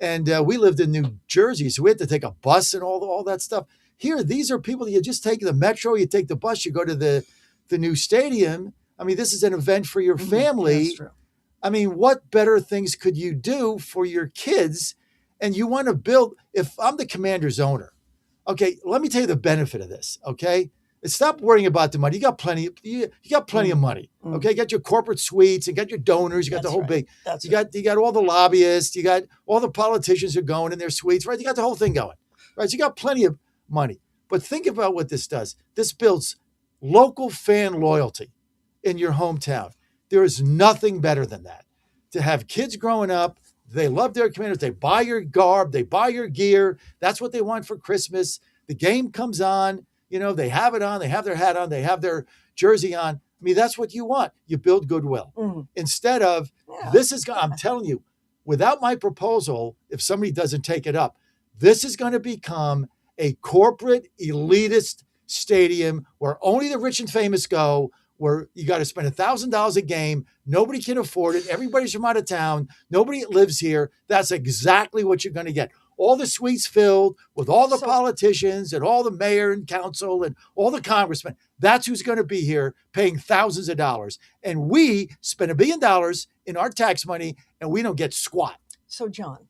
And we lived in New Jersey, so we had to take a bus and all that stuff. Here, these are people that you just take the metro, you take the bus, you go to the new stadium. I mean, this is an event for your family. That's true. I mean, what better things could you do for your kids? And you want to build, if I'm the Commander's owner, okay, let me tell you the benefit of this, okay? Stop worrying about the money. You got plenty. You got plenty of money. Okay, you got your corporate suites, you got your donors, you got the whole big. You got all the lobbyists, you got all the politicians are going in their suites, right? You got the whole thing going, right? So you got plenty of money. But think about what this does. This builds local fan loyalty in your hometown. There is nothing better than that. To have kids growing up, they love their Commanders. They buy your garb, they buy your gear. That's what they want for Christmas. The game comes on. They have it on, they have their hat on, they have their jersey on. I mean, that's what you want. You build goodwill. Instead of, I'm telling you, without my proposal, if somebody doesn't take it up, this is going to become a corporate elitist stadium where only the rich and famous go, where you got to spend $1,000 a game. Nobody can afford it. Everybody's from out of town. Nobody lives here. That's exactly what you're going to get. All the suites filled with all the politicians and all the mayor and council and all the congressmen. That's who's going to be here paying thousands of dollars. And we spend $1 billion in our tax money and we don't get squat. So, John,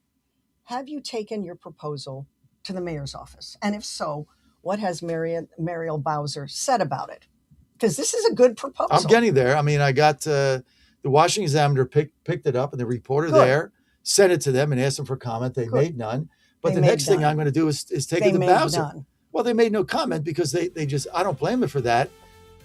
have you taken your proposal to the mayor's office? And if so, what has Muriel Bowser said about it? Because this is a good proposal. I'm getting there. I mean, I got the Washington Examiner picked it up and the reporter there sent it to them and asked them for comment. They made none. But the next thing I'm going to do is take it to Bowser. None. Well, they made no comment because they just, I don't blame them for that,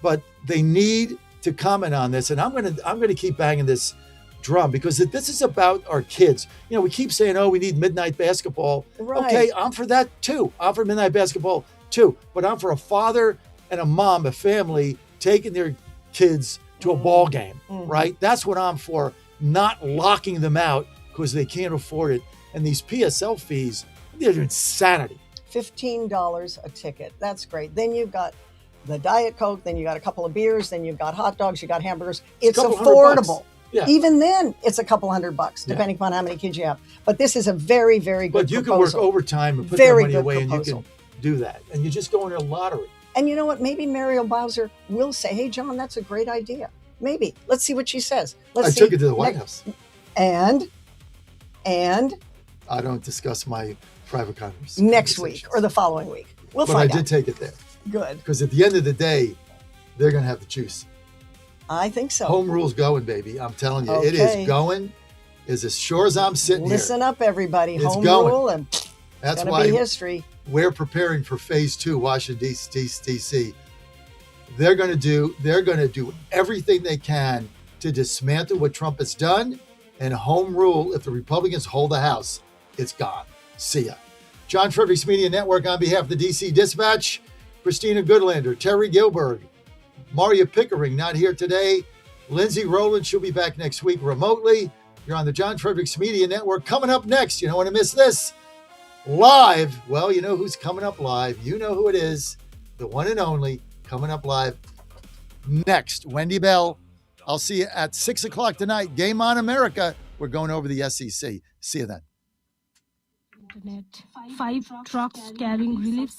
but they need to comment on this. And I'm going to keep banging this drum because this is about our kids. We keep saying, we need midnight basketball. Right. Okay, I'm for that too. I'm for midnight basketball too. But I'm for a father and a mom, a family taking their kids to a ball game, right? That's what I'm for, not locking them out because they can't afford it. And these PSL fees, they're insanity. $15 a ticket. That's great. Then you've got the Diet Coke, then you got a couple of beers, then you've got hot dogs, you got hamburgers. It's affordable. Yeah. Even then, it's a couple $100, depending upon how many kids you have. But this is a very, very good proposal. But you can work overtime and put that money away and you can do that. And you just go in a lottery. And you know what? Maybe Muriel Bowser will say, hey, John, that's a great idea. Maybe. Let's see what she says. I took it to the White House. And I don't discuss my private conversations. Next week or the following week. We'll find out. But I did take it there. Good. Because at the end of the day, they're going to have the juice. I think so. Home rule's going, baby. I'm telling you. Okay. It is going as sure as I'm sitting here. Listen up, everybody. It's Home going. rule, and that's going why to be history. We're preparing for phase 2, Washington, D.C. They're going to do everything they can to dismantle what Trump has done. And home rule, if the Republicans hold the House, it's gone. See ya. John Fredericks Media Network on behalf of the DC Dispatch, Christina Goodlander, Terry Gilberg, Maria Pickering, not here today. Lindsay Rowland, she'll be back next week remotely. You're on the John Fredericks Media Network. Coming up next, you don't want to miss this. Live, well, you know who's coming up live. You know who it is. The one and only, coming up live. next. Wendy Bell. I'll see you at 6 o'clock tonight. Game On America. We're going over the SEC. See you then. 5 trucks carrying relief